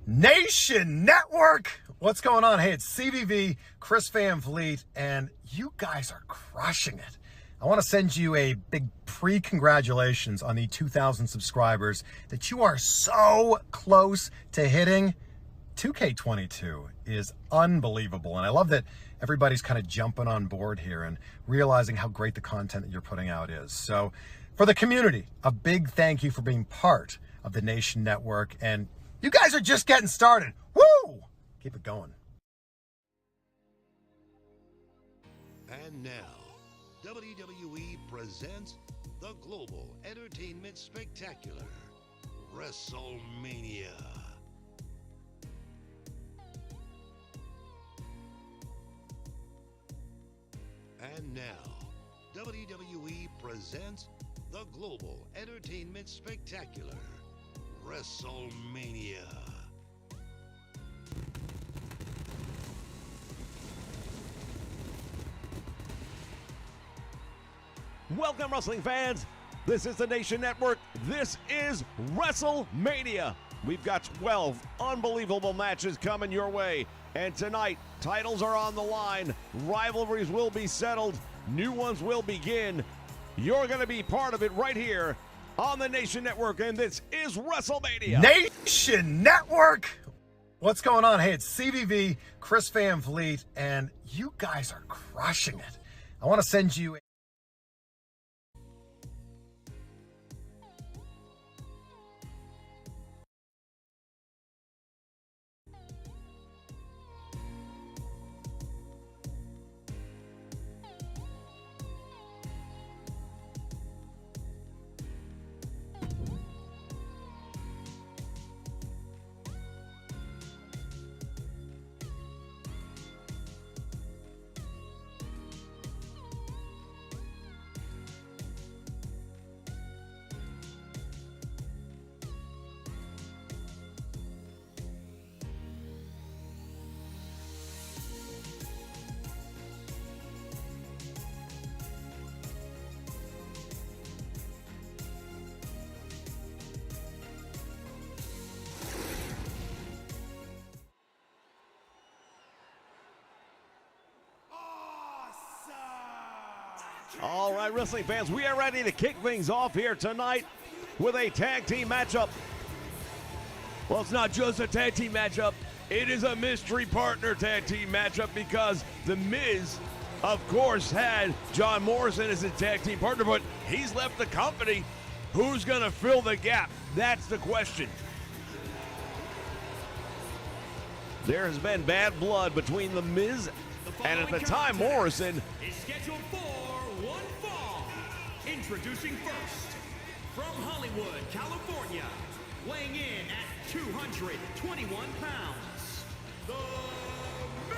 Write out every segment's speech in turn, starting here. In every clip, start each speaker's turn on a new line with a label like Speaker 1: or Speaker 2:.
Speaker 1: Nation Network, what's going on? Hey, it's CVV, Chris Van Vliet, and you guys are crushing it. I want to send you a big pre-congratulations on the 2,000 subscribers that you are so close to hitting. 2K22 is unbelievable, and I love that everybody's kind of jumping on board here and realizing how great the content that you're putting out is. So for the community, a big thank you for being part of the Nation Network, and you guys are just getting started. Woo! Keep it going.
Speaker 2: And now, WWE presents the Global Entertainment Spectacular, Wrestlemania. And now, WWE presents the Global Entertainment Spectacular, Wrestlemania.
Speaker 3: Welcome, wrestling fans. This is the Nation Network. This is Wrestlemania. We've got 12 unbelievable matches coming your way. And tonight, titles are on the line. Rivalries will be settled. New ones will begin. You're going to be part of it right here on the Nation Network, and this is Wrestlemania.
Speaker 1: Nation Network! What's going on? Hey, it's CVV, Chris Van Vliet, and you guys are crushing it. I want to send you
Speaker 3: All right, wrestling fans, we are ready to kick things off here tonight with a tag team matchup. Well, it's not just a tag team matchup. It is a mystery partner tag team matchup because The Miz, of course, had John Morrison as his tag team partner, but he's left the company. Who's going to fill the gap? That's the question. There has been bad blood between The Miz and, at the time, Morrison
Speaker 4: is scheduled for one fall. Introducing first, from Hollywood, California, weighing in at 221 pounds, The Miz.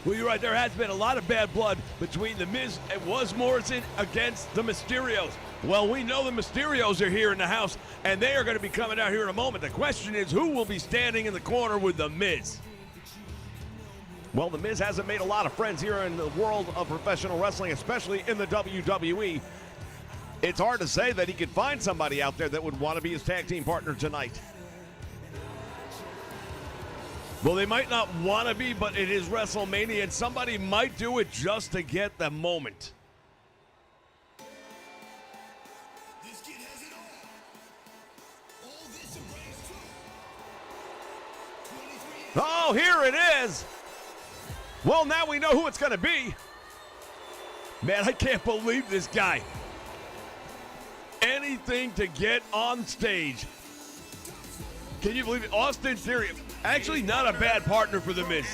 Speaker 3: Well, you're right. There has been a lot of bad blood between The Miz and Morrison against the Mysterios. Well, we know the Mysterios are here in the house, and they are going to be coming out here in a moment. The question is, who will be standing in the corner with The Miz? Well, The Miz hasn't made a lot of friends here in the world of professional wrestling, especially in the WWE. It's hard to say that he could find somebody out there that would want to be his tag team partner tonight. Well, they might not want to be, but it is WrestleMania, and somebody might do it just to get the moment.
Speaker 5: This kid has it all. All this and brains too. 23 years.
Speaker 3: Oh, here it is. Well, now we know who it's going to be. Man, I can't believe this guy. Anything to get on stage. Can you believe it? Austin Theory, actually not a bad partner for The Miz.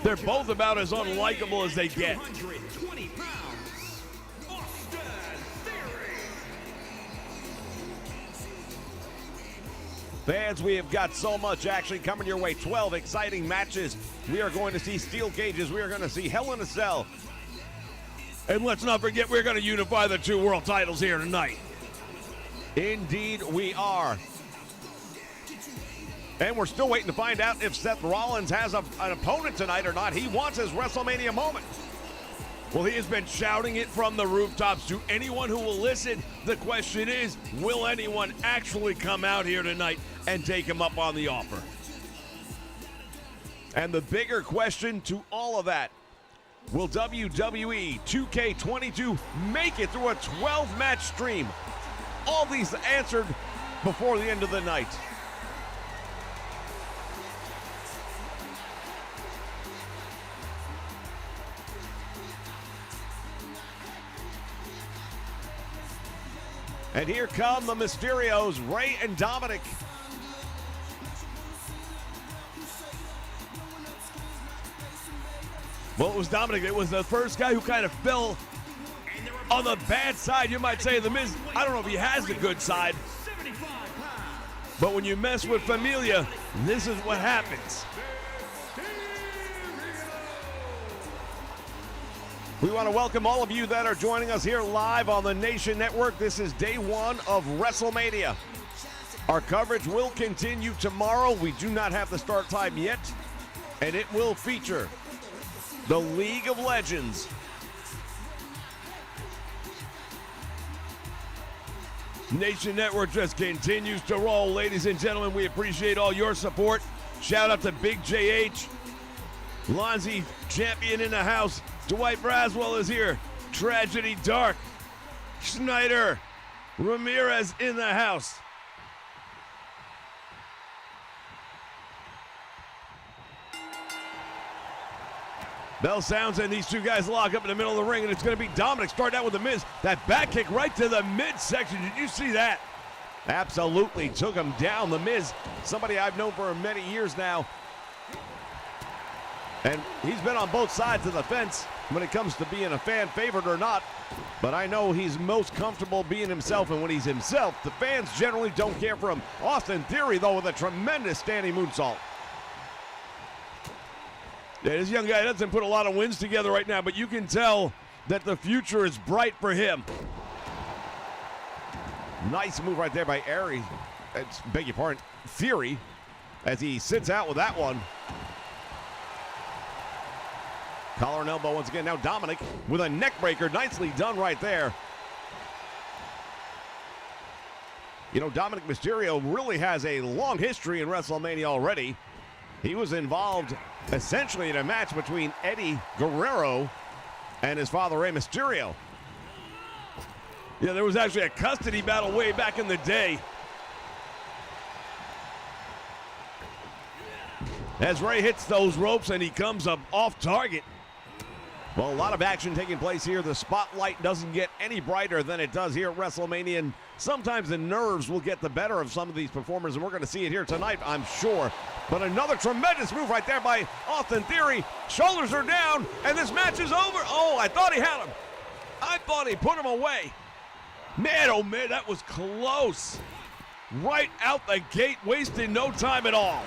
Speaker 3: They're both about as unlikable as they get.
Speaker 4: 220 pounds, Austin Theory.
Speaker 3: Fans, we have got so much action coming your way. 12 exciting matches. We are going to see steel cages. We are going to see Hell in a Cell. And let's not forget, we're going to unify the two world titles here tonight. Indeed, we are. And we're still waiting to find out if Seth Rollins has an opponent tonight or not. He wants his WrestleMania moment. Well, he has been shouting it from the rooftops to anyone who will listen. The question is, will anyone actually come out here tonight and take him up on the offer? And the bigger question to all of that, will WWE 2K22 make it through a 12-match stream? All these answered before the end of the night. And here come the Mysterios, Rey and Dominic. Well, it was Dominic. It was the first guy who kind of fell on the bad side, you might say. The Miz, I don't know if he has the good side. But when you mess with Familia, this is what happens. We want to welcome all of you that are joining us here live on the Nation Network. This is day one of Wrestlemania. Our coverage will continue tomorrow. We do not have the start time yet, and it will feature the League of Legends. Nation Network just continues to roll. Ladies and gentlemen, we appreciate all your support. Shout out to Big JH. Lonzy, champion in the house. Dwight Braswell is here. Tragedy Dark. Schneider. Ramirez in the house. Bell sounds and these two guys lock up in the middle of the ring, and it's going to be Dominic starting out with the Miz. That back kick right to the midsection. Did you see that? Absolutely took him down. The Miz, somebody I've known for many years now. And he's been on both sides of the fence when it comes to being a fan favorite or not. But I know he's most comfortable being himself, and when he's himself, the fans generally don't care for him. Austin Theory, though, with a tremendous standing moonsault. Yeah, this young guy doesn't put a lot of wins together right now, but you can tell that the future is bright for him. Nice move right there by Aries. Beg your pardon, Theory, as he sits out with that one. Collar and elbow once again. Now Dominic with a neck breaker. Nicely done right there. You know, Dominic Mysterio really has a long history in WrestleMania already. He was involved essentially in a match between Eddie Guerrero and his father, Rey Mysterio. Yeah, there was actually a custody battle way back in the day. As Rey hits those ropes and he comes up off target. Well, a lot of action taking place here. The spotlight doesn't get any brighter than it does here at WrestleMania, and sometimes the nerves will get the better of some of these performers, and we're going to see it here tonight, I'm sure. But another tremendous move right there by Austin Theory. Shoulders are down, and this match is over. Oh, I thought he had him. I thought he put him away. Man, oh man, that was close. Right out the gate, wasting no time at all.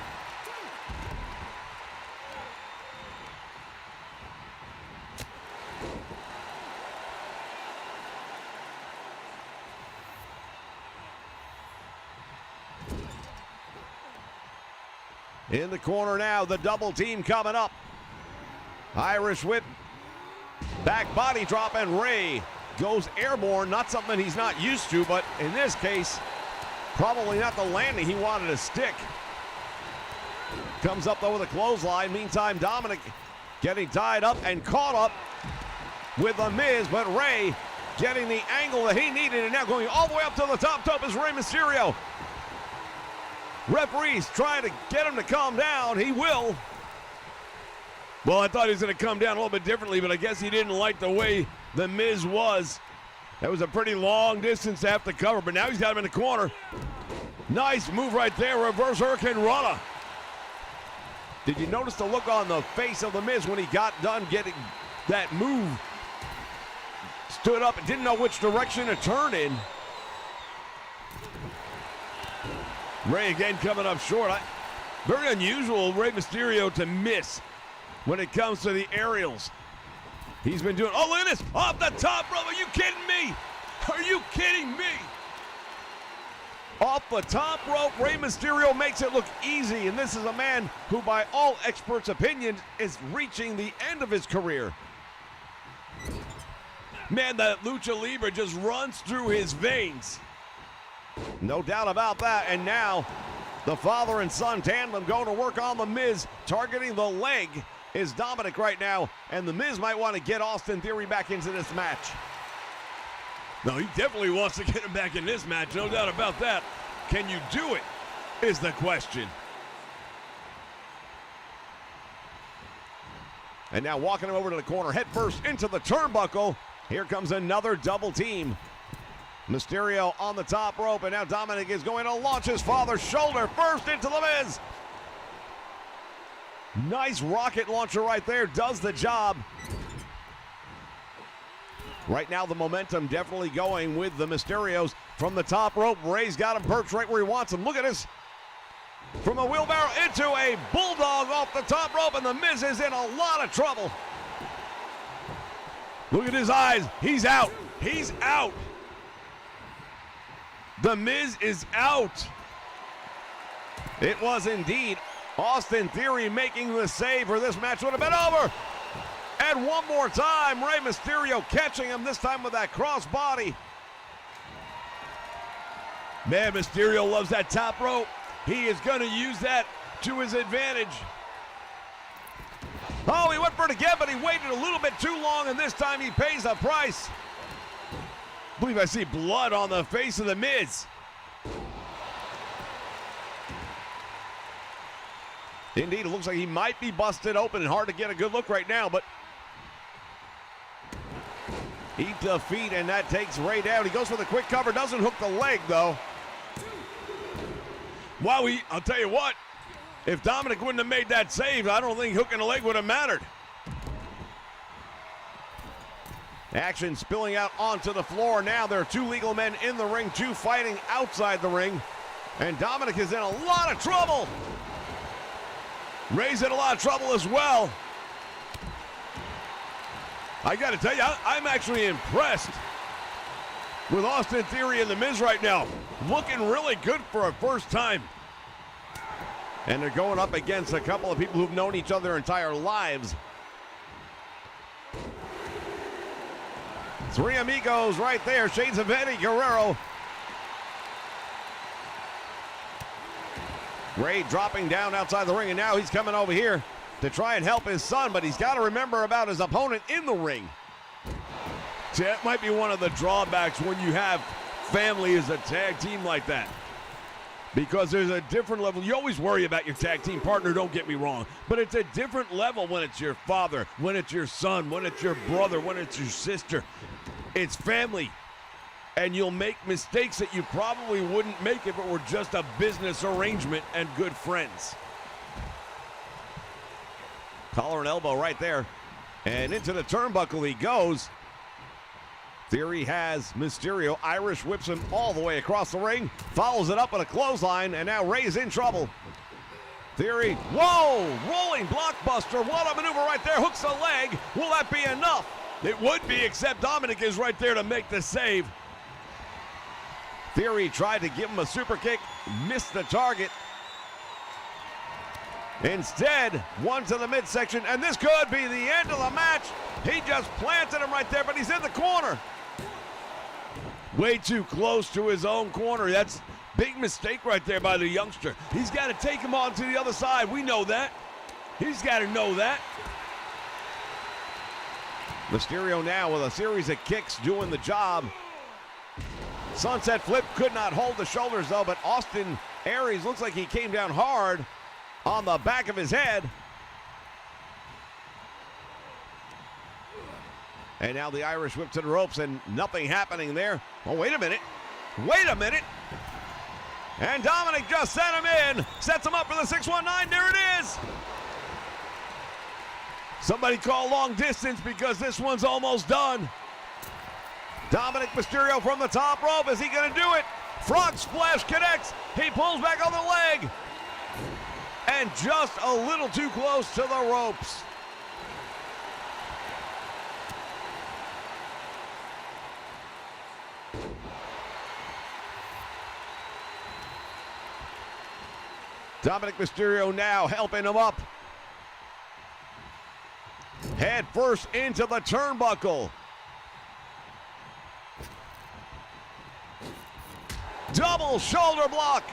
Speaker 3: In the corner now, the double team coming up. Irish whip, back body drop, and Rey goes airborne. Not something he's not used to, but in this case, probably not the landing he wanted to stick. Comes up though with a clothesline. Meantime, Dominic getting tied up and caught up with The Miz, but Rey getting the angle that he needed, and now going all the way up to the top is Rey Mysterio. Referee's trying to get him to calm down. He will. Well, I thought he was going to come down a little bit differently, but I guess he didn't like the way The Miz was. That was a pretty long distance to have to cover, but now he's got him in the corner. Nice move right there, reverse Hurricane Rana. Did you notice the look on the face of The Miz when he got done getting that move? Stood up and didn't know which direction to turn in. Rey again coming up short. Very unusual Rey Mysterio to miss when it comes to the aerials. He's been doing, oh, look at this, off the top rope. Are you kidding me? Are you kidding me? Off the top rope, Rey Mysterio makes it look easy, and this is a man who, by all experts' opinion, is reaching the end of his career. Man, that Lucha Libre just runs through his veins.
Speaker 6: No doubt about that. And now the father and son tandem going to work on The Miz, targeting the leg is Dominic right now. And The Miz might want to get Austin Theory back into this match.
Speaker 3: No, he definitely wants to get him back in this match, no doubt about that. Can you do it, is the question.
Speaker 6: And now walking him over to the corner, head first into the turnbuckle. Here comes another double team. Mysterio on the top rope, and now Dominic is going to launch his father's shoulder first into The Miz. Nice rocket launcher right there, does the job. Right now the momentum definitely going with the Mysterios from the top rope. Ray's got him perched right where he wants him. Look at this. From a wheelbarrow into a bulldog off the top rope, and The Miz is in a lot of trouble.
Speaker 3: Look at his eyes. He's out. He's out. The Miz is out.
Speaker 6: It was indeed Austin Theory making the save, or this match would have been over. And one more time, Rey Mysterio catching him, this time with that crossbody.
Speaker 3: Man, Mysterio loves that top rope. He is going to use that to his advantage.
Speaker 6: Oh, he went for it again, but he waited a little bit too long, and this time he pays the price.
Speaker 3: I believe I see blood on the face of The Miz.
Speaker 6: Indeed, it looks like he might be busted open and hard to get a good look right now, but eat defeat, and that takes Ray down. He goes for the quick cover, doesn't hook the leg, though.
Speaker 3: Wow, I'll tell you what, if Dominic wouldn't have made that save, I don't think hooking the leg would have mattered.
Speaker 6: Action spilling out onto the floor. Now there are two legal men in the ring, two fighting outside the ring, and Dominic is in a lot of trouble.
Speaker 3: Ray's in a lot of trouble as well. I got to tell you, I'm actually impressed with Austin Theory and The Miz right now. Looking really good for a first time.
Speaker 6: And they're going up against a couple of people who've known each other their entire lives. Three amigos right there, shades of Eddie Guerrero. Ray dropping down outside the ring, and now he's coming over here to try and help his son, but he's got to remember about his opponent in the ring.
Speaker 3: See, that might be one of the drawbacks when you have family as a tag team like that. Because there's a different level. You always worry about your tag team partner, don't get me wrong. But it's a different level when it's your father, when it's your son, when it's your brother, when it's your sister. It's family. And you'll make mistakes that you probably wouldn't make if it were just a business arrangement and good friends.
Speaker 6: Collar and elbow right there. And into the turnbuckle he goes. Theory has Mysterio. Irish whips him all the way across the ring. Follows it up with a clothesline, and now Ray's in trouble. Theory, whoa! Rolling blockbuster. What a maneuver right there. Hooks the leg. Will that be enough?
Speaker 3: It would be, except Dominic is right there to make the save.
Speaker 6: Theory tried to give him a super kick. Missed the target. Instead, one to the midsection, and this could be the end of the match. He just planted him right there, but he's in the corner.
Speaker 3: Way too close to his own corner. That's a big mistake right there by the youngster. He's got to take him on to the other side. We know that. He's got to know that.
Speaker 6: Mysterio now with a series of kicks doing the job. Sunset flip could not hold the shoulders though, but Austin Aries looks like he came down hard on the back of his head. And now the Irish whip to the ropes and nothing happening there. Oh, wait a minute. Wait a minute. And Dominic just sent him in. Sets him up for the 619. There it is.
Speaker 3: Somebody call long distance because this one's almost done.
Speaker 6: Dominic Mysterio from the top rope. Is he going to do it? Frog splash connects. He pulls back on the leg. And just a little too close to the ropes. Dominic Mysterio now helping him up. Head first into the turnbuckle. Double shoulder block.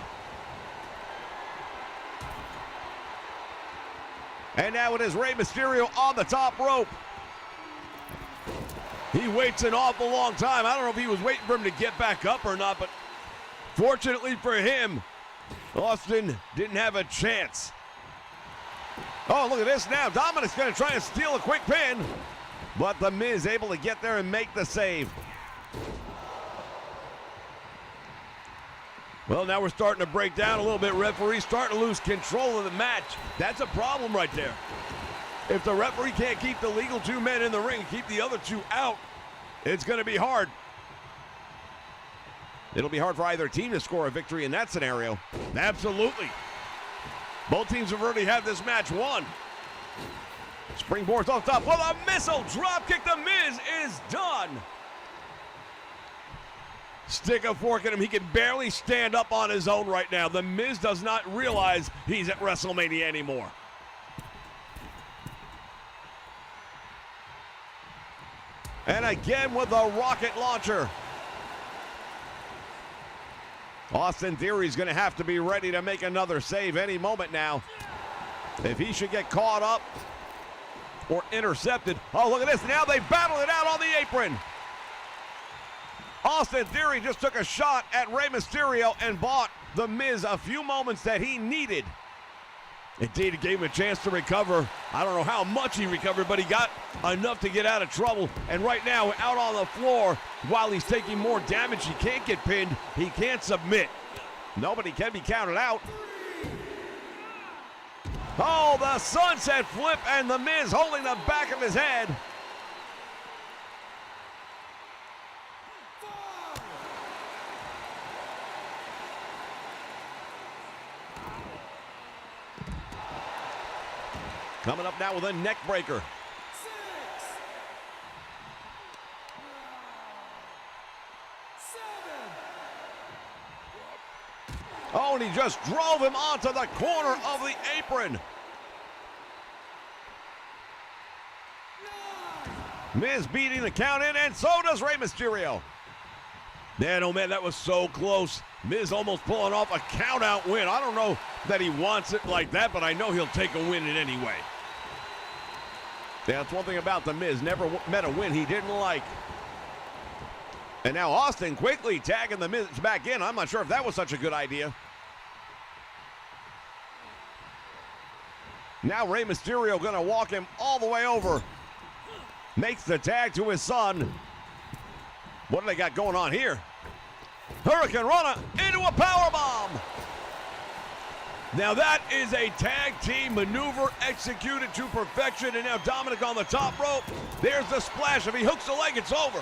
Speaker 6: And now it is Rey Mysterio on the top rope. He waits an awful long time. I don't know if he was waiting for him to get back up or not, but fortunately for him, Austin didn't have a chance. Oh, look at this now. Dominic's going to try and steal a quick pin, but The Miz able to get there and make the save. Well, now we're starting to break down a little bit. Referee starting to lose control of the match. That's a problem right there. If the referee can't keep the legal two men in the ring and keep the other two out, it's going to be hard. It'll be hard for either team to score a victory in that scenario. Absolutely. Both teams have already had this match won. Springboards off top. Well, a missile drop kick. The Miz is done. Stick a fork in him. He can barely stand up on his own right now. The Miz does not realize he's at WrestleMania anymore. And again with a rocket launcher. Austin Theory's going to have to be ready to make another save any moment now. If he should get caught up or intercepted. Oh, look at this. Now they battle it out on the apron. Austin Theory just took a shot at Rey Mysterio and bought The Miz a few moments that he needed. Indeed, it gave him a chance to recover. I don't know how much he recovered, but he got enough to get out of trouble. And right now, out on the floor, while he's taking more damage, he can't get pinned. He can't submit. Nobody can be counted out. Oh, the sunset flip, and The Miz holding the back of his head. Coming up now with a neck breaker. Oh, and he just drove him onto the corner of the apron. Miz beating the count in, and so does Rey Mysterio. Man, oh man, that was so close. Miz almost pulling off a count-out win. I don't know that he wants it like that, but I know he'll take a win in any way. Yeah, that's one thing about The Miz. Never met a win he didn't like. And now Austin quickly tagging The Miz back in. I'm not sure if that was such a good idea. Now Rey Mysterio going to walk him all the way over. Makes the tag to his son. What do they got going on here? Hurricane Rana into a powerbomb. Now that is a tag team maneuver executed to perfection. And now Dominic on the top rope. There's the splash. If he hooks the leg, it's over.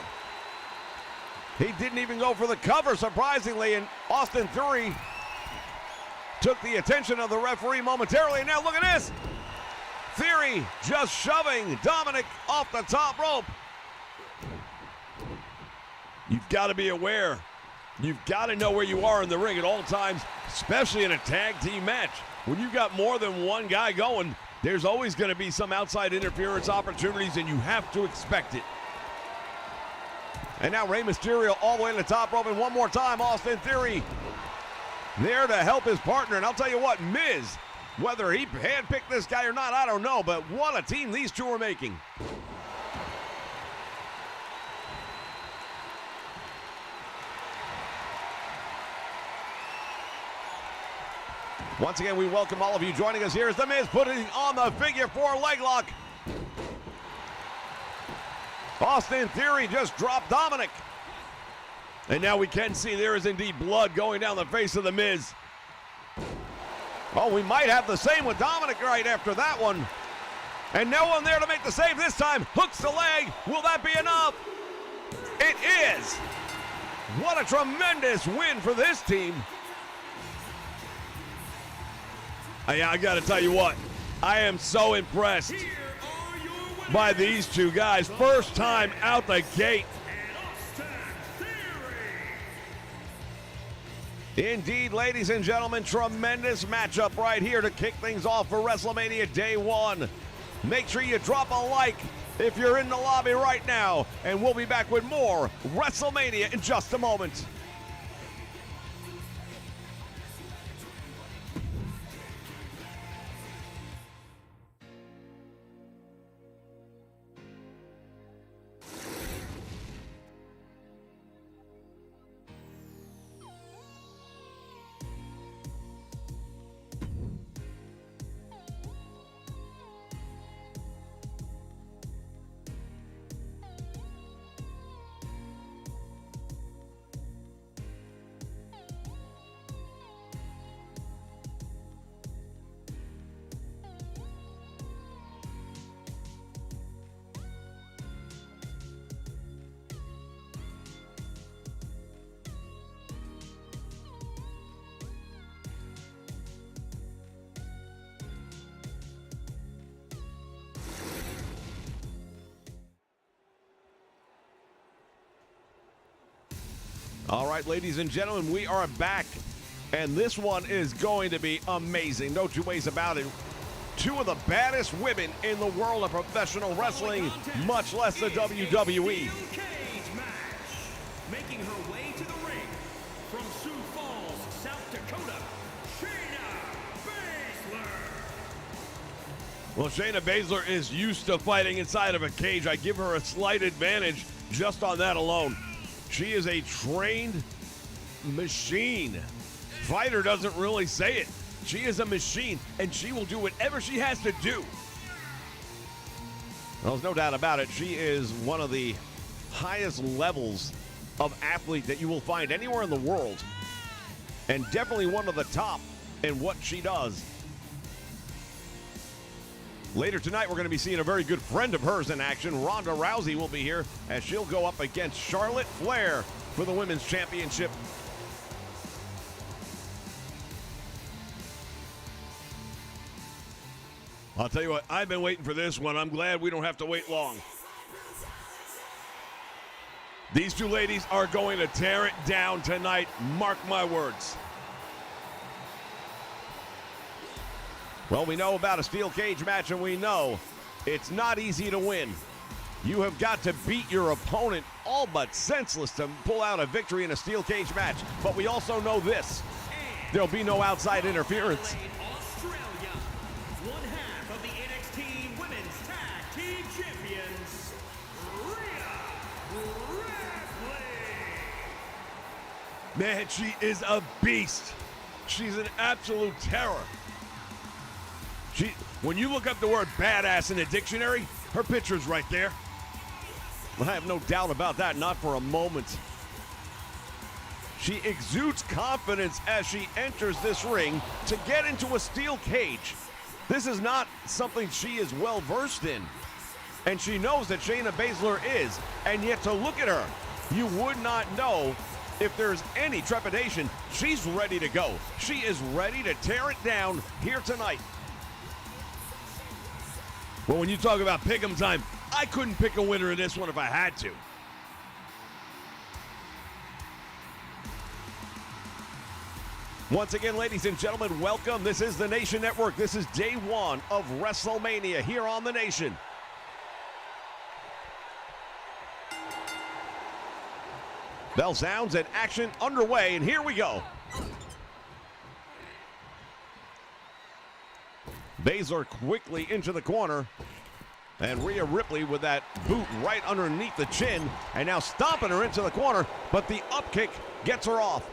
Speaker 6: He didn't even go for the cover, surprisingly. And Austin Theory took the attention of the referee momentarily. And now look at this. Theory just shoving Dominic off the top rope. You've got to be aware. You've got to know where you are in the ring at all times, especially in a tag team match. When you've got more than one guy going, there's always going to be some outside interference opportunities, and you have to expect it. And now Rey Mysterio all the way to the top rope, and one more time, Austin Theory there to help his partner. And I'll tell you what, Miz, whether he handpicked this guy or not, I don't know, but what a team these two are making. Once again, we welcome all of you joining us here as The Miz putting on the figure four leg lock. Austin Theory just dropped Dominic. And now we can see there is indeed blood going down the face of The Miz. Oh, we might have the same with Dominic right after that one. And no one there to make the save this time. Hooks the leg. Will that be enough? It is. What a tremendous win for this team. I got to tell you what, I am so impressed by these two guys. First time out the gate. Indeed, ladies and gentlemen, tremendous matchup right here to kick things off for WrestleMania Day 1. Make sure you drop a like if you're in the lobby right now, and we'll be back with more WrestleMania in just a moment. All right, ladies and gentlemen, we are back, and this one is going to be amazing. No two ways about it. Two of the baddest women in the world of professional wrestling, much less the WWE.
Speaker 4: Steel cage match. Making her way to the ring from Sioux Falls, South Dakota, Shayna Baszler.
Speaker 3: Well, Shayna Baszler is used to fighting inside of a cage. I give her a slight advantage just on that alone. She is a trained machine. Fighter doesn't really say it. She is a machine, and she will do whatever she has to do.
Speaker 6: Well, there's no doubt about it. She is one of the highest levels of athlete that you will find anywhere in the world, and definitely one of the top in what she does. Later tonight, we're going to be seeing a very good friend of hers in action. Ronda Rousey will be here as she'll go up against Charlotte Flair for the Women's Championship.
Speaker 3: I'll tell you what, I've been waiting for this one. I'm glad we don't have to wait long. These two ladies are going to tear it down tonight. Mark my words.
Speaker 6: Well, we know about a steel cage match, and we know it's not easy to win. You have got to beat your opponent all but senseless to pull out a victory in a steel cage match. But we also know this: there'll be no outside interference.
Speaker 4: Australia, one half of the NXT Women's Tag Team Champions, Rhea Ripley.
Speaker 3: Man, she is a beast. She's an absolute terror. When you look up the word badass in the dictionary, her picture's right there.
Speaker 6: I have no doubt about that, not for a moment. She exudes confidence as she enters this ring to get into a steel cage. This is not something she is well versed in. And she knows that Shayna Baszler is. And yet to look at her, you would not know if there's any trepidation. She's ready to go. She is ready to tear it down here tonight.
Speaker 3: Well, when you talk about pick'em time, I couldn't pick a winner in this one if I had to.
Speaker 6: Once again, ladies and gentlemen, welcome. This is the Nation Network. This is day one of Wrestlemania here on the Nation. Bell sounds and action underway, and here we go. Baszler quickly into the corner, and Rhea Ripley with that boot right underneath the chin, and now stomping her into the corner, but the up kick gets her off.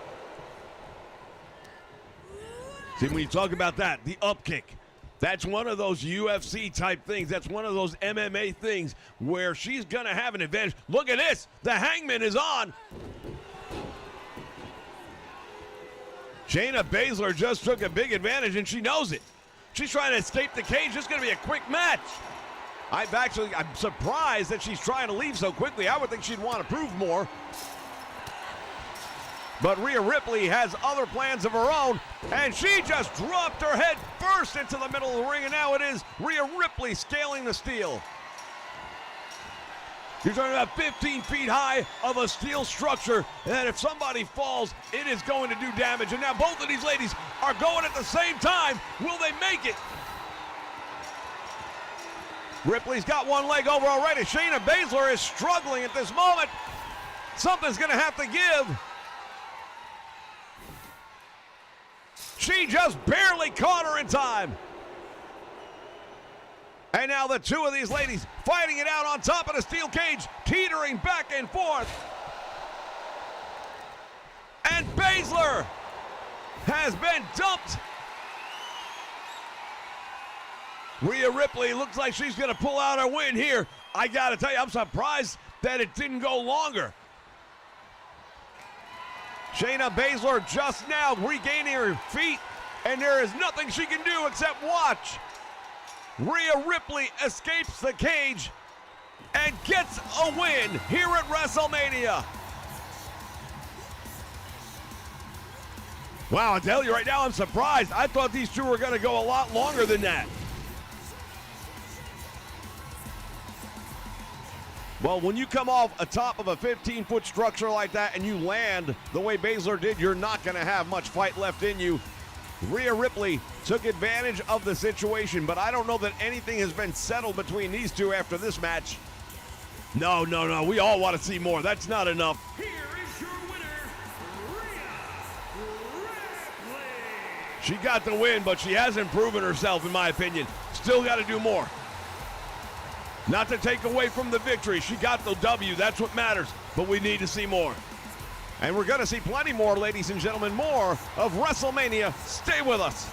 Speaker 3: See, when you talk about that, the up kick, that's one of those UFC type things. That's one of those MMA things where she's going to have an advantage. Look at this. The Hangman is on. Shayna Baszler just took a big advantage, and she knows it. She's trying to escape the cage. This is going to be a quick match.
Speaker 6: I'm surprised that she's trying to leave so quickly. I would think she'd want to prove more. But Rhea Ripley has other plans of her own, and she just dropped her head first into the middle of the ring, and now it is Rhea Ripley scaling the steel.
Speaker 3: You're talking about 15 feet high of a steel structure, and if somebody falls, it is going to do damage. And now both of these ladies are going at the same time. Will they make it?
Speaker 6: Ripley's got one leg over already. Shayna Baszler is struggling at this moment. Something's going to have to give. She just barely caught her in time. And now the two of these ladies fighting it out on top of the steel cage, teetering back and forth. And Baszler has been dumped.
Speaker 3: Rhea Ripley looks like she's going to pull out a win here. I got to tell you, I'm surprised that it didn't go longer.
Speaker 6: Shayna Baszler just now regaining her feet, and there is nothing she can do except watch. Rhea Ripley escapes the cage and gets a win here at WrestleMania.
Speaker 3: Wow, I tell you right now, I'm surprised. I thought these two were going to go a lot longer than that.
Speaker 6: Well, when you come off atop of a 15-foot structure like that and you land the way Baszler did, you're not going to have much fight left in you. Rhea Ripley took advantage of the situation, but I don't know that anything has been settled between these two after this match. No. We all want to see more. That's not enough.
Speaker 4: Here is your winner, Rhea Ripley.
Speaker 3: She got the win, but she hasn't proven herself, in my opinion. Still got to do more. Not to take away from the victory. She got the W. That's what matters. But we need to see more.
Speaker 6: And we're going to see plenty more, ladies and gentlemen, more of WrestleMania. Stay with us.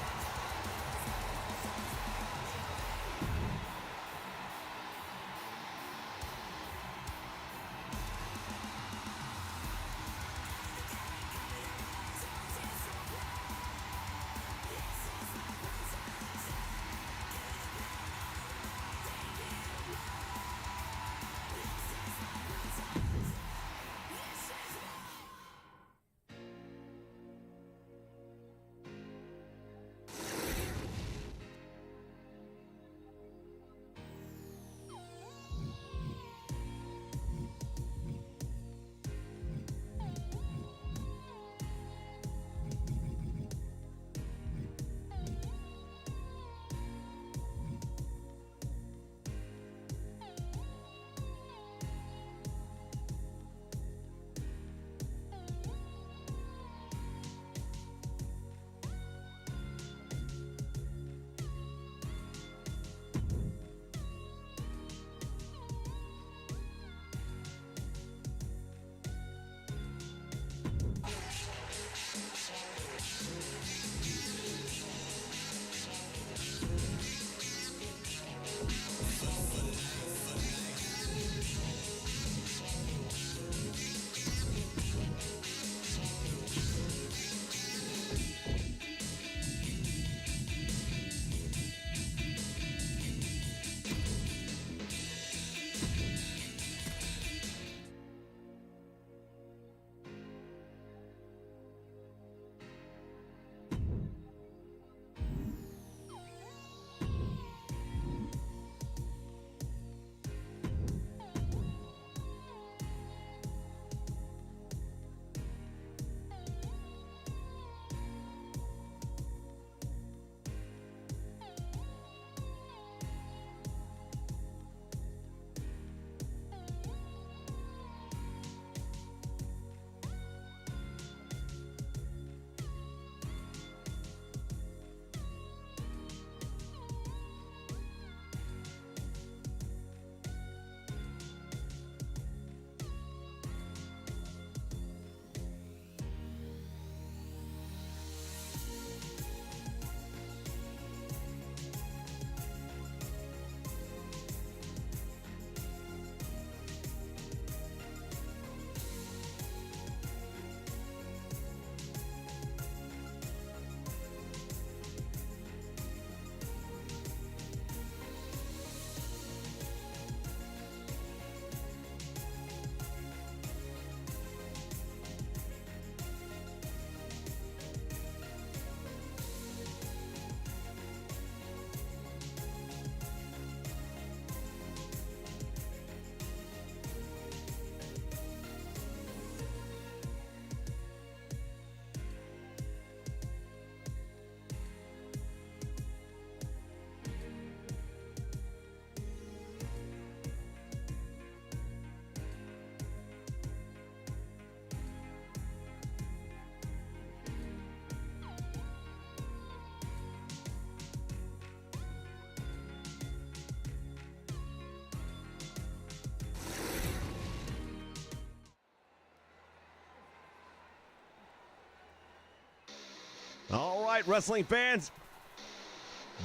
Speaker 6: All right, wrestling fans,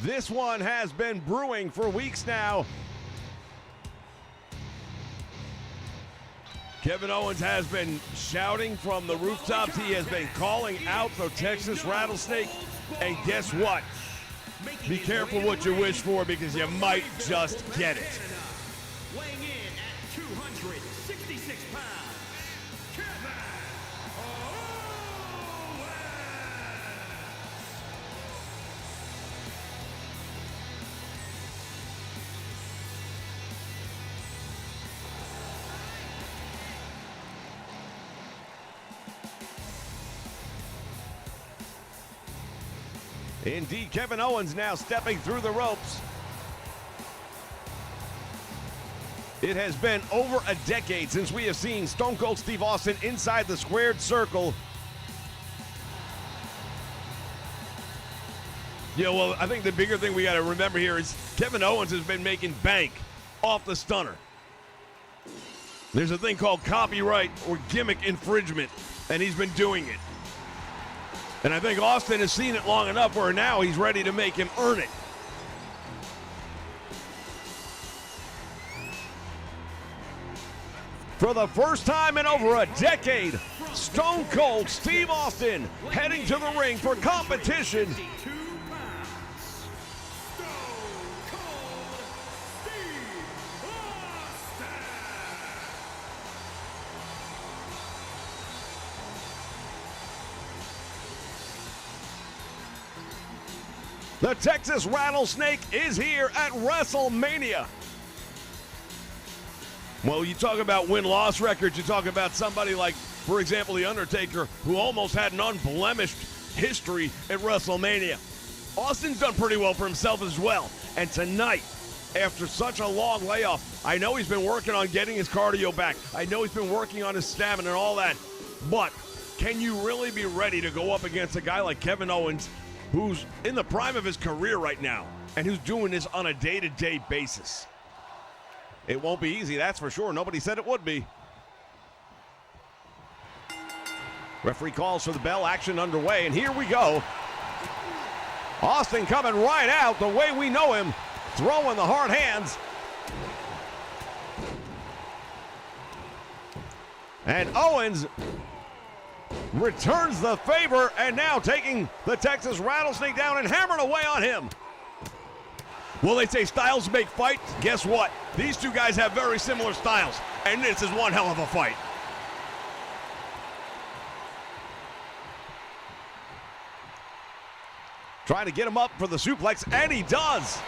Speaker 6: this one has been brewing for weeks now.
Speaker 3: Kevin Owens has been shouting from the rooftops. He has been calling out the Texas Rattlesnake. And guess what? Be careful what you wish for, because you might just get it.
Speaker 4: Weighing in at 266 pounds, Kevin Owens.
Speaker 6: Indeed, Kevin Owens now stepping through the ropes. It has been over a decade since we have seen Stone Cold Steve Austin inside the squared circle. Yeah, well, I think the bigger thing we got to remember here is Kevin Owens has been making bank off the stunner. There's a thing called copyright or gimmick infringement, and he's been doing it. And I think Austin has seen it long enough where now he's ready to make him earn it. For the first time in over a decade, Stone Cold Steve Austin heading to the ring for competition.
Speaker 4: 52 pounds. Stone Cold Steve Austin.
Speaker 6: The Texas Rattlesnake is here at Wrestlemania. Well, you talk about win-loss records, you talk about somebody like, for example, The Undertaker, who almost had an unblemished history at WrestleMania. Austin's done pretty well for himself as well. And tonight, after such a long layoff, I know he's been working on getting his cardio back. I know he's been working on his stamina and all that. But can you really be ready to go up against a guy like Kevin Owens, who's in the prime of his career right now, and who's doing this on a day-to-day basis? It won't be easy, that's for sure. Nobody said it would be. Referee calls for the bell, action underway, and here we go. Austin coming right out the way we know him, throwing the hard hands. And Owens returns the favor, and now taking the Texas Rattlesnake down and hammering away on him. Well, they say styles make fights. Guess what? These two guys have very similar styles, and this is one hell of a fight. Trying to get him up for the suplex, and he does.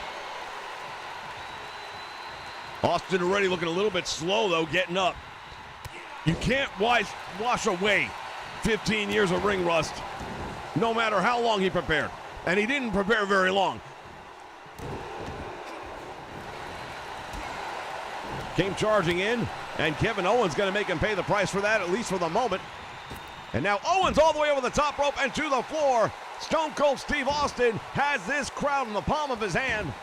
Speaker 6: Austin already looking a little bit slow, though, getting up. You can't wash away 15 years of ring rust, no matter how long he prepared. And he didn't prepare very long. Came charging in, and Kevin Owens going to make him pay the price for that, at least for the moment. And now Owens all the way over the top rope and to the floor. Stone Cold Steve Austin has this crowd in the palm of his hand.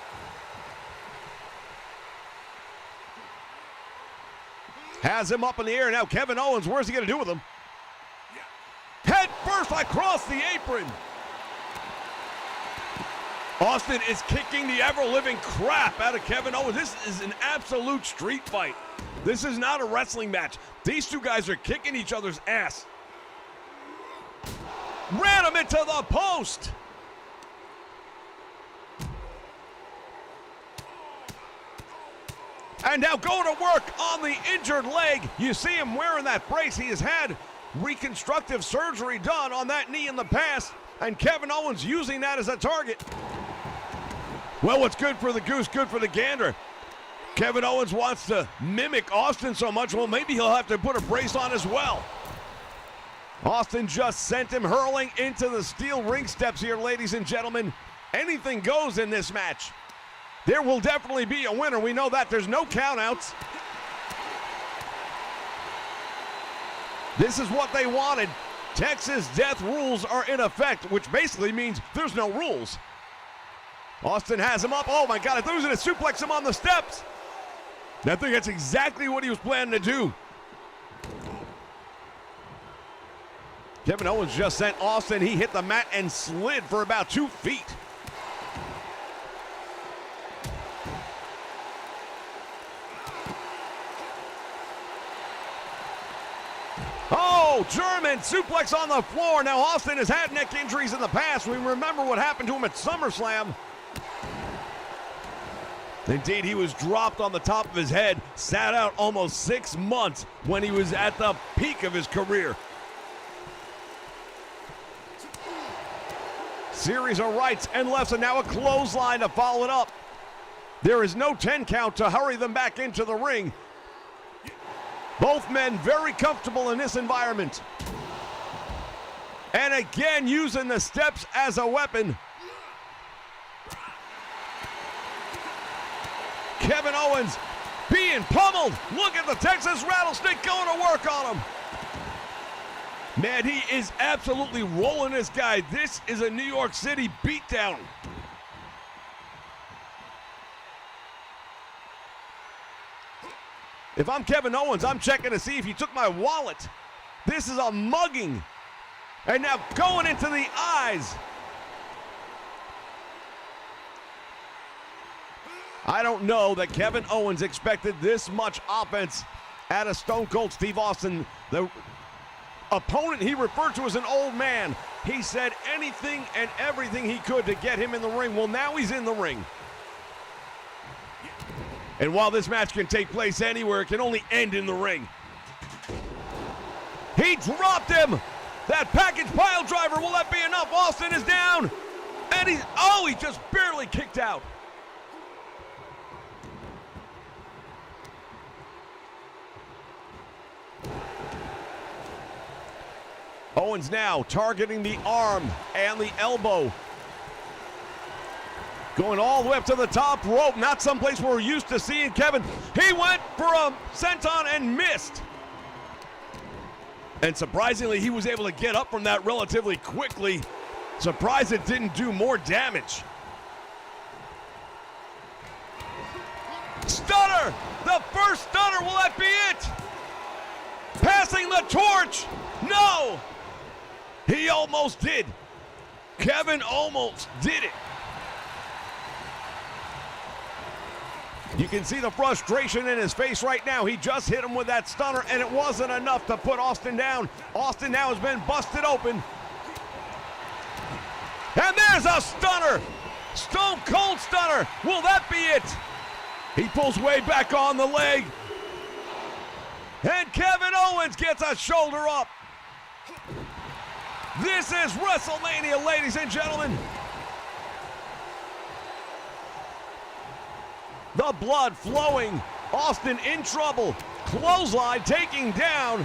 Speaker 6: Has him up in the air. Now Kevin Owens, where's he going to do with him? Head first across the apron. Austin is kicking the ever-living crap out of Kevin Owens. This is an absolute street fight. This is not a wrestling match. These two guys are kicking each other's ass. Ran him into the post. And now going to work on the injured leg. You see him wearing that brace. He has had reconstructive surgery done on that knee in the past, and Kevin Owens using that as a target. Well, what's good for the goose, good for the gander. Kevin Owens wants to mimic Austin so much, well, maybe he'll have to put a brace on as well. Austin just sent him hurling into the steel ring steps here, ladies and gentlemen. Anything goes in this match. There will definitely be a winner. We know that. There's no countouts. This is what they wanted. Texas death rules are in effect, which basically means there's no rules. Austin has him up. Oh my God, I thought he was going to suplex him on the steps. I think that's exactly what he was planning to do. Kevin Owens just sent Austin. He hit the mat and slid for about 2 feet. Oh, German suplex on the floor. Now Austin has had neck injuries in the past. We remember what happened to him at SummerSlam. Indeed, he was dropped on the top of his head, sat out almost 6 months when he was at the peak of his career. Series of rights and lefts, and now a clothesline to follow it up. There is no 10 count to hurry them back into the ring. Both men very comfortable in this environment. And again, using the steps as a weapon. Kevin Owens being pummeled. Look at the Texas Rattlesnake going to work on him. Man, he is absolutely rolling this guy. This is a New York City beatdown. If I'm Kevin Owens, I'm checking to see if he took my wallet. This is a mugging. And now going into the eyes. I don't know that Kevin Owens expected this much offense out of Stone Cold Steve Austin. The opponent he referred to as an old man. He said anything and everything he could to get him in the ring. Well, now he's in the ring. And while this match can take place anywhere, it can only end in the ring. He dropped him. That package pile driver, will that be enough? Austin is down. And he just barely kicked out. Owens now targeting the arm and the elbow. Going all the way up to the top rope, not someplace we're used to seeing Kevin. He went for a senton and missed. And surprisingly, he was able to get up from that relatively quickly. Surprised it didn't do more damage. Stunner! The first stunner, will that be it? Passing the torch! No! He almost did. Kevin almost did it. You can see the frustration in his face right now. He just hit him with that stunner, and it wasn't enough to put Austin down. Austin now has been busted open. And there's a stunner. Stone Cold Stunner. Will that be it? He pulls way back on the leg. And Kevin Owens gets a shoulder up. This is WrestleMania, ladies and gentlemen. The blood flowing. Austin in trouble. Clothesline taking down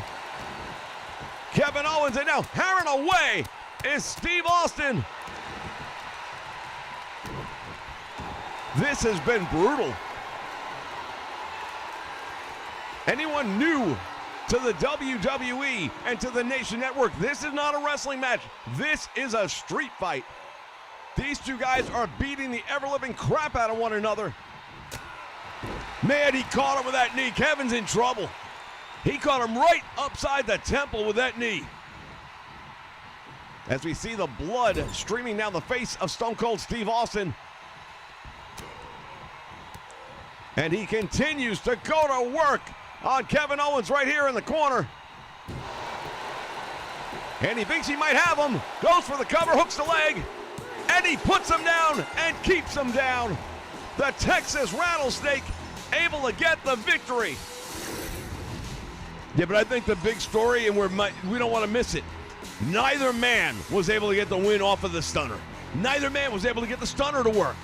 Speaker 6: Kevin Owens, and now hammering away is Steve Austin. This has been brutal. Anyone new to the WWE and to the Nation Network, this is not a wrestling match. This is a street fight. These two guys are beating the ever-living crap out of one another. Man, he caught him with that knee. Kevin's in trouble. He caught him right upside the temple with that knee. As we see the blood streaming down the face of Stone Cold Steve Austin. And he continues to go to work on Kevin Owens right here in the corner. And he thinks he might have him. Goes for the cover, hooks the leg. And he puts him down and keeps him down. The Texas Rattlesnake able to get the victory. Yeah, but I think the big story, and we don't want to miss it, neither man was able to get the win off of the stunner. Neither man was able to get the stunner to work.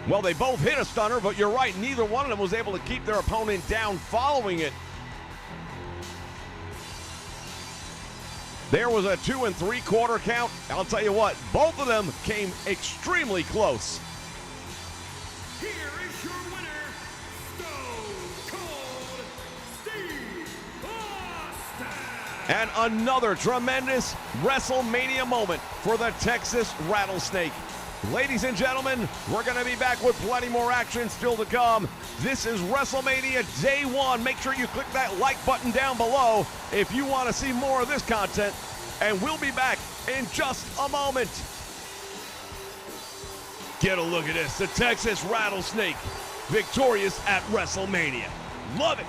Speaker 6: Well, they both hit a stunner, but you're right, neither one of them was able to keep their opponent down following it. There was a 2 3/4 count. I'll tell you what, both of them came extremely close.
Speaker 4: Here is your winner, Stone Cold Steve Austin.
Speaker 6: And another tremendous WrestleMania moment for the Texas Rattlesnake. Ladies and gentlemen, we're going to be back with plenty more action still to come. This is WrestleMania Day 1. Make sure you click that like button down below if you want to see more of this content. And we'll be back in just a moment. Get a look at this. The Texas Rattlesnake victorious at WrestleMania. Love it.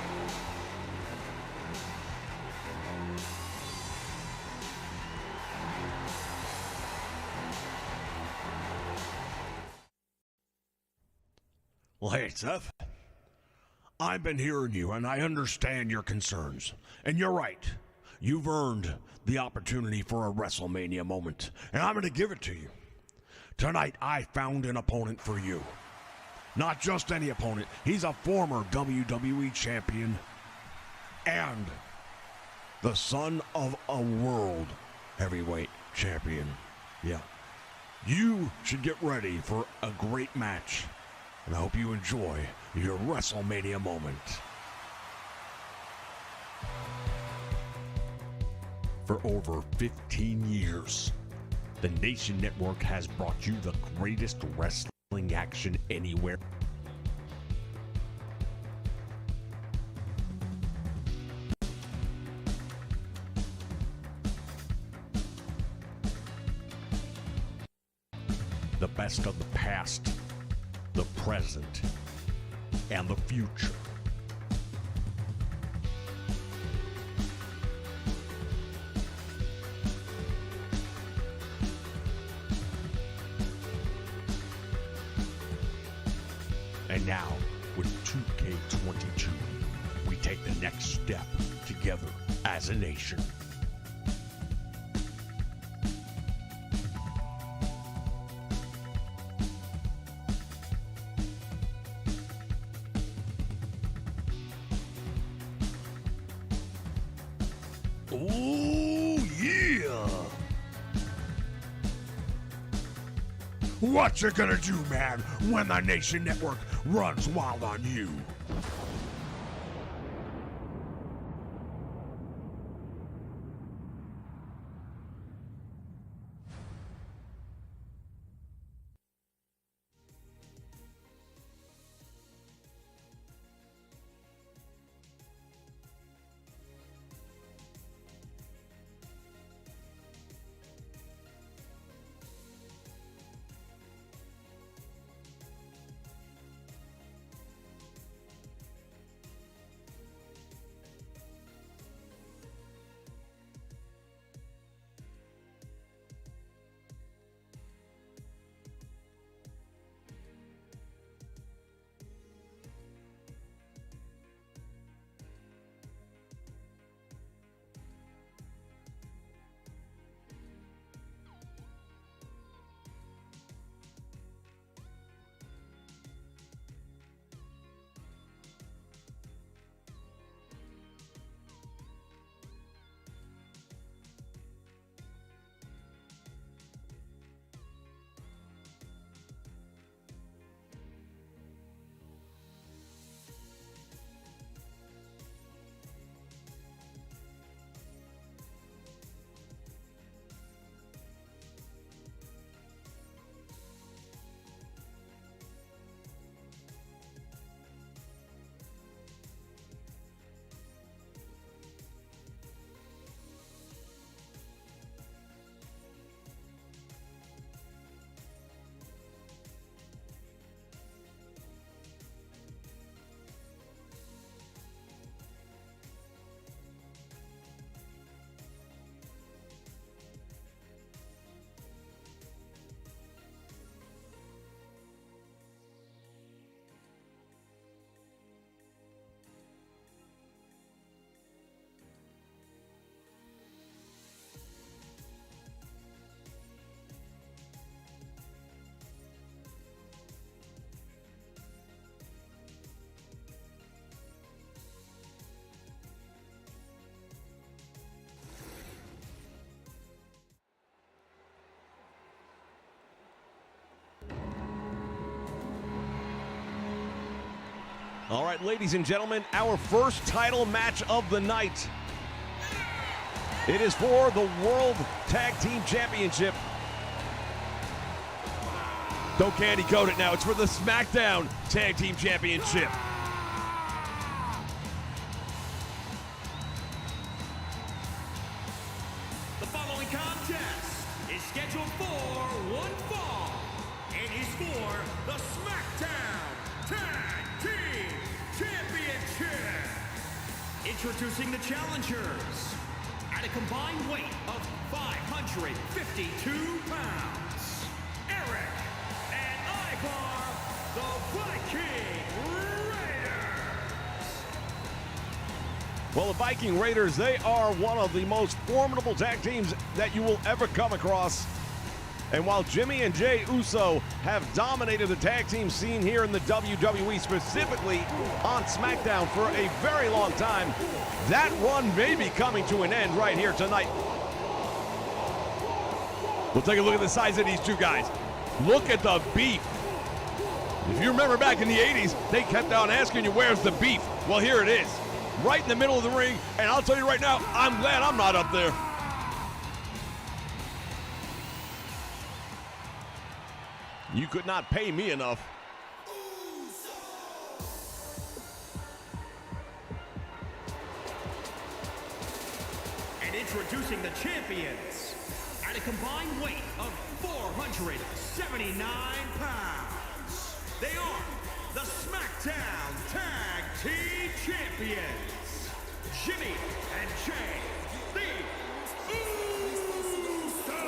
Speaker 3: Well, hey, Seth, I've been hearing you, and I understand your concerns. And you're right. You've earned the opportunity for a WrestleMania moment, and I'm going to give it to you. Tonight, I found an opponent for you. Not just any opponent. He's a former WWE champion and the son of a world heavyweight champion. Yeah. You should get ready for a great match. and I hope you enjoy your WrestleMania moment. For over 15 years, the Nation Network has brought you the greatest wrestling action anywhere. The best of the past, the present, and the future. And now, with 2K22, we take the next step together as a nation. Oh, yeah! What you gonna do, man, when the Nation Network runs wild on you? All right, ladies and gentlemen, our first title match of the night. It is for the World Tag Team Championship. Don't candy coat it now. It's for the Smackdown Tag Team Championship.
Speaker 4: The following contest is scheduled for one fall. It is for the Smackdown Tag Team Championship. Introducing the challengers at a combined weight of 552 pounds. Eric and Ivar, the Viking Raiders.
Speaker 6: Well, the Viking Raiders, they are one of the most formidable tag teams that you will ever come across. And while Jimmy and Jay Uso have dominated the tag team scene here in the WWE, specifically on SmackDown for a very long time, that run may be coming to an end right here tonight. We'll take a look at the size of these two guys. Look at the beef.
Speaker 3: If you remember back in the 80s, they kept on asking you, where's the beef? Well, here it is, right in the middle of the ring, and I'll tell you right now, I'm glad I'm not up there.
Speaker 6: You could not pay me enough.
Speaker 4: And introducing the champions, at a combined weight of 479 pounds, they are the Smackdown Tag Team Champions, Jimmy and Jay, the Usos.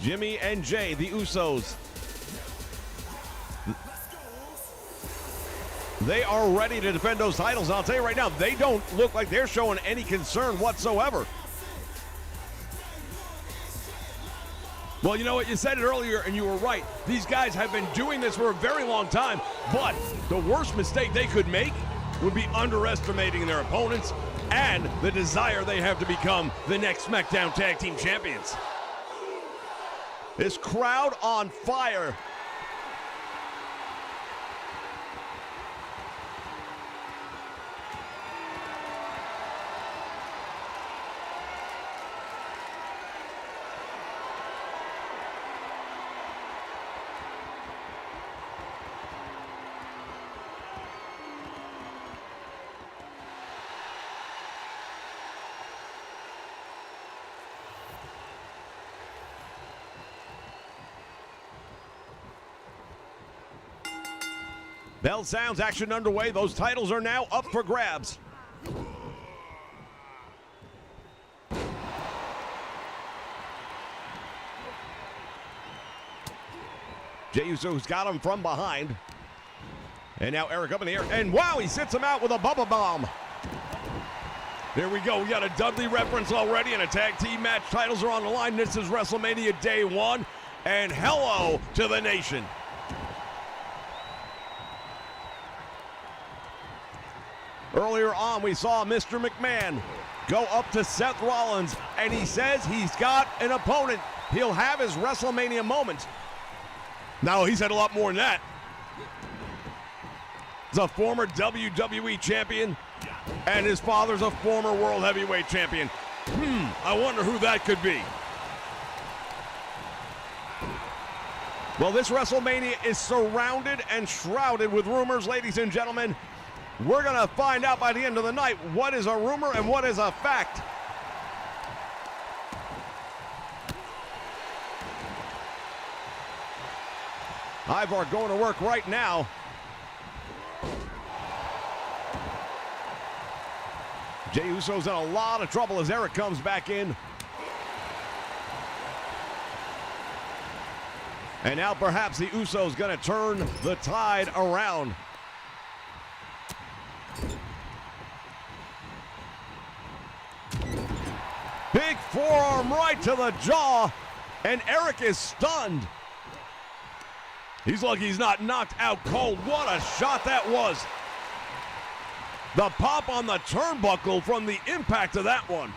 Speaker 6: Jimmy and Jay, the Usos. They are ready to defend those titles. I'll tell you right now, they don't look like they're showing any concern whatsoever.
Speaker 3: Well, you know what? You said it earlier, and you were right. These guys have been doing this for a very long time, but the worst mistake they could make would be underestimating their opponents and the desire they have to become the next SmackDown Tag Team Champions.
Speaker 6: This crowd on fire. Bell sounds, action underway. Those titles are now up for grabs. Jey Uso's got him from behind. And now Eric up in the air. And wow, he sits him out with a Bubba Bomb.
Speaker 3: There we go. We got a Dudley reference already, and a tag team match. Titles are on the line. This is WrestleMania Day 1. And hello to the nation.
Speaker 6: Earlier on, we saw Mr. McMahon go up to Seth Rollins, and he says he's got an opponent. He'll have his WrestleMania moment.
Speaker 3: No, he's had a lot more than that. He's a former WWE champion, and his father's a former World Heavyweight champion. I wonder who that could be.
Speaker 6: Well, this WrestleMania is surrounded and shrouded with rumors, ladies and gentlemen. We're going to find out by the end of the night what is a rumor and what is a fact. Ivar going to work right now. Jey Uso's in a lot of trouble as Eric comes back in. And now perhaps the Usos going to turn the tide around. Big forearm right to the jaw, and Eric is stunned.
Speaker 3: He's lucky he's not knocked out cold. What a shot that was. The pop on the turnbuckle from the impact of that one.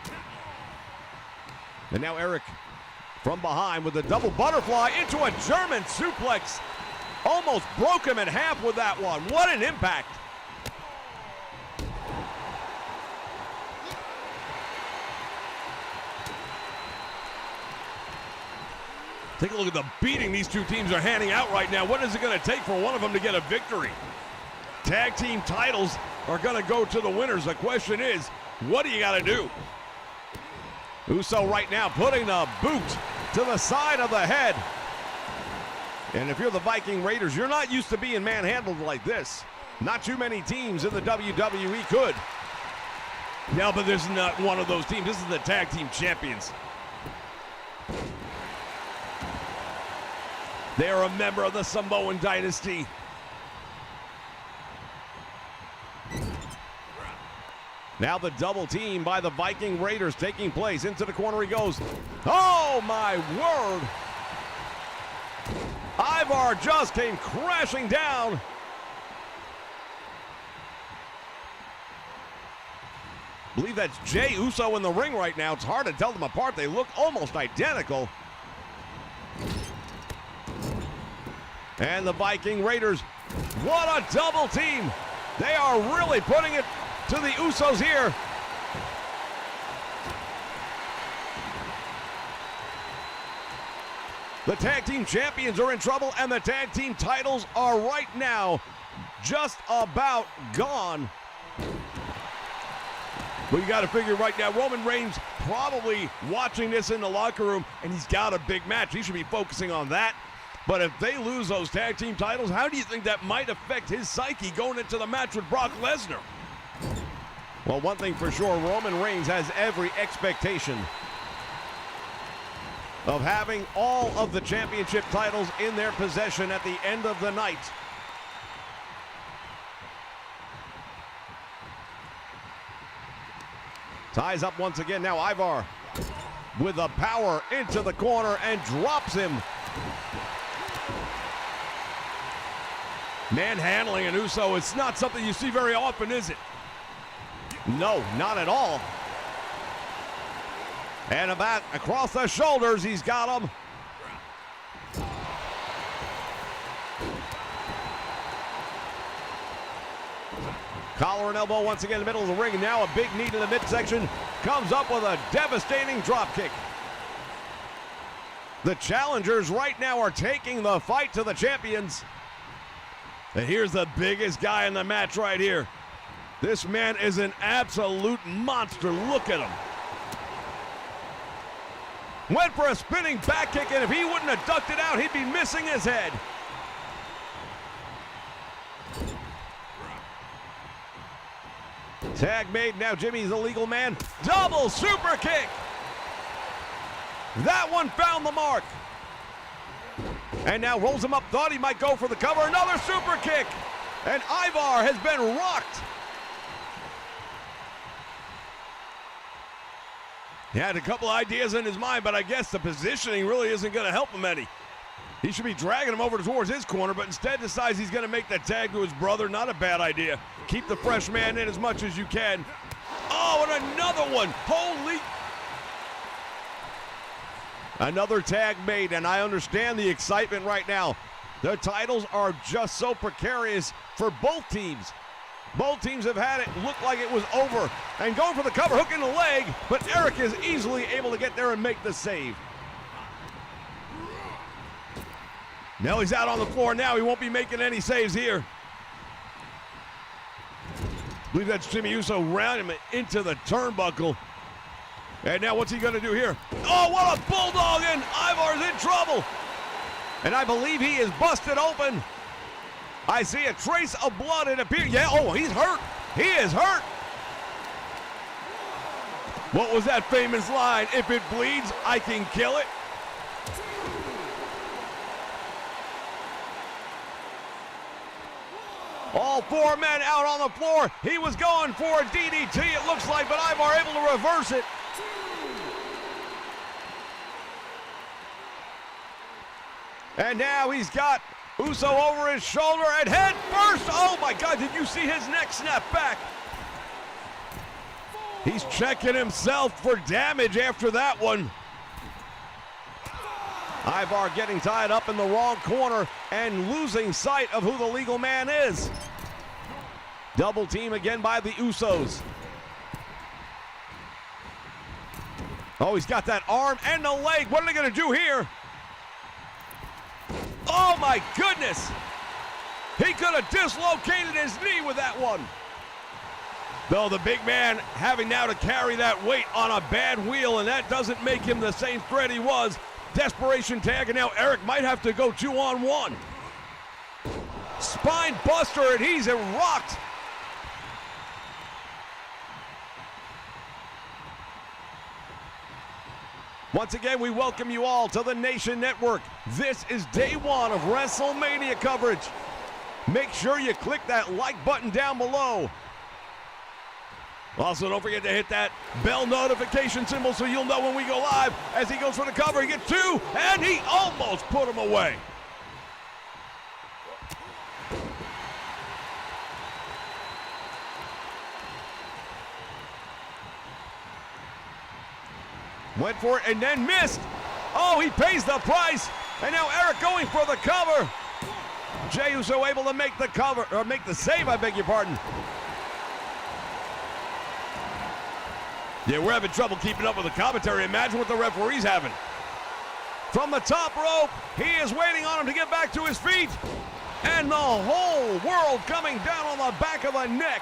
Speaker 6: And now Eric from behind with the double butterfly into a German suplex. Almost broke him in half with that one. What an impact.
Speaker 3: Take a look at the beating these two teams are handing out right now. What is it going to take for one of them to get a victory? Tag team titles are going to go to the winners. The question is, what do you got to do?
Speaker 6: Uso right now putting a boot to the side of the head. And if you're the Viking Raiders, you're not used to being manhandled like this. Not too many teams in the WWE could.
Speaker 3: Yeah, but this is not one of those teams. This is the tag team champions. They are a member of the Samoan dynasty.
Speaker 6: Now the double team by the Viking Raiders taking place. Into the corner he goes. Oh my word! Ivar just came crashing down. I believe that's Jey Uso in the ring right now. It's hard to tell them apart. They look almost identical. And the Viking Raiders, what a double team. They are really putting it to the Usos here. The tag team champions are in trouble, and the tag team titles are right now just about gone. But you got to figure right now, Roman Reigns probably watching this in the locker room, and he's got a big match. He should be focusing on that. But if they lose those tag team titles, how do you think that might affect his psyche going into the match with Brock Lesnar? Well, one thing for sure, Roman Reigns has every expectation of having all of the championship titles in their possession at the end of the night. Ties up once again. Now Ivar with the power into the corner and drops him. Manhandling an Uso, it's not something you see very often, is it? No, not at all. And about across the shoulders, he's got him. Collar and elbow once again in the middle of the ring. And now a big knee to the midsection. Comes up with a devastating drop kick. The challengers right now are taking the fight to the champions. And here's the biggest guy in the match right here. This man is an absolute monster. Look at him. Went for a spinning back kick, and if he wouldn't have ducked it out, he'd be missing his head. Tag made, now Jimmy's the legal man. Double super kick. That one found the mark. And now rolls him up, thought he might go for the cover. Another super kick. And Ivar has been rocked. He had a couple ideas in his mind, but I guess the positioning really isn't going to help him any. He should be dragging him over towards his corner, but instead decides he's going to make that tag to his brother. Not a bad idea. Keep the fresh man in as much as you can. Oh, and another one. Holy. Another tag made, and I understand the excitement right now. The titles are just so precarious for both teams. Both teams have had it look like it was over. And going for the cover hook in the leg, but Eric is easily able to get there and make the save. Now he's out on the floor now. He won't be making any saves here. I believe that's Jimmy Uso rounding him into the turnbuckle. And now what's he going to do here? Oh, what a bulldog, and Ivar's in trouble. And I believe he is busted open. I see a trace of blood, it appears. Yeah, oh, he's hurt. He is hurt. What was that famous line? If it bleeds, I can kill it. All four men out on the floor. He was going for a DDT, it looks like, but Ivar able to reverse it. And now he's got Uso over his shoulder and head first. Oh my God, did you see his neck snap back? He's checking himself for damage after that one. Ivar getting tied up in the wrong corner and losing sight of who the legal man is. Double team again by the Usos. Oh, he's got that arm and the leg. What are they going to do here? Oh my goodness! He could have dislocated his knee with that one. Though the big man having now to carry that weight on a bad wheel, and that doesn't make him the same threat he was. Desperation tag, and now Eric might have to go 2-on-1. Spine buster, and he's rocked. Once again, we welcome you all to the Nation Network. This is day one of WrestleMania coverage. Make sure you click that like button down below.
Speaker 3: Also, don't forget to hit that bell notification symbol so you'll know when we go live. As he goes for the cover, he gets two, and he almost put him away. Went for it and then missed. Oh, he pays the price. And now Eric going for the cover. Jey Uso able to make the cover, or make the save, I beg your pardon. Yeah, we're having trouble keeping up with the commentary. Imagine what the referee's having. From the top rope, he is waiting on him to get back to his feet. And the whole world coming down on the back of the neck.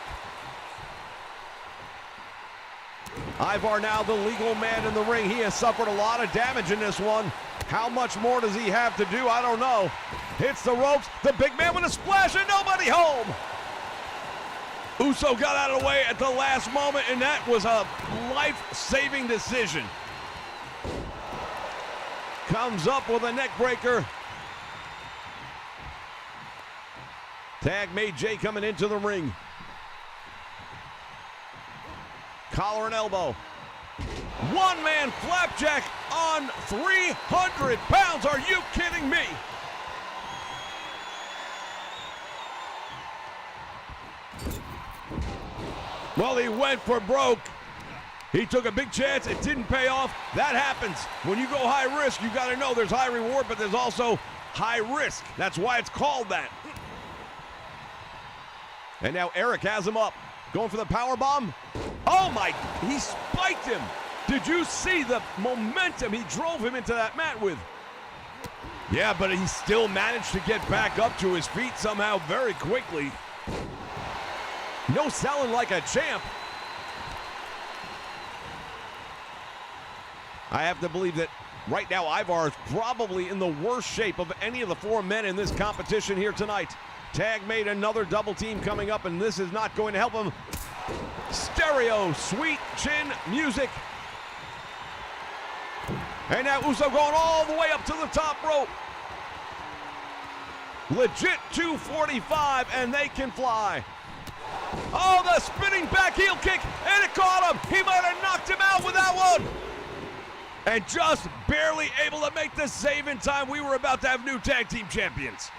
Speaker 3: Ivar now the legal man in the ring. He has suffered a lot of damage in this one. How much more does he have to do? I don't know. Hits the ropes. The big man with a splash and nobody home. Uso got out of the way at the last moment, and that was a life-saving decision. Comes up with a neck breaker. Tag made Jey coming into the ring. Collar and elbow. One-man flapjack on 300 pounds. Are you kidding me? Well, he went for broke. He took a big chance. It didn't pay off. That happens. When you go high risk, you got to know there's high reward, but there's also high risk. That's why it's called that. And now Eric has him up. Going for the power bomb. Oh my, he spiked him. Did you see the momentum he drove him into that mat with? Yeah, but he still managed to get back up to his feet somehow very quickly. No selling like a champ. I have to believe that right now Ivar is probably in the worst shape of any of the four men in this competition here tonight. Tag made, another double team coming up, and this is not going to help him. Stereo, sweet chin music. And now Uso going all the way up to the top rope. Legit 245, and they can fly. Oh, the spinning back heel kick, and it caught him. He might have knocked him out with that one. And just barely able to make the save in time. We were about to have new tag team champions.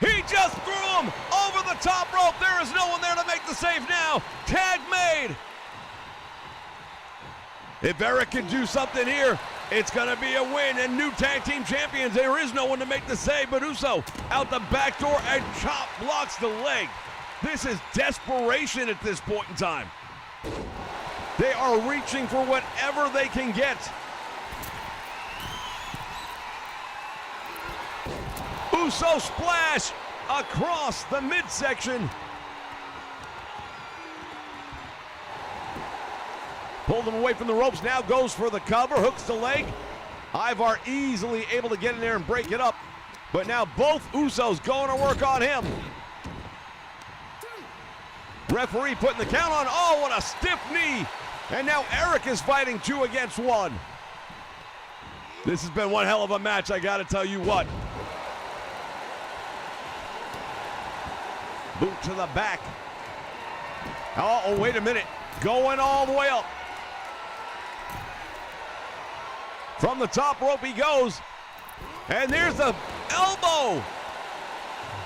Speaker 3: He just threw him over the top rope. There is no one there to make the save now. Tag made. If Eric can do something here, it's going to be a win and new tag team champions. There is no one to make the save, but Uso out the back door and chop blocks the leg. This is desperation at this point in time. They are reaching for whatever they can get. Uso splash across the midsection. Pulled him away from the ropes, now goes for the cover, hooks the leg. Ivar easily able to get in there and break it up. But now both Usos going to work on him. Referee putting the count on. Oh, what a stiff knee. And now Eric is fighting 2 against 1. This has been one hell of a match, I got to tell you what. Boot to the back. Oh, wait a minute. Going all the way up. From the top rope he goes. And there's the elbow.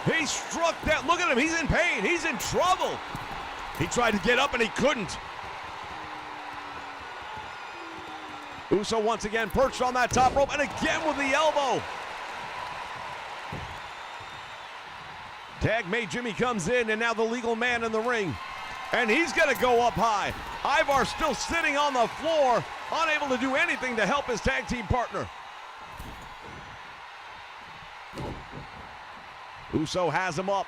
Speaker 3: He struck that. Look at him. He's in pain. He's in trouble. He tried to get up and he couldn't. Uso once again perched on that top rope and again with the elbow. Tag made Jimmy comes in, and now the legal man in the ring. And he's going to go up high. Ivar still sitting on the floor, unable to do anything to help his tag team partner. Uso has him up.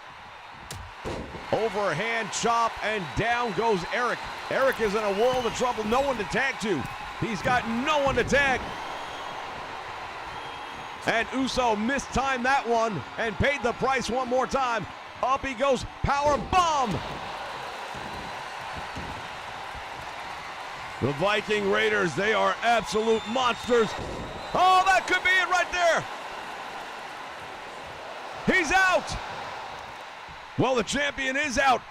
Speaker 3: Overhand chop, and down goes Eric. Eric is in a world of trouble. No one to tag to. He's got no one to tag. And Uso mistimed that one and paid the price one more time. Up he goes, power bomb. The Viking Raiders, they are absolute monsters. Oh, that could be it right there. He's out. Well, the champion is out,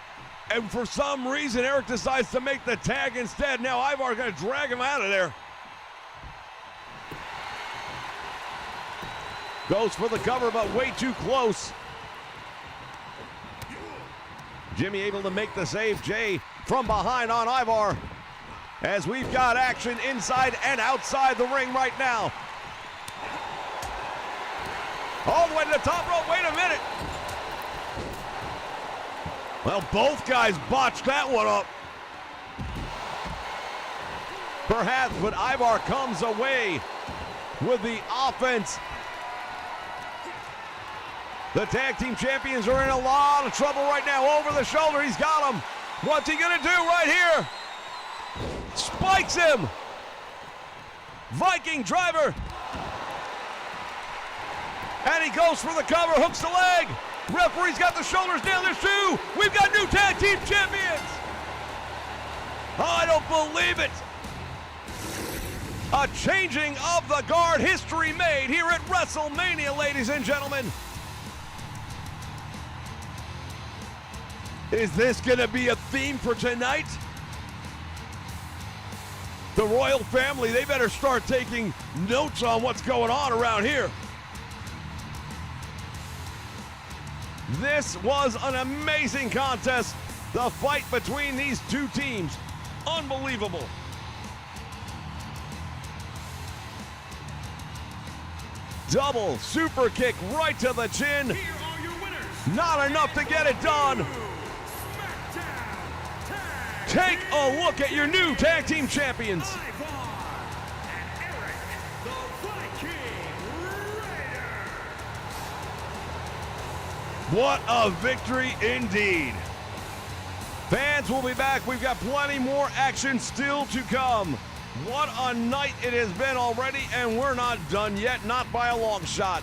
Speaker 3: and for some reason, Eric decides to make the tag instead. Now Ivar going to drag him out of there. Goes for the cover, but way too close. Jimmy able to make the save. Jay from behind on Ivar. As we've got action inside and outside the ring right now. All the way to the top rope. Wait a minute. Well, both guys botched that one up. Perhaps, but Ivar comes away with the offense. The tag team champions are in a lot of trouble right now. Over the shoulder, he's got him. What's he gonna do right here? Spikes him. Viking driver. And he goes for the cover, hooks the leg. Referee's got the shoulders down. There's two. We've got new tag team champions. I don't believe it. A changing of the guard, history made here at Wrestlemania, ladies and gentlemen. Is this gonna be a theme for tonight? The royal family, they better start taking notes on what's going on around here. This was an amazing contest. The fight between these two teams, unbelievable. Double super kick right to the chin.
Speaker 4: Here are your winners.
Speaker 3: Not enough to get it done.
Speaker 4: Smackdown
Speaker 3: Take a look at your new tag team champions.
Speaker 4: Ivar and Eric, the Viking Raiders.
Speaker 3: What a victory indeed. Fans will be back. We've got plenty more action still to come. What a night it has been already, and we're not done yet, not by a long shot.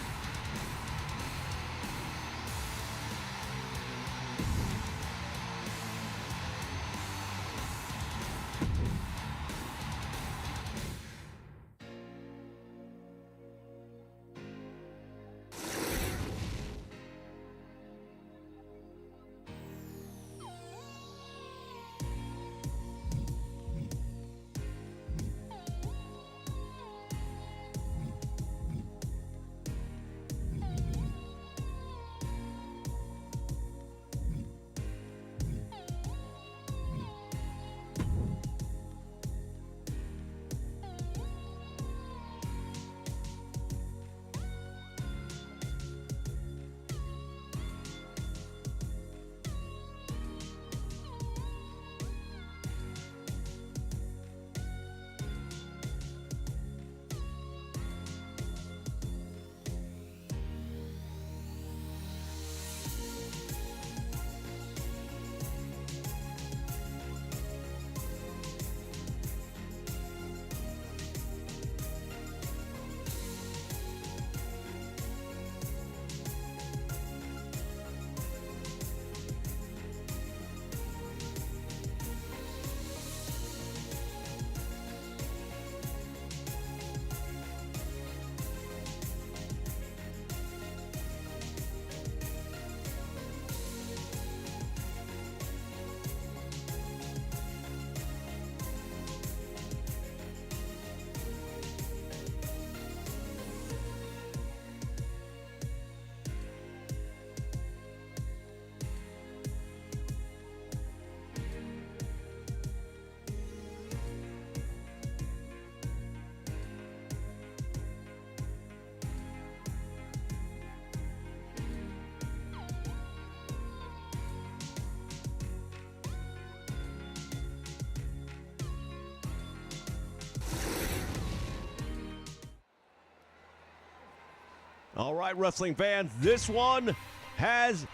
Speaker 3: All right, wrestling fans, this one has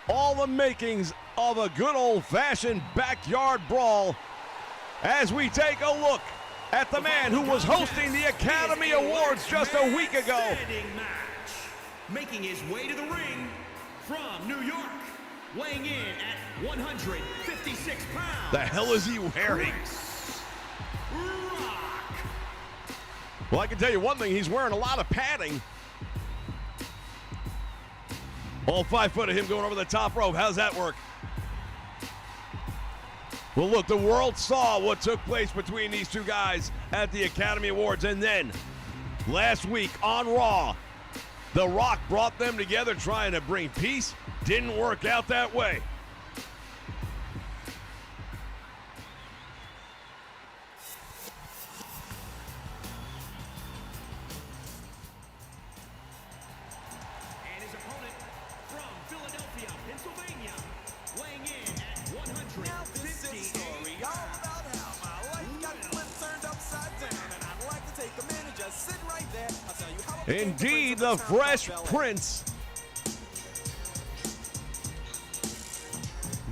Speaker 3: all the makings of a good old-fashioned backyard brawl as we take a look at the man who was hosting the Academy Awards just a week ago.
Speaker 4: Standing match. Making his way to the ring from New York, weighing in at 156 pounds.
Speaker 3: The hell is he wearing?
Speaker 4: Rock.
Speaker 3: Well, I can tell you one thing, he's wearing a lot of padding. All 5 foot of him going over the top rope. How's that work? Well, look, the world saw what took place between these two guys at the Academy Awards. And then, last week on Raw, The Rock brought them together trying to bring peace. Didn't work out that way.
Speaker 4: And his opponent from Philadelphia, Pennsylvania, weighing in at 158.
Speaker 7: Now this is a story all about how my life got flipped, turned upside down, and I'd like to take a minute, just sit right there. I'll tell you how I became
Speaker 3: Indeed,
Speaker 7: the
Speaker 3: the
Speaker 7: Prince
Speaker 3: Fresh
Speaker 7: of Bel-Air.
Speaker 3: Prince.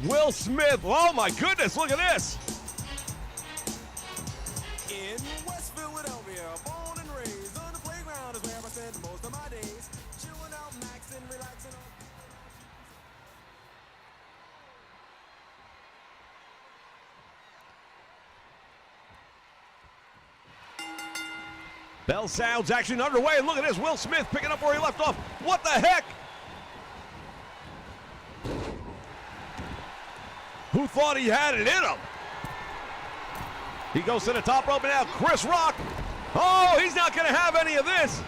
Speaker 3: Will Smith. Oh my goodness, look at this.
Speaker 7: In West Philadelphia, born and raised on the playground is where I spend most of my days, chilling out, maxing, relaxing.
Speaker 3: Bell sounds, action underway. Look at this, Will Smith picking up where he left off. What the heck? Who thought he had it in him? He goes to the top rope and now Chris Rock. Oh, he's not going to have any of this.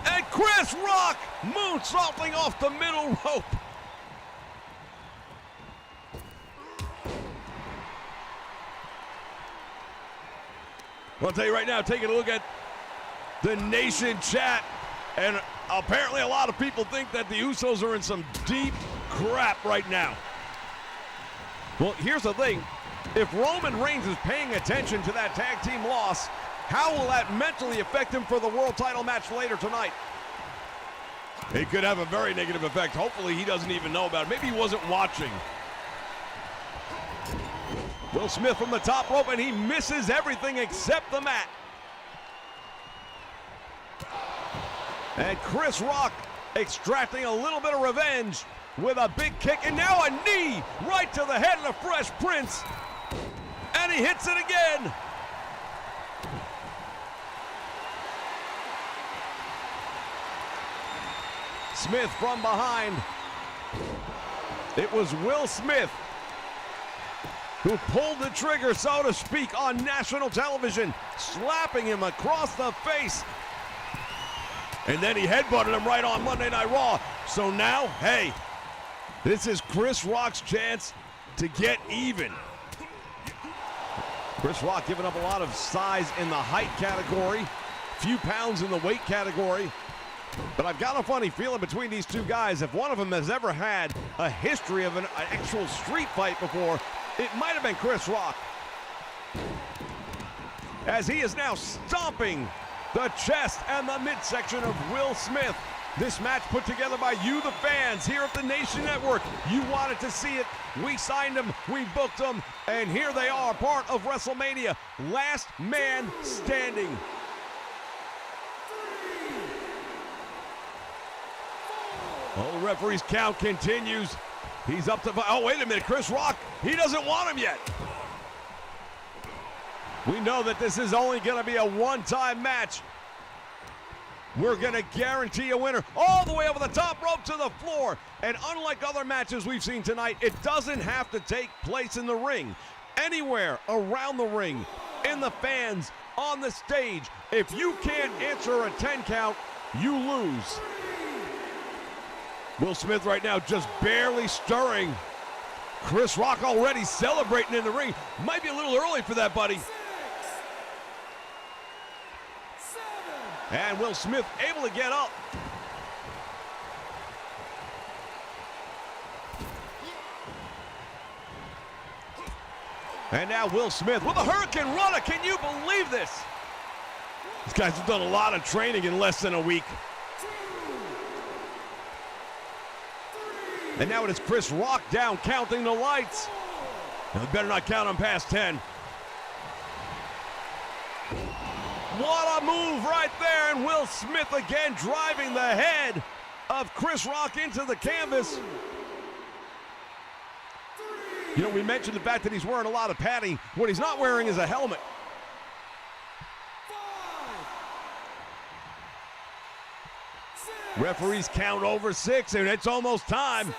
Speaker 3: And Chris Rock moonsaulting off the middle rope. I'll tell you right now, taking a look at the Nation chat, and apparently a lot of people think that the Usos are in some deep crap right now. Well, here's the thing. If Roman Reigns is paying attention to that tag team loss, how will that mentally affect him for the world title match later tonight? It could have a very negative effect. Hopefully he doesn't even know about it. Maybe he wasn't watching. Will Smith from the top rope, and he misses everything except the mat. And Chris Rock extracting a little bit of revenge with a big kick, and now a knee right to the head of the Fresh Prince. And he hits it again. Smith from behind. It was Will Smith who pulled the trigger, so to speak, on national television, slapping him across the face. And then he headbutted him right on Monday Night Raw. So now, hey, this is Chris Rock's chance to get even. Chris Rock giving up a lot of size in the height category, few pounds in the weight category. But I've got a funny feeling between these two guys, if one of them has ever had a history of an actual street fight before, it might have been Chris Rock. As he is now stomping the chest and the midsection of Will Smith. This match put together by you, the fans, here at the Nation Network. You wanted to see it. We signed them, we booked them, and here they are, part of WrestleMania. Last man standing. Oh, the referee's count continues. He's up to, oh, wait a minute, Chris Rock, he doesn't want him yet. We know that this is only going to be a one-time match. We're going to guarantee a winner all the way over the top rope to the floor. And unlike other matches we've seen tonight, it doesn't have to take place in the ring. Anywhere around the ring, in the fans, on the stage, if you can't answer a 10 count, you lose. Will Smith right now just barely stirring. Chris Rock already celebrating in the ring. Might be a little early for that, buddy.
Speaker 7: 6, 7.
Speaker 3: And Will Smith able to get up. And now Will Smith with a Hurricane Runner. Can you believe this? These guys have done a lot of training in less than a week. And now it is Chris Rock down, counting the lights. Now, they better not count them past 10. What a move right there, and Will Smith again driving the head of Chris Rock into the canvas. You know, we mentioned the fact that he's wearing a lot of padding. What he's not wearing is a helmet. Referees count over 6, and it's almost time.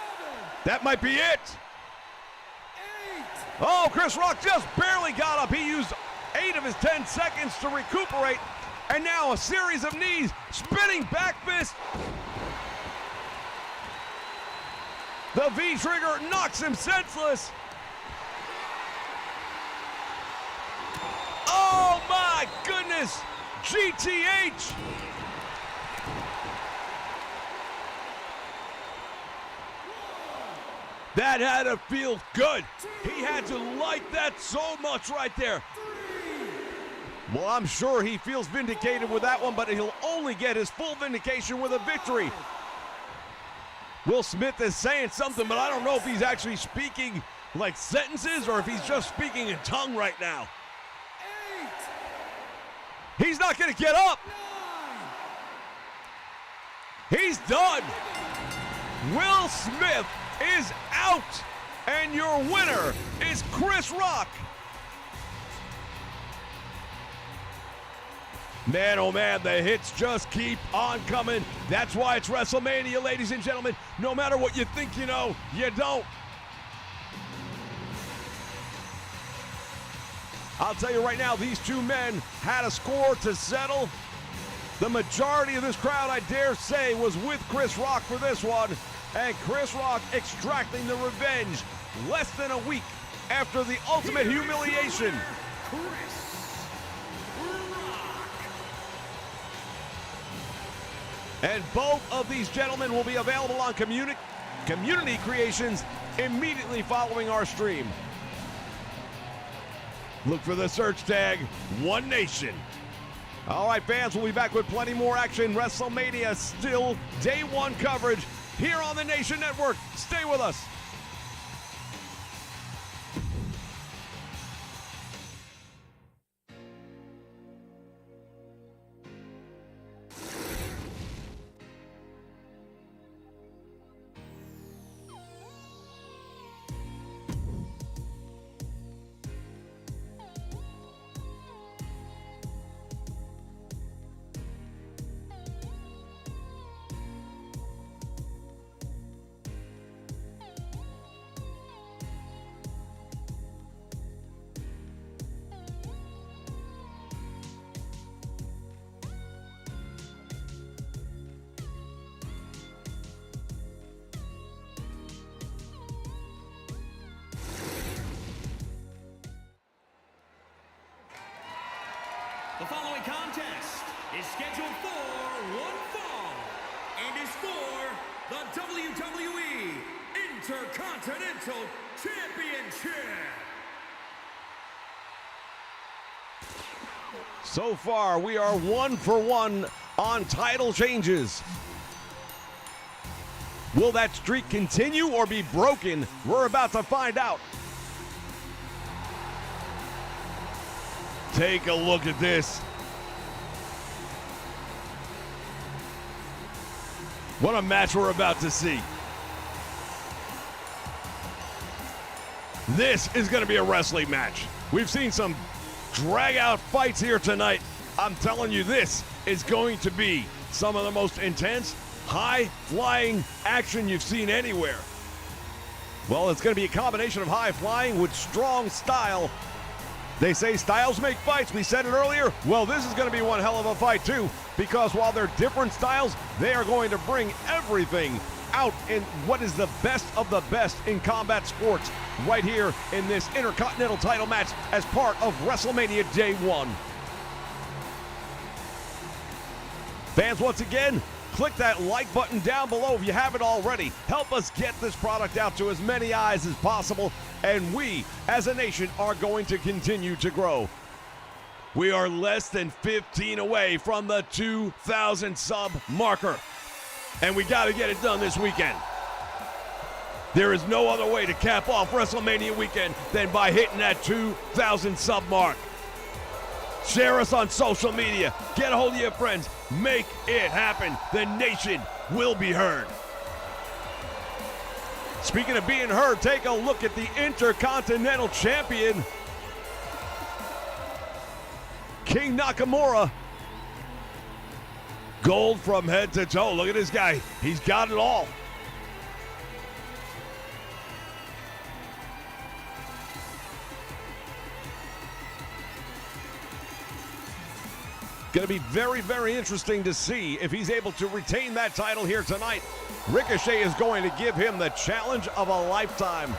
Speaker 3: That might be it. Oh, Chris Rock just barely got up. He used 8 of his 10 seconds to recuperate. And now a series of knees, spinning back fist. The V-trigger knocks him senseless. Oh my goodness, GTH. That had to feel good. He had to like that so much right there. Well, I'm sure he feels vindicated with that one, but he'll only get his full vindication with a victory. Will Smith is saying something, but I don't know if he's actually speaking like sentences or if he's just speaking in tongue right now. He's not going to get up. He's done. Will Smith is out, and your winner is Chris Rock. Man, oh man, the hits just keep on coming. That's why it's WrestleMania, ladies and gentlemen. No matter what you think you know, you don't. I'll tell you right now, these two men had a score to settle. The majority of this crowd, I dare say, was with Chris Rock for this one. And Chris Rock extracting the revenge less than a week after the ultimate humiliation. And both of these gentlemen will be available on community creations immediately following our stream. Look for the search tag, One Nation. All right, fans, we'll be back with plenty more action. WrestleMania still day one coverage here on the Nation Network. Stay with us.
Speaker 4: The following contest is scheduled for one fall and is for the WWE Intercontinental Championship.
Speaker 6: So far, we are 1 for 1 on title changes. Will that streak continue or be broken? We're about to find out. Take a look at this. What a match we're about to see. This is going to be a wrestling match. We've seen some drag-out fights here tonight. I'm telling you, this is going to be some of the most intense, high-flying action you've seen anywhere. Well, it's going to be a combination of high-flying with strong style. They say styles make fights. We said it earlier. Well, this is going to be one hell of a fight, too, because while they're different styles, they are going to bring everything out in what is the best of the best in combat sports right here in this Intercontinental title match as part of WrestleMania Day 1. Fans, once again, click that like button down below if you haven't already. Help us get this product out to as many eyes as possible, and we, as a nation, are going to continue to grow. We are less than 15 away from the 2,000 sub marker, and we got to get it done this weekend. There is no other way to cap off WrestleMania weekend than by hitting that 2,000 sub mark. Share us on social media. Get a hold of your friends. Make it happen. The nation will be heard. Speaking of being heard, take a look at the Intercontinental Champion, King Nakamura,
Speaker 3: Gold from head to toe. Look at this guy. He's got it all. Going to be very, very interesting to see if he's able to retain that title here tonight. Ricochet is going to give him the challenge of a lifetime.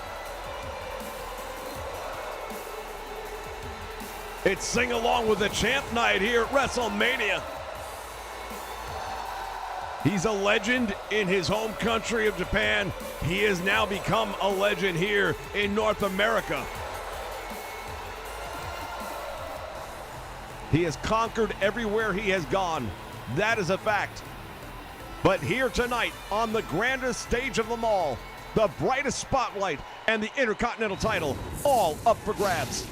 Speaker 3: It's Sing Along with the Champ night here at WrestleMania. He's a legend in his home country of Japan. He has now become a legend here in North America. He has conquered everywhere he has gone. That is a fact. But here tonight, on the grandest stage of them all, the brightest spotlight and the Intercontinental title, all up for grabs.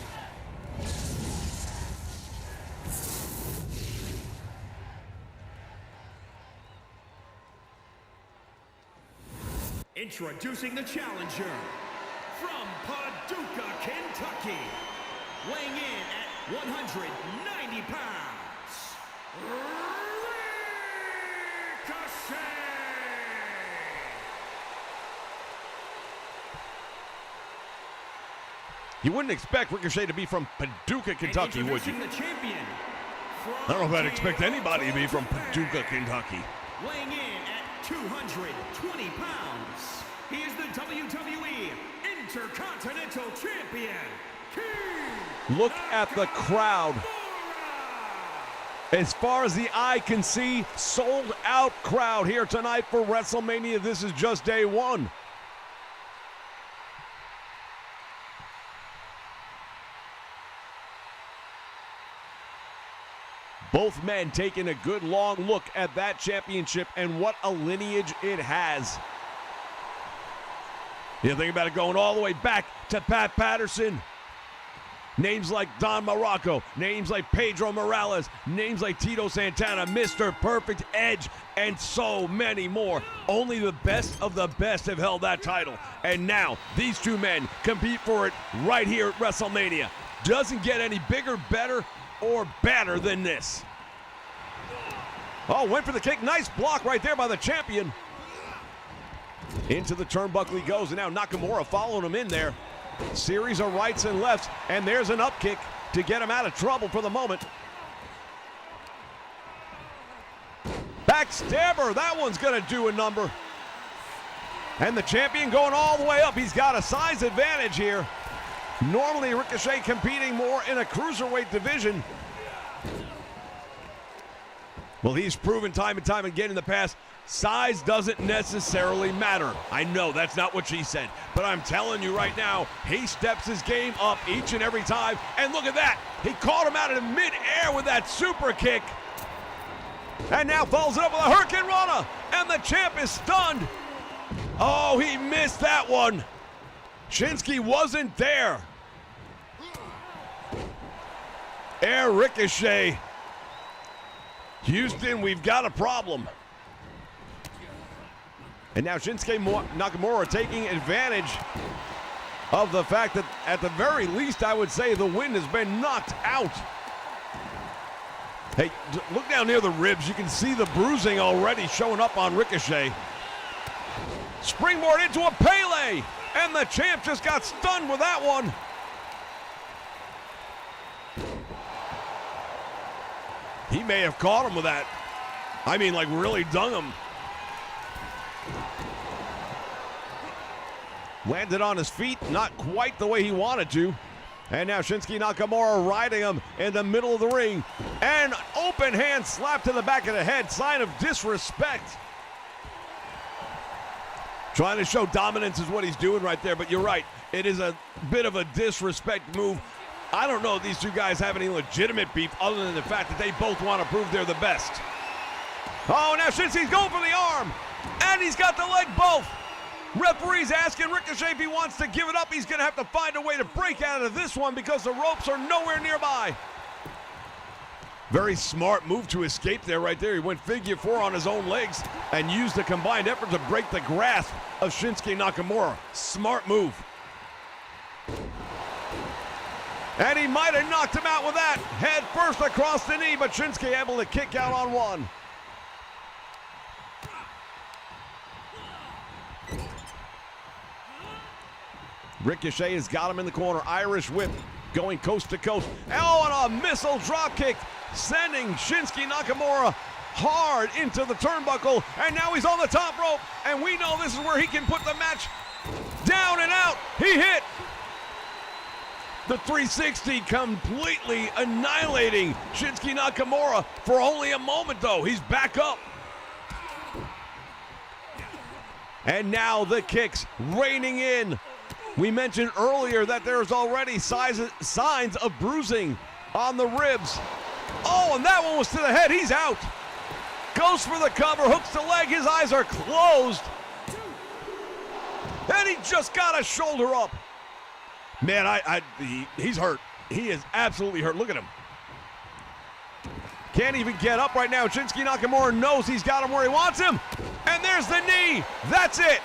Speaker 4: Introducing the challenger from Paducah, Kentucky, weighing in at 190 pounds, Ricochet!
Speaker 3: You wouldn't expect Ricochet to be from Paducah, Kentucky, would you?
Speaker 4: The champion
Speaker 3: I don't know if I'd expect anybody to be from Paducah, Kentucky.
Speaker 4: weighing in at 220 pounds, he is the WWE Intercontinental Champion, King
Speaker 3: Look at the crowd.
Speaker 4: Nakamura!
Speaker 3: As far as the eye can see, sold out crowd here tonight for WrestleMania. This is just day one. Both men taking a good long look at that championship and what a lineage it has. You think about it going all the way back to Pat Patterson. Names like Don Morocco, names like Pedro Morales, names like Tito Santana, Mr. Perfect, Edge, and so many more. Only the best of the best have held that title. And now, these two men compete for it right here at WrestleMania. Doesn't get any bigger, better, or badder than this. Oh, went for the kick. Nice block right there by the champion. Into the turnbuckle he goes, and now Nakamura following him in there. Series of rights and lefts, and there's an up kick to get him out of trouble for the moment. Backstabber, that one's gonna do a number. And the champion going all the way up. He's got a size advantage here. Normally Ricochet competing more in a cruiserweight division. Well, he's proven time and time again in the past, size doesn't necessarily matter. I know that's not what she said, but I'm telling you right now, he steps his game up each and every time. And look at that. He caught him out of mid-air with that super kick. And now follows it up with a Hurricane Rana. And the champ is stunned. Oh, he missed that one. Shinsuke wasn't there. Air Ricochet. Houston, we've got a problem. And now Shinsuke Nakamura taking advantage of the fact that at the very least, I would say the wind has been knocked out. Hey, look down near the ribs. You can see the bruising already showing up on Ricochet. Springboard into a Pele. And the champ just got stunned with that one. He may have caught him with that. I mean, like really dung him. Landed on his feet, not quite the way he wanted to. And now Shinsuke Nakamura riding him in the middle of the ring. And open hand slap to the back of the head, sign of disrespect. Trying to show dominance is what he's doing right there, but you're right. It is a bit of a disrespect move. I don't know if these two guys have any legitimate beef other than the fact that they both want to prove they're the best. Oh, now Shinsuke's going for the arm. And he's got the leg both. Referee's asking Ricochet if he wants to give it up. He's going to have to find a way to break out of this one because the ropes are nowhere nearby. Very smart move to escape there right there. He went figure four on his own legs and used the combined effort to break the grasp of Shinsuke Nakamura. Smart move. And he might have knocked him out with that. Head first across the knee, but Shinsuke able to kick out on one.
Speaker 6: Ricochet has got him in the corner. Irish whip going coast to coast. Oh, and a missile drop kick, sending Shinsuke Nakamura hard into the turnbuckle. And now he's on the top rope. And we know this is where he can put the match down and out. He hit the 360, completely annihilating Shinsuke Nakamura for only a moment, though. He's back up. And now the kicks raining in. We mentioned earlier that there's already signs of bruising on the ribs. Oh, and that one was to the head. He's out. Goes for the cover, hooks the leg. His eyes are closed. And he just got a shoulder up. Man, he's hurt. He is absolutely hurt. Look at him. Can't even get up right now. Shinsuke Nakamura knows he's got him where he wants him. And there's the knee. That's it.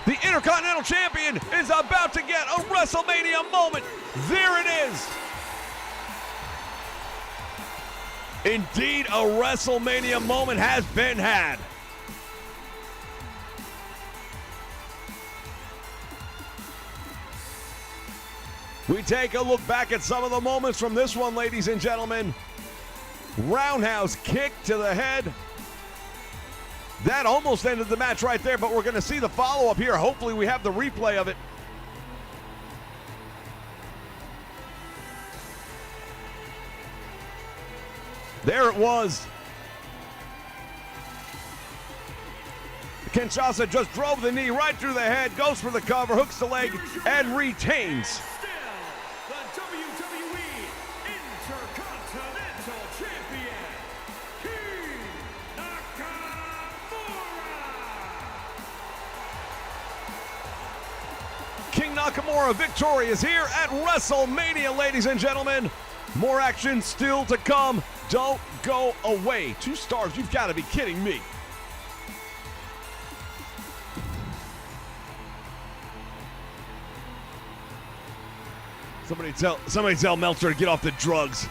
Speaker 6: The Intercontinental Champion is about to get a WrestleMania moment. There it is. Indeed, a WrestleMania moment has been had. We take a look back at some of the moments from this one, ladies and gentlemen. Roundhouse kick to the head. That almost ended the match right there, but we're going to see the follow-up here. Hopefully we have the replay of it. There it was. Kinshasa just drove the knee right through the head, goes for the cover, hooks the leg, and retains.
Speaker 4: Still, the WWE Intercontinental Champion,
Speaker 6: King Nakamura victorious here at WrestleMania, ladies and gentlemen. More action still to come. Don't go away. 2 stars, you've got to be kidding me. Somebody tell Meltzer to get off the drugs.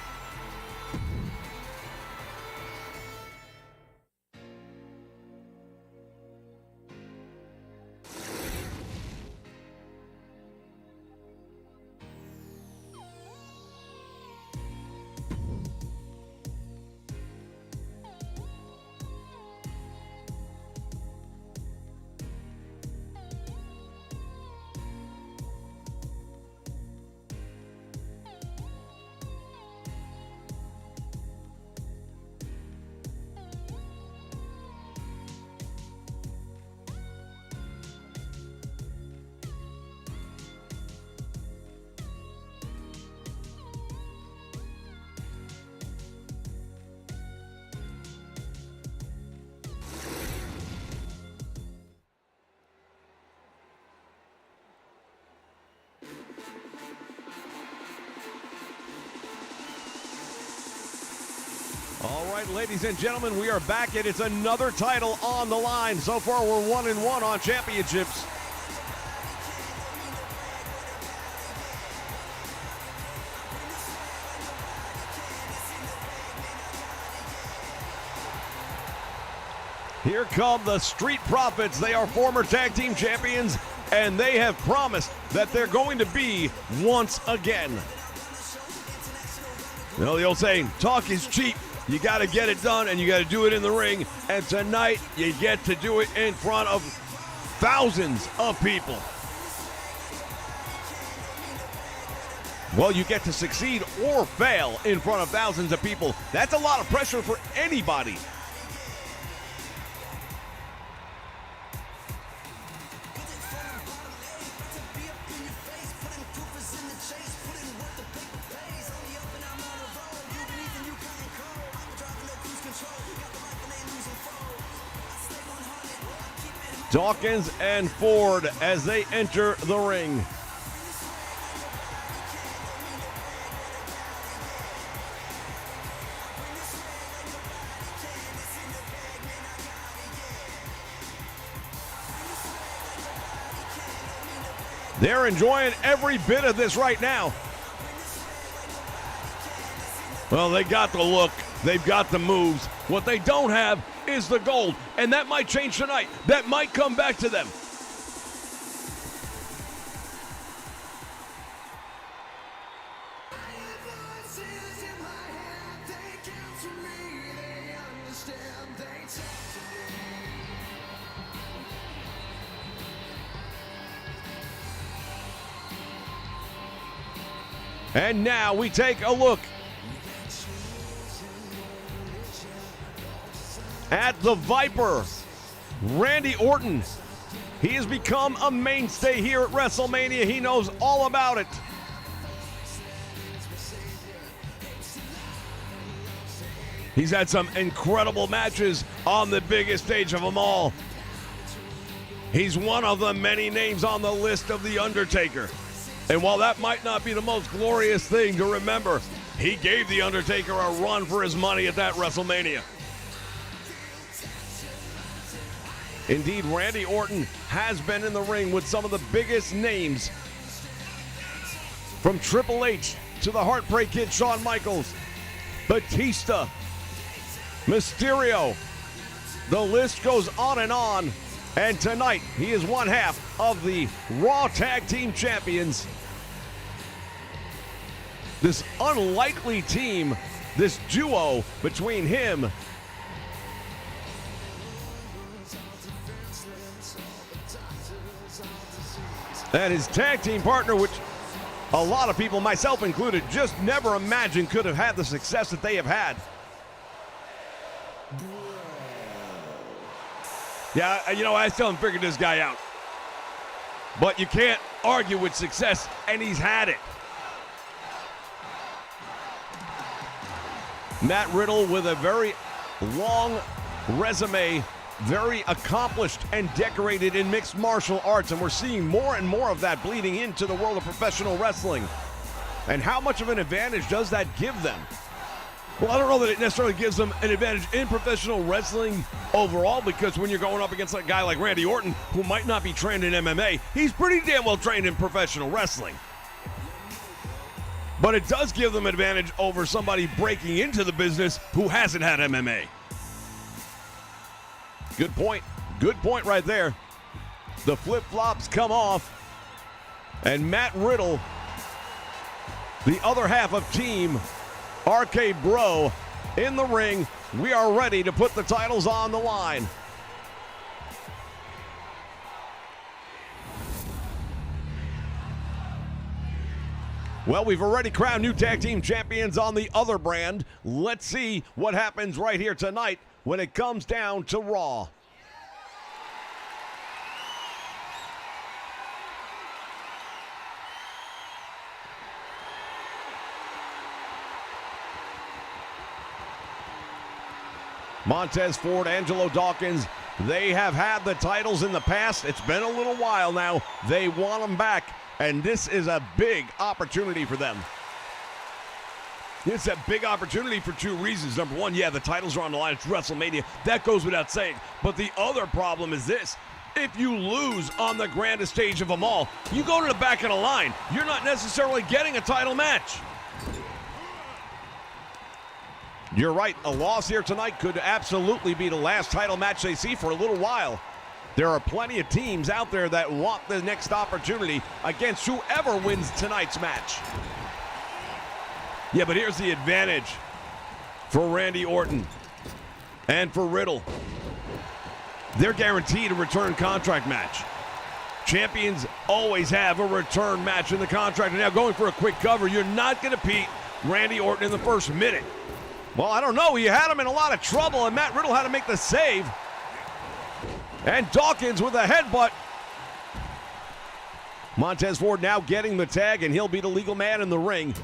Speaker 6: All right, ladies and gentlemen, we are back, and it's another title on the line. So far, we're 1-1 on championships. Here come the Street Profits. They are former tag team champions, and they have promised that they're going to be once again. You know the old saying, talk is cheap. You got to get it done, and you got to do it in the ring. And tonight, you get to do it in front of thousands of people. Well, you get to succeed or fail in front of thousands of people. That's a lot of pressure for anybody. Dawkins and Ford as they enter the ring. They're enjoying every bit of this right now. Well, they got the look. They've got the moves. What they don't have is the gold, and that might change tonight. That might come back to them. And now we take a look at the Viper, Randy Orton. He has become a mainstay here at WrestleMania. He knows all about it. He's had some incredible matches on the biggest stage of them all. He's one of the many names on the list of The Undertaker. And while that might not be the most glorious thing to remember, he gave The Undertaker a run for his money at that WrestleMania. Indeed, Randy Orton has been in the ring with some of the biggest names, from Triple H to the Heartbreak Kid Shawn Michaels, Batista, Mysterio. The list goes on. And tonight, he is one half of the Raw Tag Team Champions. This unlikely team, this duo between him and his tag team partner, which a lot of people, myself included, just never imagined could have had the success that they have had. Yeah, you know, I still haven't figured this guy out. But you can't argue with success, and he's had it. Matt Riddle with a very long resume, very accomplished and decorated in mixed martial arts, and we're seeing more and more of that bleeding into the world of professional wrestling. And how much of an advantage does that give them? Well, I don't know that it necessarily gives them an advantage in professional wrestling overall, because when you're going up against a guy like Randy Orton, who might not be trained in MMA, he's pretty damn well trained in professional wrestling. But it does give them advantage over somebody breaking into the business who hasn't had MMA. Good point. Good point right there. The flip-flops come off, and Matt Riddle, the other half of Team RK Bro, in the ring. We are ready to put the titles on the line. Well, we've already crowned new tag team champions on the other brand. Let's see what happens right here tonight when it comes down to Raw. Montez Ford, Angelo Dawkins, they have had the titles in the past. It's been a little while now. They want them back, and this is a big opportunity for them. It's a big opportunity for two reasons. Number one, yeah, the titles are on the line. It's WrestleMania. That goes without saying. But the other problem is this. If you lose on the grandest stage of them all, you go to the back of the line. You're not necessarily getting a title match. You're right, a loss here tonight could absolutely be the last title match they see for a little while. There are plenty of teams out there that want the next opportunity against whoever wins tonight's match. Yeah, but here's the advantage for Randy Orton and for Riddle. They're guaranteed a return contract match. Champions always have a return match in the contract. And now going for a quick cover, you're not going to beat Randy Orton in the first minute. Well, I don't know. He had him in a lot of trouble, and Matt Riddle had to make the save. And Dawkins with a headbutt. Montez Ford now getting the tag, and he'll be the legal man in the ring.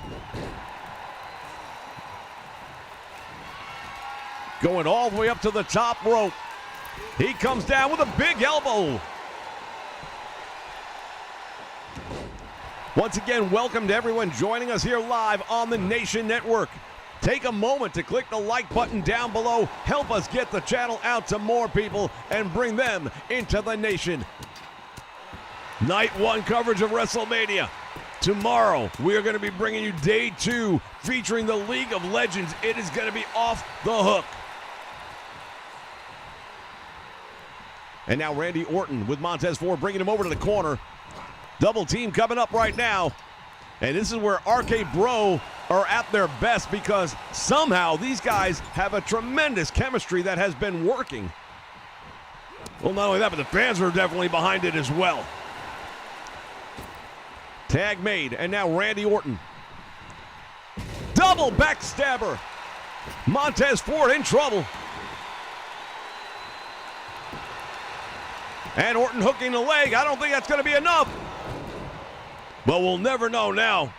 Speaker 6: Going all the way up to the top rope. He comes down with a big elbow. Once again, welcome to everyone joining us here live on the Nation Network. Take a moment to click the like button down below. Help us get the channel out to more people and bring them into the nation. Night one coverage of WrestleMania. Tomorrow, we are going to be bringing you day 2 featuring the League of Legends. It is going to be off the hook. And now Randy Orton with Montez Ford bringing him over to the corner. Double team coming up right now. And this is where RK Bro are at their best, because somehow these guys have a tremendous chemistry that has been working. Well, not only that, but the fans are definitely behind it as well. Tag made, and now Randy Orton Double backstabber. Montez Ford in trouble. And Orton hooking the leg. I don't think that's going to be enough. But we'll never know now.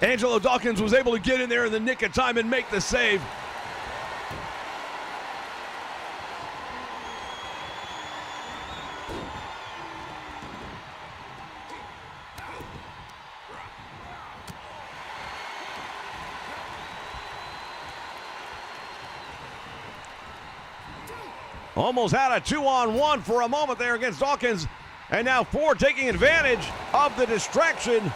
Speaker 6: Angelo Dawkins was able to get in there in the nick of time and make the save. Almost had a 2-on-1 for a moment there against Dawkins. And now Ford taking advantage of the distraction.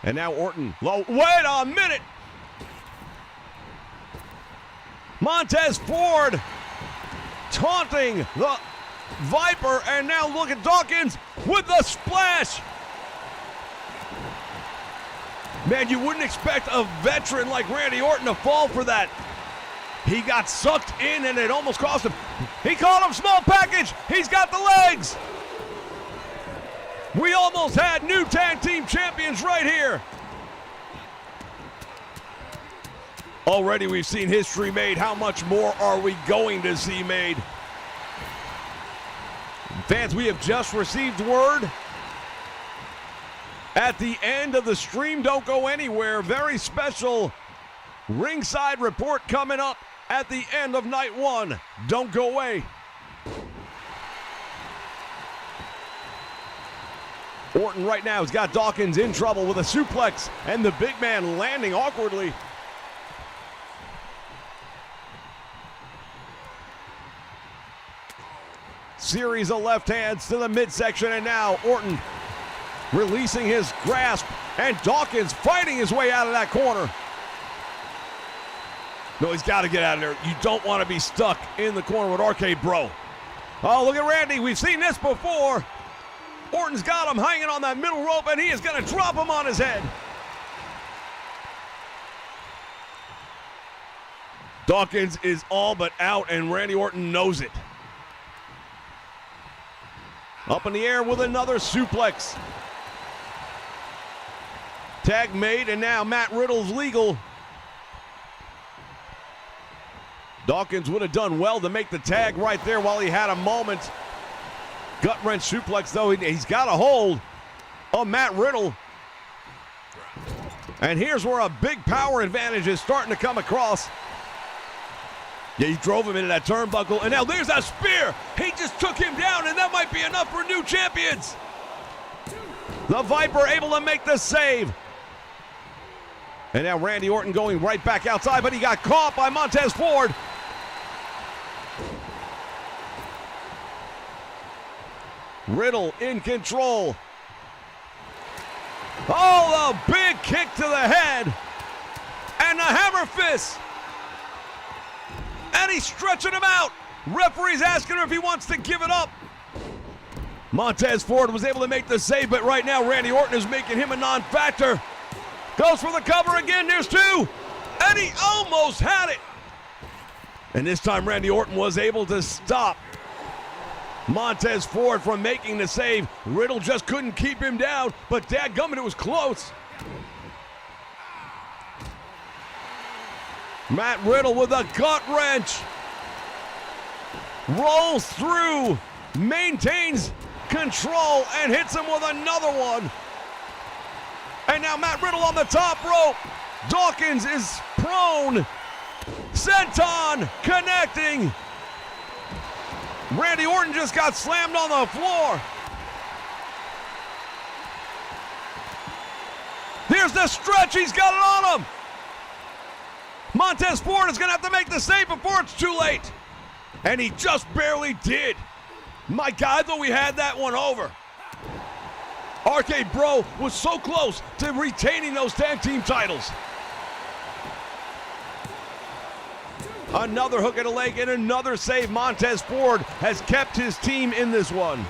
Speaker 6: And now Orton low. Wait a minute. Montez Ford taunting the Viper, and now look at Dawkins with the splash. Man, you wouldn't expect a veteran like Randy Orton to fall for that. He got sucked in and it almost cost him. He called him small package. He's got the legs. We almost had new tag team champions right here. Already we've seen history made. How much more are we going to see made? Fans, we have just received word at the end of the stream. Don't go anywhere. Very special ringside report coming up at the end of night one. Don't go away. Orton right now has got Dawkins in trouble with a suplex, and the big man landing awkwardly. Series of left hands to the midsection, and now Orton releasing his grasp, and Dawkins fighting his way out of that corner. No, he's got to get out of there. You don't want to be stuck in the corner with RK Bro. Oh, look at Randy. We've seen this before. Orton's got him hanging on that middle rope, and he is going to drop him on his head. Dawkins is all but out, and Randy Orton knows it. Up in the air with another suplex. Tag made, and now Matt Riddle's legal. Dawkins would have done well to make the tag right there while he had a moment. Gut wrench suplex, though. He's got a hold of Matt Riddle. And here's where a big power advantage is starting to come across. Yeah, he drove him into that turnbuckle, and now there's a spear. He just took him down, and that might be enough for new champions. The Viper able to make the save. And now Randy Orton going right back outside, but he got caught by Montez Ford. Riddle in control. Oh, the big kick to the head. And the hammer fist. And he's stretching him out. Referee's asking him if he wants to give it up. Montez Ford was able to make the save, but right now Randy Orton is making him a non-factor. Goes for the cover again. There's two. And he almost had it. And this time Randy Orton was able to stop Montez Ford from making the save. Riddle just couldn't keep him down, but dadgummit, it was close. Matt Riddle with a gut wrench. Rolls through, maintains control, and hits him with another one. And now Matt Riddle on the top rope. Dawkins is prone. Senton connecting. Randy Orton just got slammed on the floor. There's the stretch. He's got it on him. Montez Ford is going to have to make the save before it's too late. And he just barely did. My God, I thought we had that one over. RK Bro was so close to retaining those tag team titles. Another hook at a leg and another save. Montez Ford has kept his team in this one.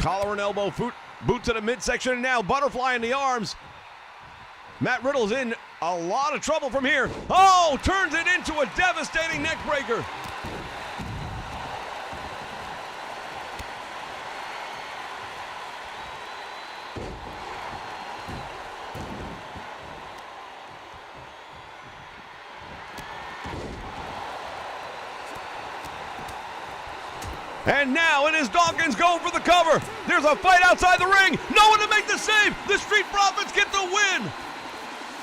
Speaker 6: Collar and elbow, boot to the midsection, and now butterfly in the arms. Matt Riddle's in a lot of trouble from here. Oh, turns it into a devastating neck breaker. And now it is Dawkins going for the cover. There's a fight outside the ring. No one to make the save. The Street Profits get the win.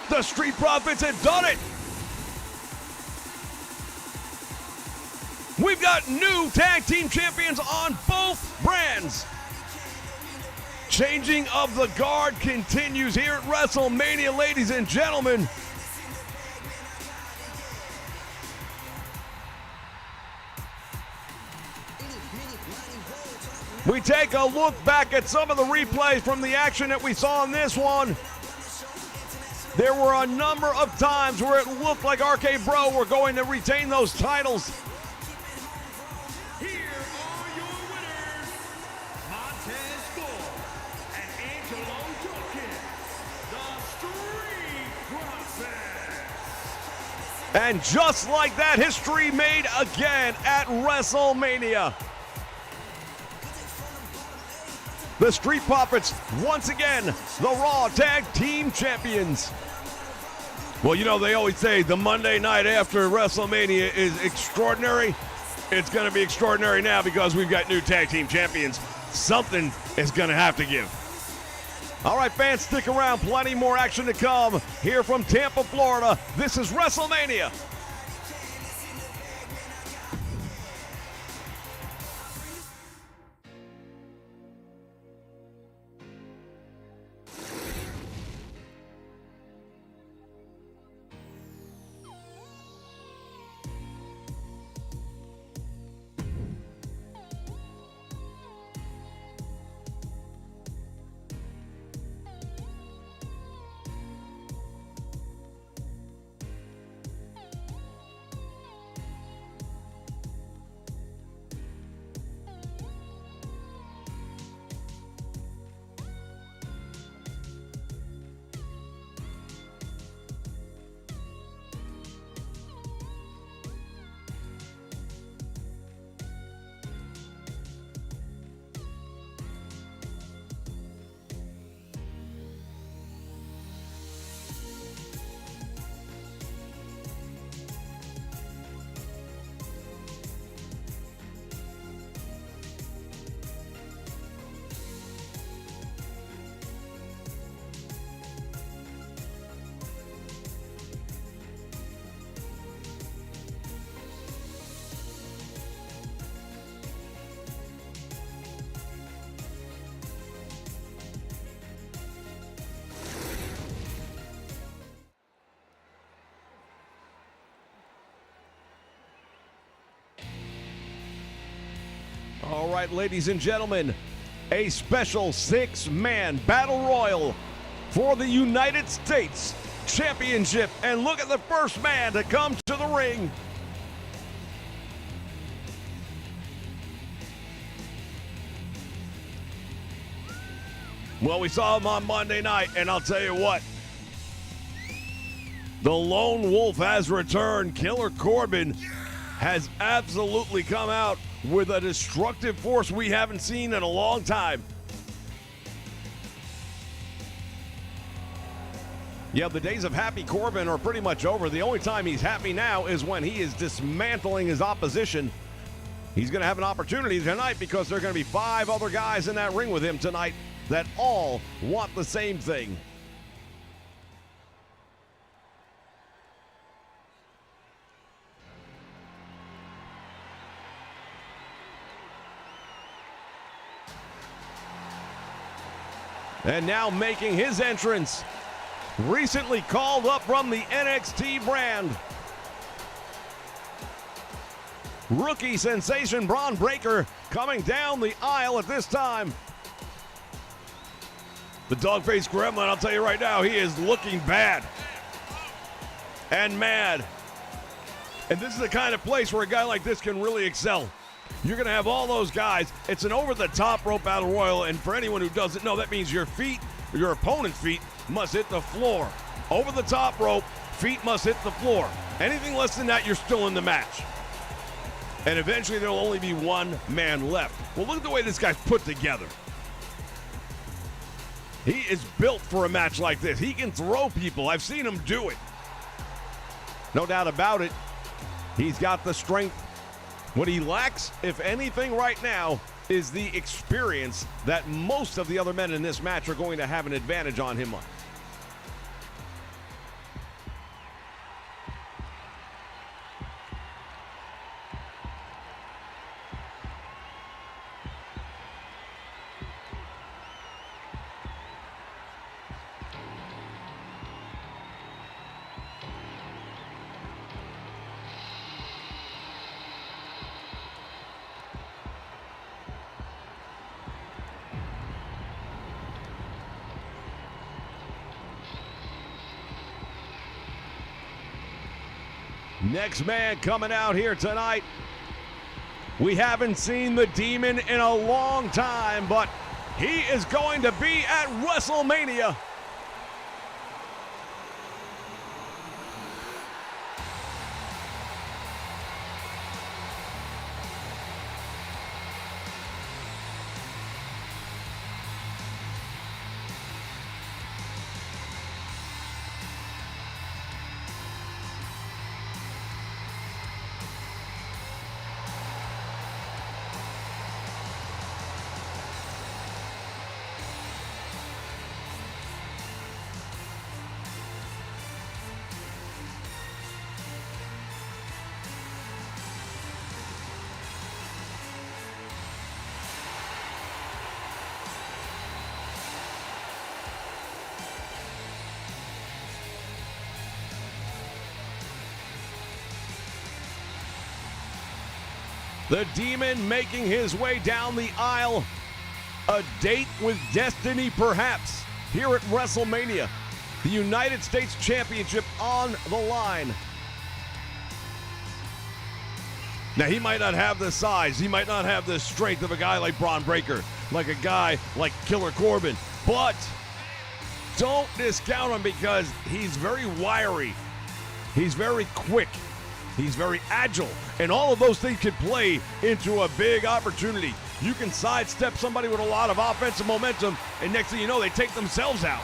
Speaker 6: The Street Profits have done it. We've got new tag team champions on both brands. Changing of the guard continues here at WrestleMania, ladies and gentlemen. We take a look back at some of the replays from the action that we saw in this one. There were a number of times where it looked like RK Bro were going to retain those titles.
Speaker 4: Here are your winners, Montez Ford and Angelo Dawkins, the Street Profits.
Speaker 6: And just like that, history made again at WrestleMania. The Street Profits, once again, the Raw Tag Team Champions. Well, you know, they always say the Monday night after WrestleMania is extraordinary. It's going to be extraordinary now because we've got new tag team champions. Something is going to have to give. All right, fans, stick around. Plenty more action to come here from Tampa, Florida. This is WrestleMania. All right, ladies and gentlemen, a special six-man battle royal for the United States Championship. And look at the first man to come to the ring. Well, we saw him on Monday night, and I'll tell you what, the Lone Wolf has returned. Killer Corbin has absolutely come out with a destructive force we haven't seen in a long time. Yeah, the days of Happy Corbin are pretty much over. The only time he's happy now is when he is dismantling his opposition. He's going to have an opportunity tonight because there are going to be 5 other guys in that ring with him tonight that all want the same thing. And now making his entrance, recently called up from the NXT brand, rookie sensation Braun Breaker coming down the aisle at this time. The dog-faced gremlin, I'll tell you right now, he is looking bad and mad. And this is the kind of place where a guy like this can really excel.
Speaker 3: You're going to have all those guys. It's an over-the-top rope battle royal, and for anyone who doesn't know, that means your feet, your opponent's feet, must hit the floor. Over the top rope, feet must hit the floor. Anything less than that, you're still in the match. And eventually there'll only be one man left. Well, look at the way this guy's put together. He is built for a match like this. He can throw people. I've seen him do it. No doubt about it. He's got the strength. What he lacks, if anything right now, is the experience that most of the other men in this match are going to have an advantage on him on. Next man coming out here tonight. We haven't seen the Demon in a long time, but he is going to be at WrestleMania. The Demon making his way down the aisle. A date with destiny, perhaps, here at WrestleMania. The United States Championship on the line. Now, he might not have the size. He might not have the strength of a guy like Braun Breaker, like a guy like Killer Corbin. But don't discount him because he's very wiry. He's very quick. He's very agile, and all of those things could play into a big opportunity. You can sidestep somebody with a lot of offensive momentum, and next thing you know, they take themselves out.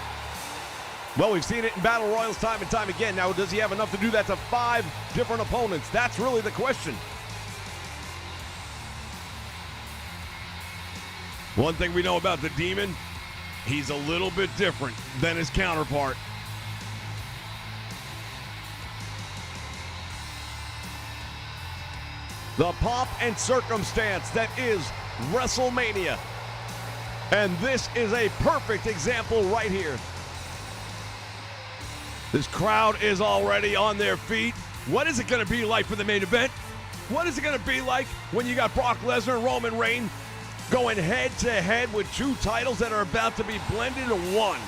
Speaker 3: Well, we've seen it in Battle Royals time and time again. Now, does he have enough to do that to 5 different opponents? That's really the question. One thing we know about the Demon, he's a little bit different than his counterpart. The pomp and circumstance that is WrestleMania. And this is a perfect example right here. This crowd is already on their feet. What is it going to be like for the main event? What is it going to be like when you got Brock Lesnar and Roman Reigns going head to head with 2 titles that are about to be blended into one?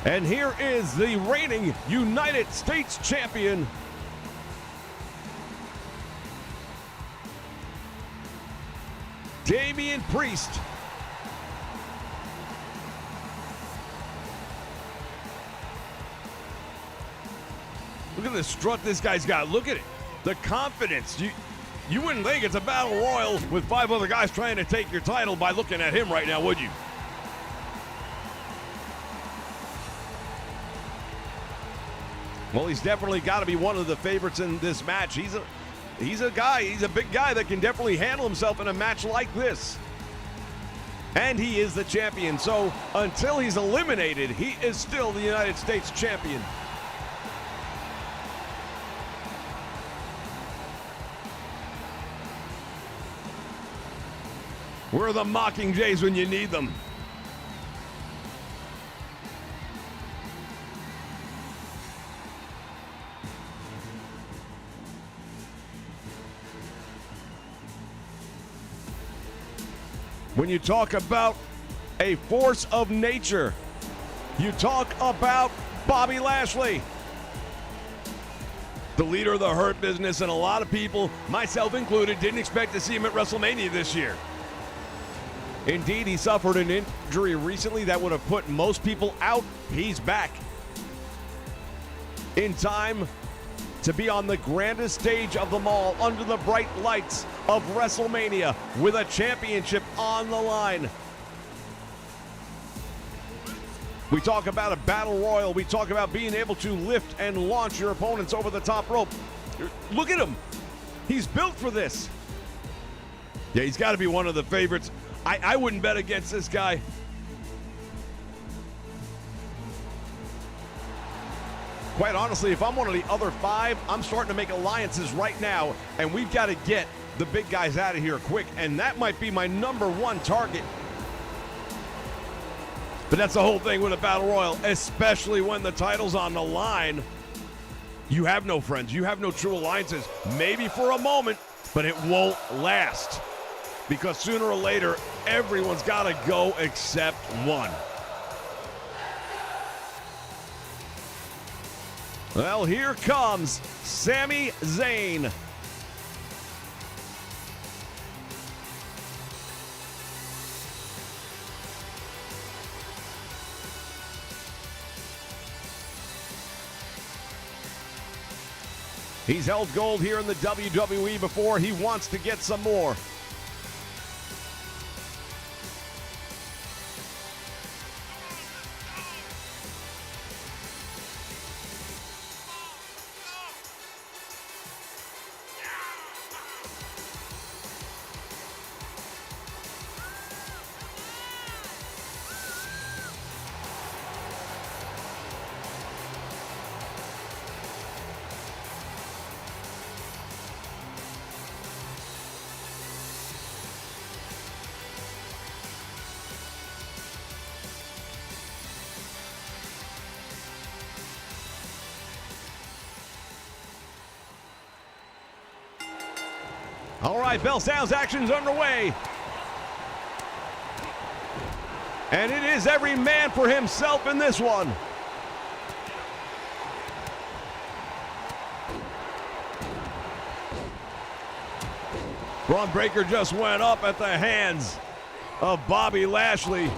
Speaker 3: And here is the reigning United States Champion, Damian Priest. Look at the strut this guy's got. Look at it. The confidence. You wouldn't think it's a battle royal with 5 other guys trying to take your title by looking at him right now, would you? Well, he's definitely got to be one of the favorites in this match. He's a big guy that can definitely handle himself in a match like this. And he is the champion, so until he's eliminated, he is still the United States champion. Where are the Mockingjays when you need them? When you talk about a force of nature, you talk about Bobby Lashley, the leader of the Hurt Business, and a lot of people, myself included, didn't expect to see him at WrestleMania this year. Indeed, he suffered an injury recently that would have put most people out. He's back in time to be on the grandest stage of them all, under the bright lights of WrestleMania, with a championship on the line. We talk about a battle royal. We talk about being able to lift and launch your opponents over the top rope. Look at him. He's built for this. Yeah, he's got to be one of the favorites. I wouldn't bet against this guy. Quite honestly, if I'm one of the other five, I'm starting to make alliances right now, and we've got to get the big guys out of here quick, and that might be my number one target. But that's the whole thing with a battle royal, especially when the title's on the line. You have no friends. You have no true alliances. Maybe for a moment, but it won't last. Because sooner or later, everyone's got to go except one. Well, here comes Sami Zayn. He's held gold here in the WWE before. He wants to get some more. All right, bell sounds, action's underway. And it is every man for himself in this one. Braun Breaker just went up at the hands of Bobby Lashley.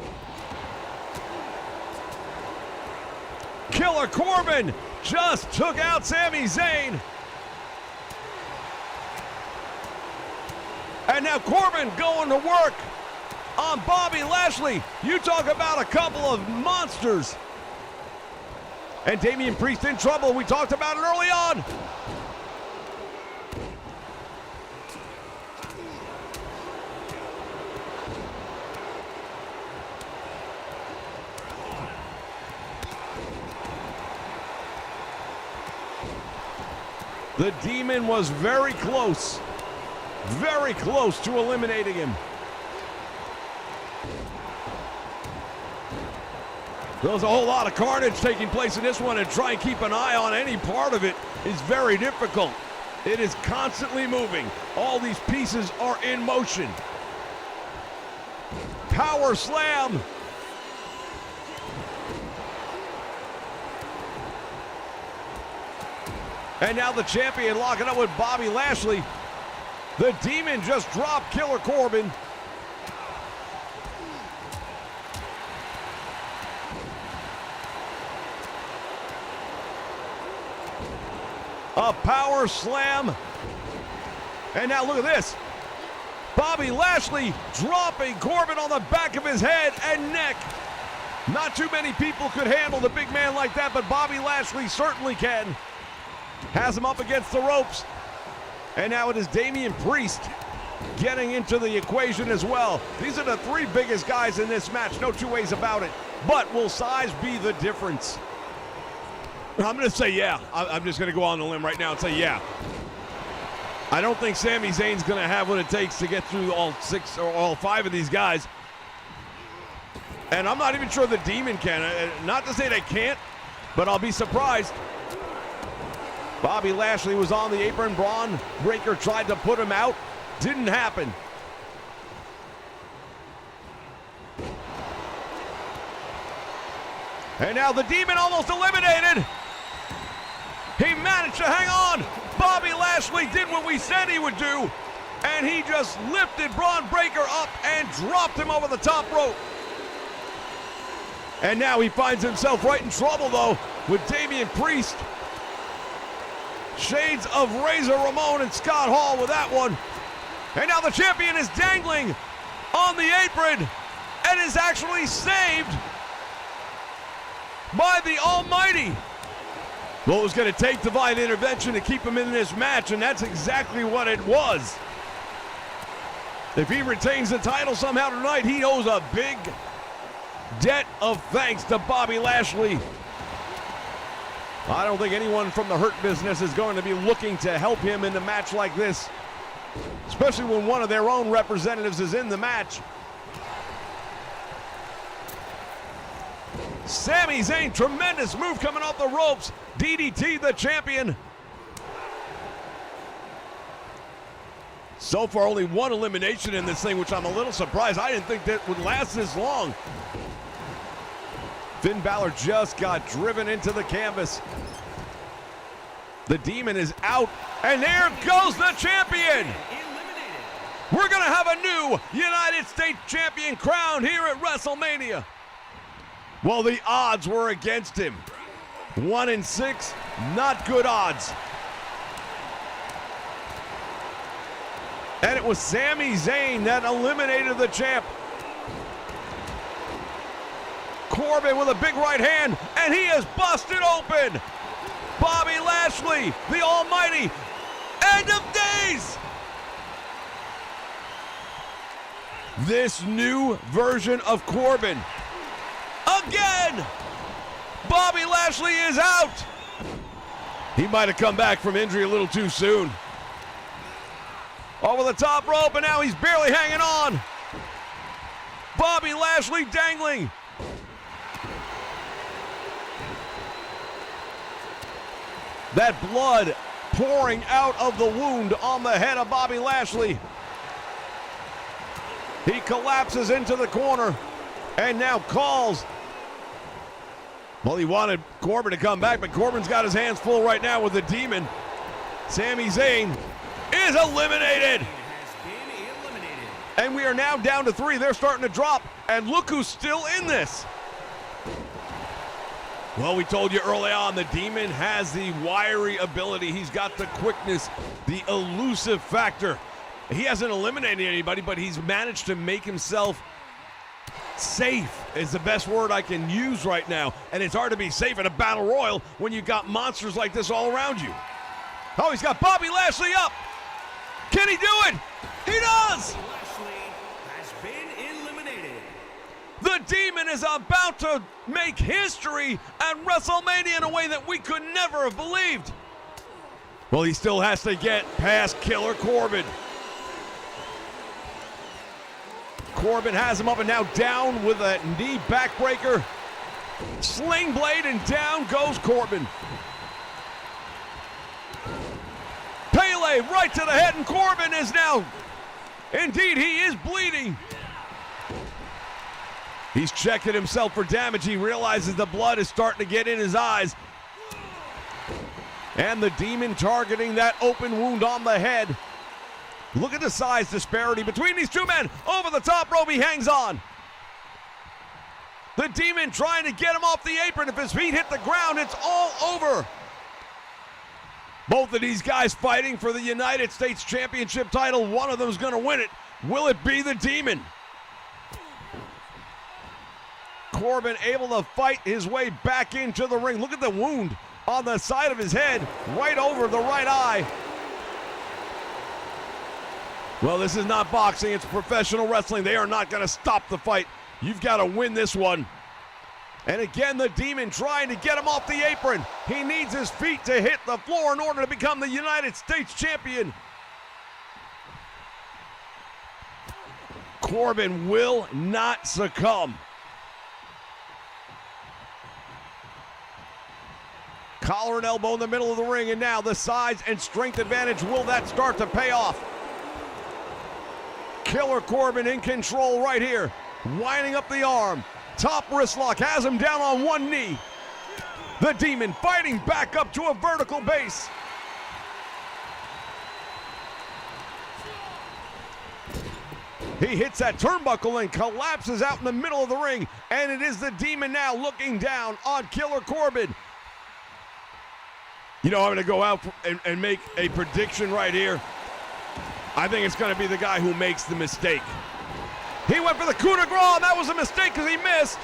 Speaker 3: Killer Corbin just took out Sami Zayn. And now Corbin going to work on Bobby Lashley. You talk about a couple of monsters. And Damian Priest in trouble. We talked about it early on. The Demon was very close to eliminating him. There's a whole lot of carnage taking place in this one, and try and keep an eye on any part of it is very difficult. It is constantly moving. All these pieces are in motion. Power slam. And now the champion locking up with Bobby Lashley. The Demon just dropped Killer Corbin. A power slam. And now look at this. Bobby Lashley dropping Corbin on the back of his head and neck. Not too many people could handle the big man like that, but Bobby Lashley certainly can. Has him up against the ropes. And now it is Damian Priest getting into the equation as well. These are the three biggest guys in this match, no two ways about it. But will size be the difference? I'm going to say yeah. I'm just going to go on the limb right now and say yeah. I don't think Sami Zayn's going to have what it takes to get through all 6 or all 5 of these guys. And I'm not even sure the Demon can. Not to say they can't, but I'll be surprised. Bobby Lashley was on the apron. Braun Breaker tried to put him out. Didn't happen. And now the Demon almost eliminated. He managed to hang on. Bobby Lashley did what we said he would do, and he just lifted Braun Breaker up and dropped him over the top rope. And now he finds himself right in trouble, though, with Damian Priest. Shades of Razor Ramon and Scott Hall with that one. And now the champion is dangling on the apron and is actually saved by the Almighty. Well, it was going to take divine intervention to keep him in this match, and that's exactly what it was. If he retains the title somehow tonight, he owes a big debt of thanks to Bobby Lashley. I don't think anyone from the Hurt Business is going to be looking to help him in a match like this, especially when one of their own representatives is in the match. Sami Zayn, tremendous move coming off the ropes. DDT the champion. So far, only one elimination in this thing, which I'm a little surprised. I didn't think that would last this long. Finn Balor just got driven into the canvas. The Demon is out, and there goes the champion. We're going to have a new United States champion crowned here at WrestleMania. Well, the odds were against him. 1-6, not good odds. And it was Sami Zayn that eliminated the champ. Corbin with a big right hand, and he is busted open. Bobby Lashley, the Almighty, end of days. This new version of Corbin. Again, Bobby Lashley is out. He might have come back from injury a little too soon. Over the top rope, and now he's barely hanging on. Bobby Lashley dangling. That blood pouring out of the wound on the head of Bobby Lashley. He collapses into the corner and now calls. Well, he wanted Corbin to come back, but Corbin's got his hands full right now with the Demon. Sami Zayn is eliminated. And we are now down to 3. They're starting to drop, and look who's still in this. Well, we told you early on, the Demon has the wiry ability. He's got the quickness, the elusive factor. He hasn't eliminated anybody, but he's managed to make himself safe is the best word I can use right now. And it's hard to be safe in a battle royal when you got monsters like this all around you. Oh, he's got Bobby Lashley up. Can he do it? He does!
Speaker 4: Lashley has been eliminated.
Speaker 3: The Demon is about to make history at WrestleMania in a way that we could never have believed. Well, he still has to get past Killer Corbin. Corbin has him up and now down with a knee backbreaker. Sling blade, and down goes Corbin. Pele right to the head, and Corbin is now, indeed, he is bleeding. He's checking himself for damage. He realizes the blood is starting to get in his eyes. And the Demon targeting that open wound on the head. Look at the size disparity between these two men. Over the top rope, he hangs on. The Demon trying to get him off the apron. If his feet hit the ground, it's all over. Both of these guys fighting for the United States Championship title. One of them is going to win it. Will it be the Demon? Corbin able to fight his way back into the ring. Look at the wound on the side of his head, right over the right eye. Well, this is not boxing, it's professional wrestling. They are not going to stop the fight. You've got to win this one. And again, the Demon trying to get him off the apron. He needs his feet to hit the floor in order to become the United States champion. Corbin will not succumb. Collar and elbow in the middle of the ring, and now the size and strength advantage. Will that start to pay off? Killer Corbin in control right here. Winding up the arm. Top wrist lock has him down on one knee. The Demon fighting back up to a vertical base. He hits that turnbuckle and collapses out in the middle of the ring. And it is the Demon now looking down on Killer Corbin. You know, I'm going to go out and make a prediction right here. I think it's going to be the guy who makes the mistake. He went for the coup de grace, and that was a mistake because he missed.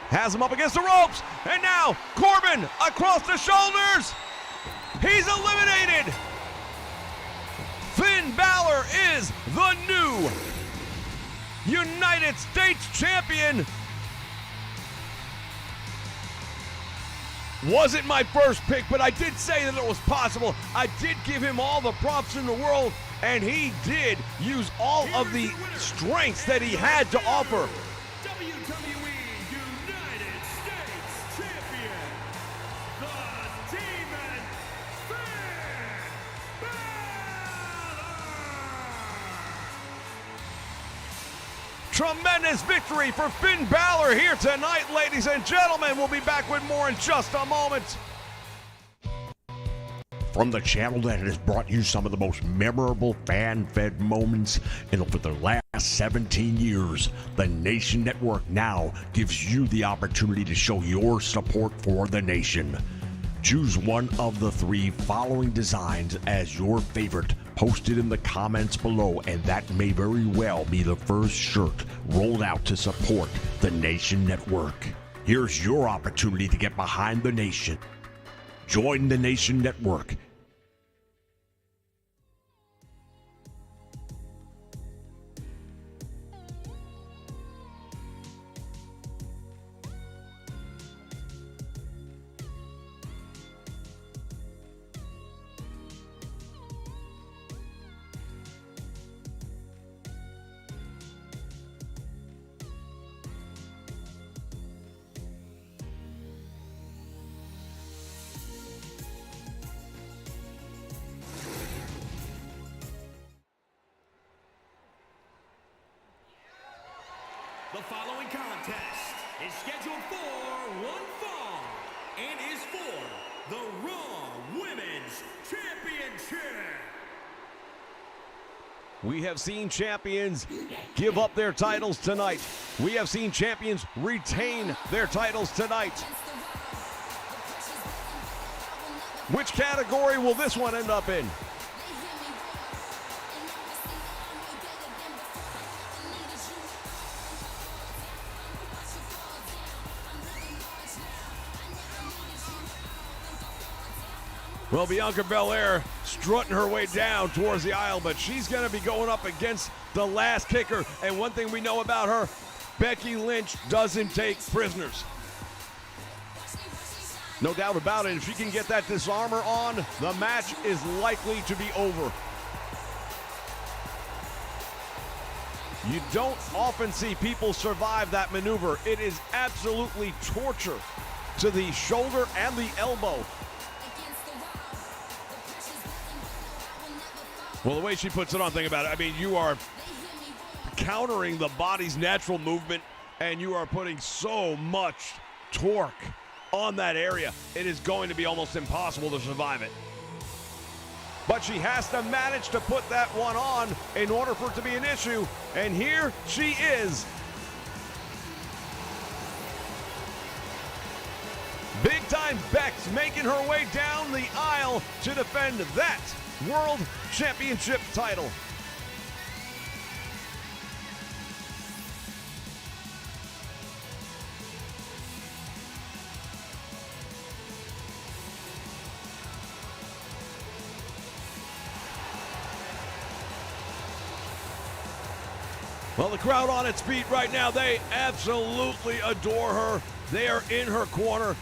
Speaker 3: Has him up against the ropes, and now Corbin across the shoulders. He's eliminated. Finn Balor is the new United States Champion. Wasn't my first pick, but I did say that it was possible. I did give him all the props in the world, and he did use all of the strengths that he had to offer.
Speaker 4: WWE United States Champion, the Demon, Finn Balor!
Speaker 3: Tremendous victory for Finn Balor here tonight, ladies and gentlemen. We'll be back with more in just a moment.
Speaker 8: From the channel that has brought you some of the most memorable fan-fed moments over the last 17 years, the Nation Network now gives you the opportunity to show your support for the Nation. Choose one of the 3 following designs as your favorite, posted in the comments below, and that may very well be the first shirt rolled out to support the Nation Network. Here's your opportunity to get behind the Nation. Join the Nation Network.
Speaker 4: The following contest is scheduled for one fall and is for the Raw Women's Championship.
Speaker 3: We have seen champions give up their titles tonight. We have seen champions retain their titles tonight. Which category will this one end up in? Well, Bianca Belair strutting her way down towards the aisle, but she's going to be going up against the last kicker. And one thing we know about her, Becky Lynch doesn't take prisoners. No doubt about it. If she can get that disarmor on, the match is likely to be over. You don't often see people survive that maneuver. It is absolutely torture to the shoulder and the elbow. Well, the way she puts it on, think about it. I mean, you are countering the body's natural movement, and you are putting so much torque on that area. It is going to be almost impossible to survive it. But she has to manage to put that one on in order for it to be an issue. And here she is. Big time Bex making her way down the aisle to defend that World Championship title. Well, the crowd on its feet right now, they absolutely adore her. They are in her corner.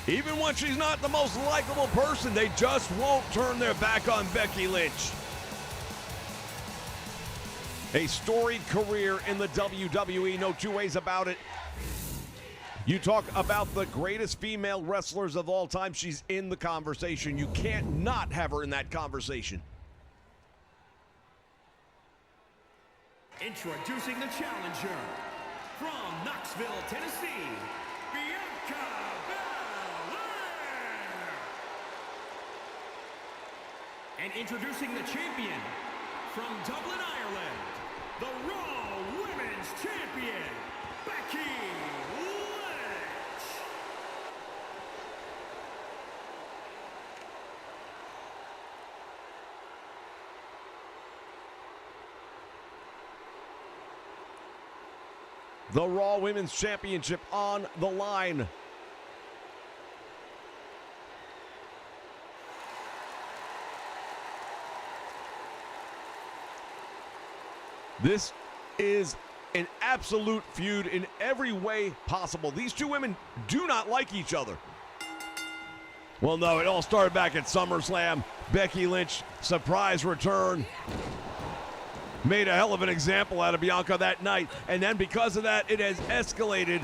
Speaker 3: Even when she's not the most likable person, they just won't turn their back on Becky Lynch.
Speaker 6: A storied career in the WWE, no two ways about it. You talk about the greatest female wrestlers of all time, she's in the conversation. You can't not have her in that conversation.
Speaker 4: Introducing the challenger from Knoxville, Tennessee, Bianca Belair. And introducing the champion from Dublin, Ireland, the Raw Women's Champion, Becky Lynch.
Speaker 6: The Raw Women's Championship on the line. This is an absolute feud in every way possible. These two women do not like each other. Well, no, it all started back at SummerSlam. Becky Lynch, surprise return. Made a hell of an example out of Bianca that night. And then because of that, it has escalated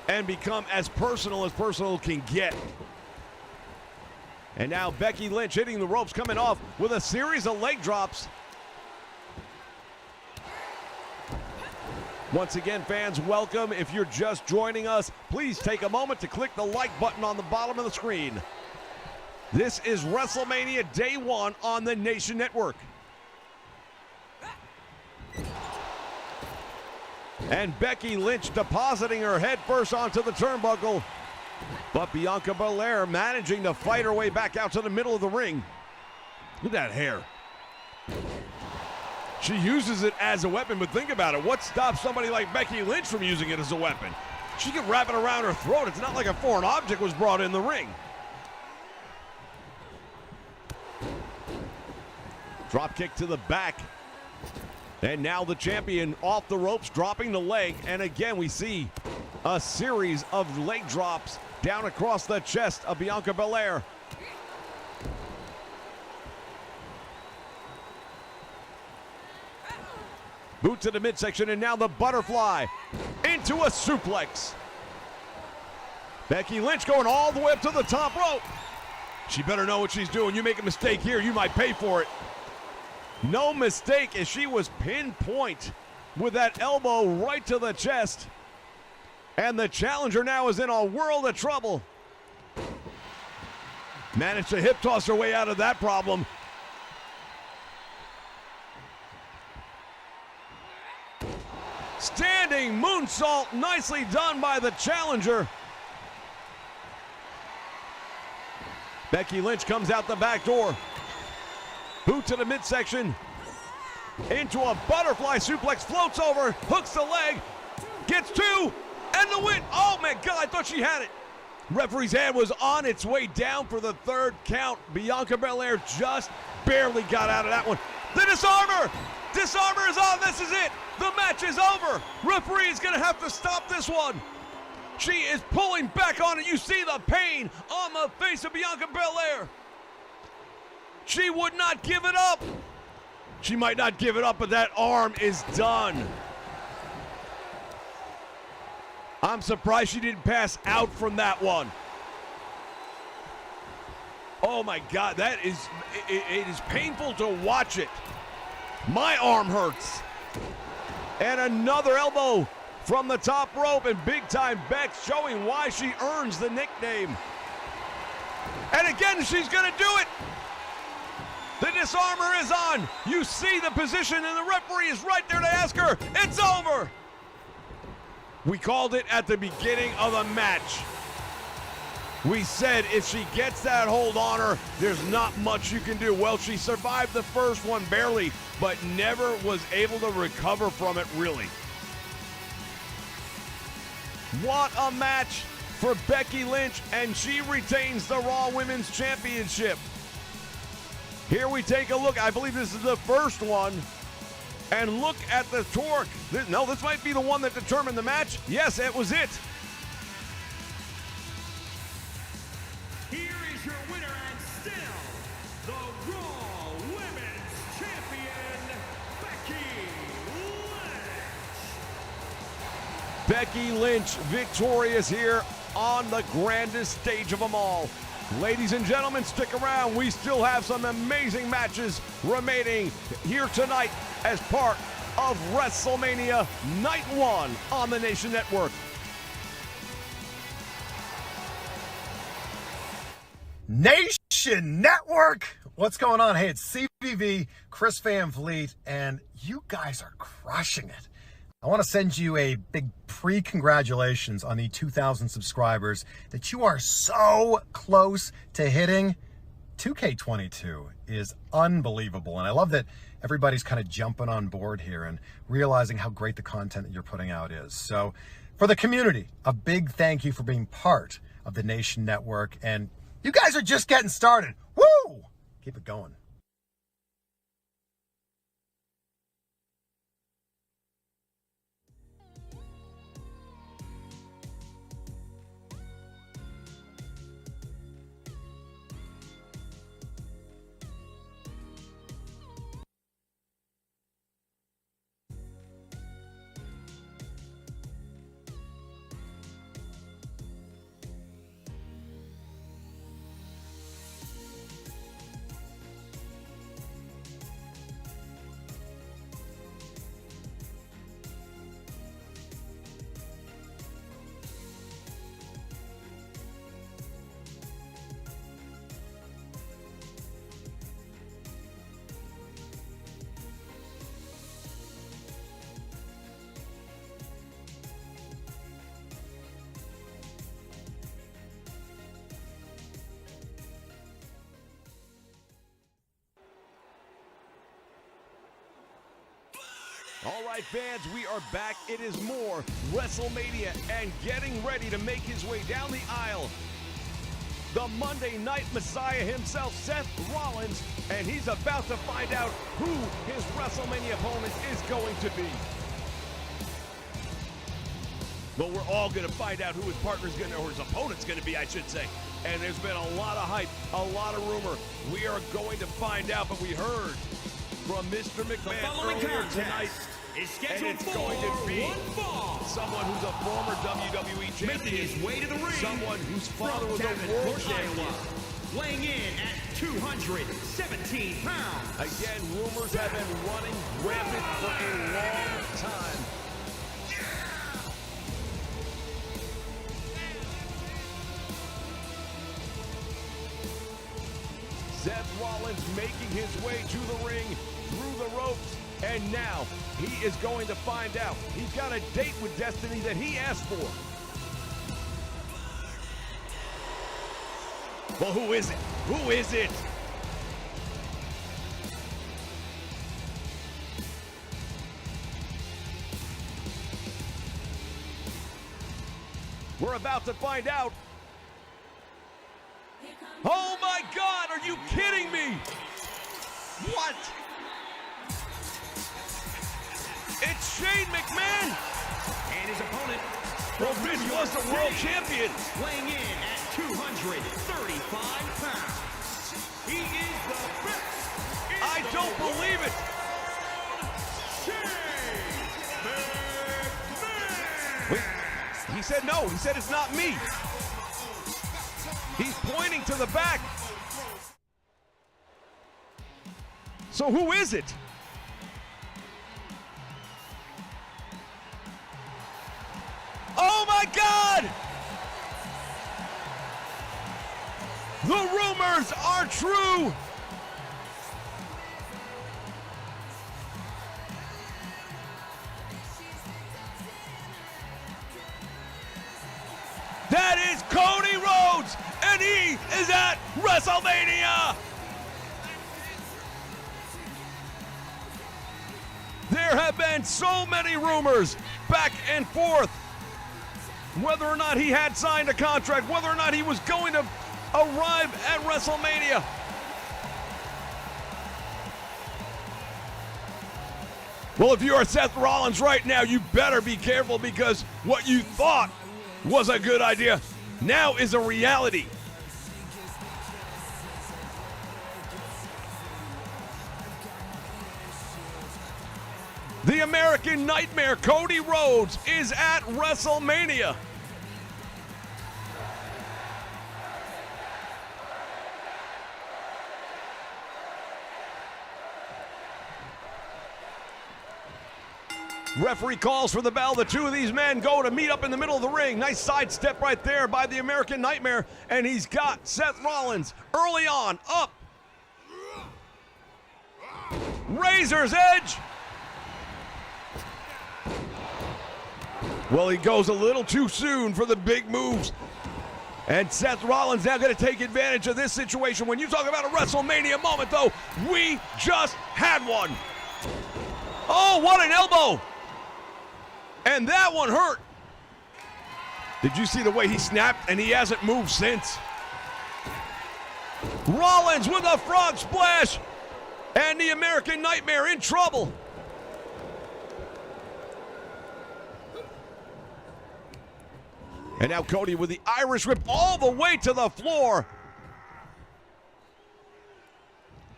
Speaker 6: and become as personal can get. And now Becky Lynch hitting the ropes, coming off with a series of leg drops. Once again, fans, welcome. If you're just joining us, please take a moment to click the like button on the bottom of the screen. This is WrestleMania Day 1 on the Nation Network. And Becky Lynch depositing her head first onto the turnbuckle. But Bianca Belair managing to fight her way back out to the middle of the ring. Look at that hair. She uses it as a weapon, but think about it. What stops somebody like Becky Lynch from using it as a weapon? She can wrap it around her throat. It's not like a foreign object was brought in the ring. Drop kick to the back. And now the champion off the ropes, dropping the leg. And again, we see a series of leg drops down across the chest of Bianca Belair. Boot to the midsection, and now the butterfly into a suplex. Becky Lynch going all the way up to the top rope. She better know what she's doing. You make a mistake here, you might pay for it. No mistake, as she was pinpoint with that elbow right to the chest. And the challenger now is in a world of trouble. Managed to hip toss her way out of that problem. Standing moonsault, nicely done by the challenger. Becky Lynch comes out the back door. Boot to the midsection. Into a butterfly suplex, floats over, hooks the leg, gets two, and the win. Oh my God, I thought she had it. Referee's hand was on its way down for the third count. Bianca Belair just barely got out of that one. The disarmer! Disarmer is on, this is it! The match is over! Referee is gonna have to stop this one. She is pulling back on it. You see the pain on the face of Bianca Belair. She would not give it up. She might not give it up, but that arm is done. I'm surprised she didn't pass out from that one. Oh my God, that is, it is painful to watch it. My arm hurts. And another elbow from the top rope, and big time Beck showing why she earns the nickname. And again, she's gonna do it. The disarmer is on. You see the position, and the referee is right there to ask her, it's over. We called it at the beginning of the match. We said if she gets that hold on her, there's not much you can do. Well, she survived the first one barely, but never was able to recover from it really. What a match for Becky Lynch, and she retains the Raw Women's Championship. Here we take a look. I believe this is the first one. And look at the torque. No, this might be the one that determined the match. Yes, it was it.
Speaker 4: Here is your winner and still the Raw Women's Champion, Becky
Speaker 6: Becky Lynch victorious here on the grandest stage of them all. Ladies and gentlemen, stick around. We still have some amazing matches remaining here tonight as part of WrestleMania Night 1 on the Nation Network.
Speaker 1: Nation Network! What's going on? Hey, it's CVV, Chris Van Vliet, and you guys are crushing it. I want to send you a big pre-congratulations on the 2,000 subscribers that you are so close to hitting. 2K22 is unbelievable, and I love that everybody's kind of jumping on board here and realizing how great the content that you're putting out is. So for the community, a big thank you for being part of the Nation Network, and you guys are just getting started. Woo! Keep it going.
Speaker 6: All right, fans, we are back. It is more WrestleMania and getting ready to make his way down the aisle. The Monday Night Messiah himself, Seth Rollins, and he's about to find out who his WrestleMania opponent is going to be. Well, we're all going to find out who his partner's going to, or his opponent's going to be, I should say. And there's been a lot of hype, a lot of rumor. We are going to find out, but we heard from Mr. McMahon earlier tonight, and it's going to be someone who's a former WWE champion,
Speaker 4: making his way to the ring,
Speaker 6: someone whose father was a world champion,
Speaker 4: weighing in at 217 pounds.
Speaker 6: Again, rumors have been running rampant for a long time. Seth Rollins making his way to the ring, through the ropes, and now he is going to find out. He's got a date with Destiny that he asked for. Well, who is it? Who is it? We're about to find out. Oh my God, are you kidding me? What? It's Shane McMahon.
Speaker 4: And his opponent,
Speaker 6: Well, Vince was the world champion.
Speaker 4: weighing in at 235 pounds. He is the best.
Speaker 6: I don't believe it.
Speaker 4: Shane McMahon.
Speaker 6: Wait, he said no. He said it's not me. He's pointing to the back. So who is it? Oh my God! The rumors are true. That is Cody Rhodes, and he is at WrestleMania. There have been so many rumors back and forth, whether or not he had signed a contract, whether or not he was going to arrive at WrestleMania. Well, if you are Seth Rollins right now, you better be careful, because what you thought was a good idea now is a reality.
Speaker 3: The American Nightmare, Cody Rhodes, is at WrestleMania. Referee calls for the bell. The two of these men go to meet up in the middle of the ring. Nice sidestep right there by the American Nightmare. And he's got Seth Rollins early on, up. Razor's Edge. Well, he goes a little too soon for the big moves. And Seth Rollins now going to take advantage of this situation. When you talk about a WrestleMania moment, though, we just had one. Oh, what an elbow. And that one hurt. Did you see the way he snapped? And he hasn't moved since. Rollins with a frog splash. And the American Nightmare in trouble. And now Cody with the Irish whip all the way to the floor.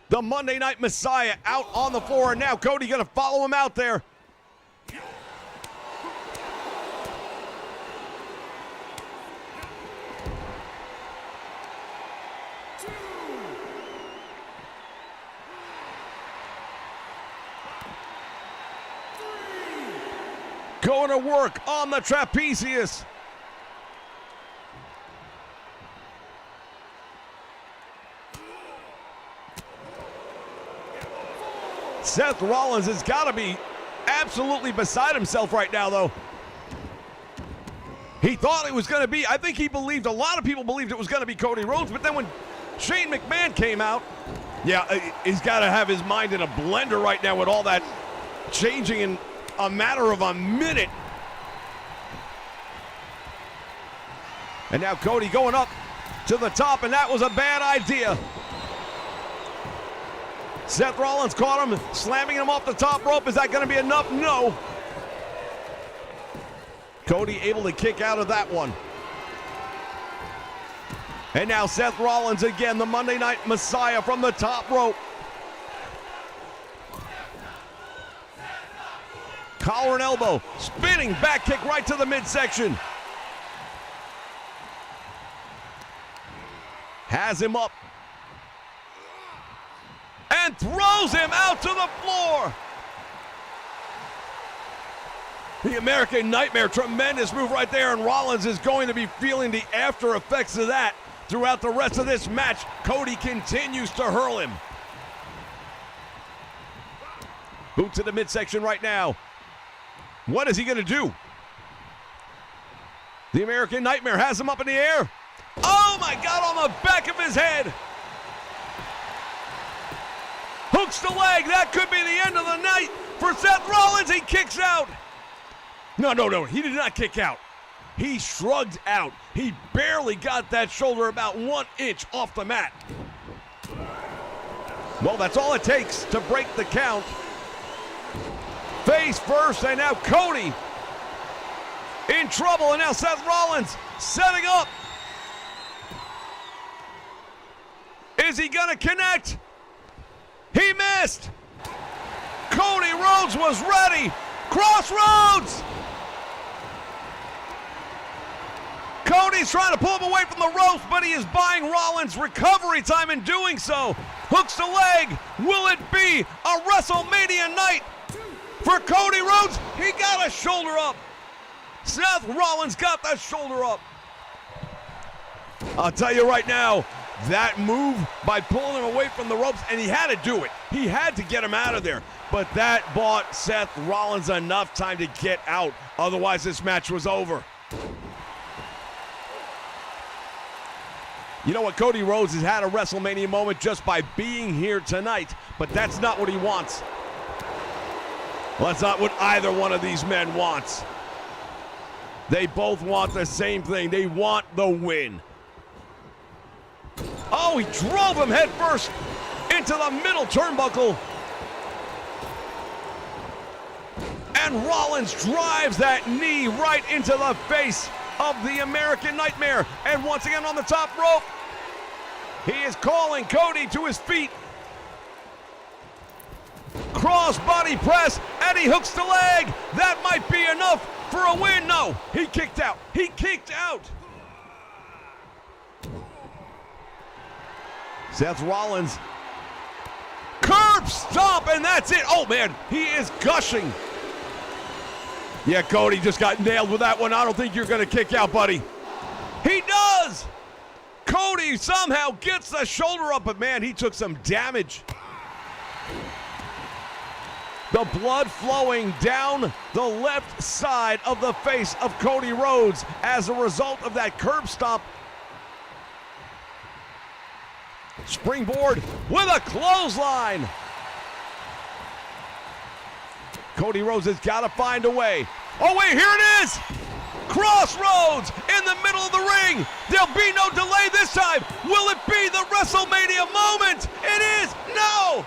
Speaker 3: The Monday Night Messiah out on the floor. And now Cody going to follow him out there. Going to work on the trapezius. Seth Rollins has got to be absolutely beside himself right now, though. He thought it was going to be, I think he believed, a lot of people believed it was going to be Cody Rhodes, but then when Shane McMahon came out, yeah, he's got to have his mind in a blender right now with all that changing in a matter of a minute. And now Cody going up to the top, and that was a bad idea. Seth Rollins caught him, slamming him off the top rope. Is that going to be enough? No. Cody able to kick out of that one. And now Seth Rollins again, the Monday Night Messiah from the top rope. Collar and elbow, spinning back kick right to the midsection. Has him up. And throws him out to the floor. The American Nightmare, tremendous move right there, and Rollins is going to be feeling the after effects of that throughout the rest of this match. Cody continues to hurl him. Boot to the midsection right now. What is he going to do? The American Nightmare has him up in the air. Oh my God, on the back of his head. Hooks the leg. That could be the end of the night for Seth Rollins. He kicks out. No, he did not kick out. He shrugged out. He barely got that shoulder about 1 inch off the mat. Well, that's all it takes to break the count. Face first, and now Cody in trouble, and now Seth Rollins setting up. Is he gonna connect? He missed. Cody Rhodes was ready. Crossroads. Cody's trying to pull him away from the ropes, but he is buying Rollins recovery time in doing so. Hooks the leg. Will it be a WrestleMania night for Cody Rhodes? He got a shoulder up. Seth Rollins got that shoulder up. I'll tell you right now, that move by pulling him away from the ropes, and he had to do it. He had to get him out of there. But that bought Seth Rollins enough time to get out. Otherwise, this match was over. You know what? Cody Rhodes has had a WrestleMania moment just by being here tonight, but that's not what he wants. Well, that's not what either one of these men wants. They both want the same thing. They want the win. Oh, he drove him headfirst into the middle turnbuckle. And Rollins drives that knee right into the face of the American Nightmare. And once again on the top rope, he is calling Cody to his feet. Cross body press, and he hooks the leg. That might be enough for a win. No, he kicked out. He kicked out. Seth Rollins. Curb stomp, and that's it. Oh, man, he is gushing. Yeah, Cody just got nailed with that one. I don't think you're going to kick out, buddy. He does. Cody somehow gets the shoulder up, but, man, he took some damage. The blood flowing down the left side of the face of Cody Rhodes as a result of that curb stomp. Springboard with a clothesline. Cody Rhodes has got to find a way. Oh, wait, here it is. Crossroads in the middle of the ring. There'll be no delay this time. Will it be the WrestleMania moment? It is. No.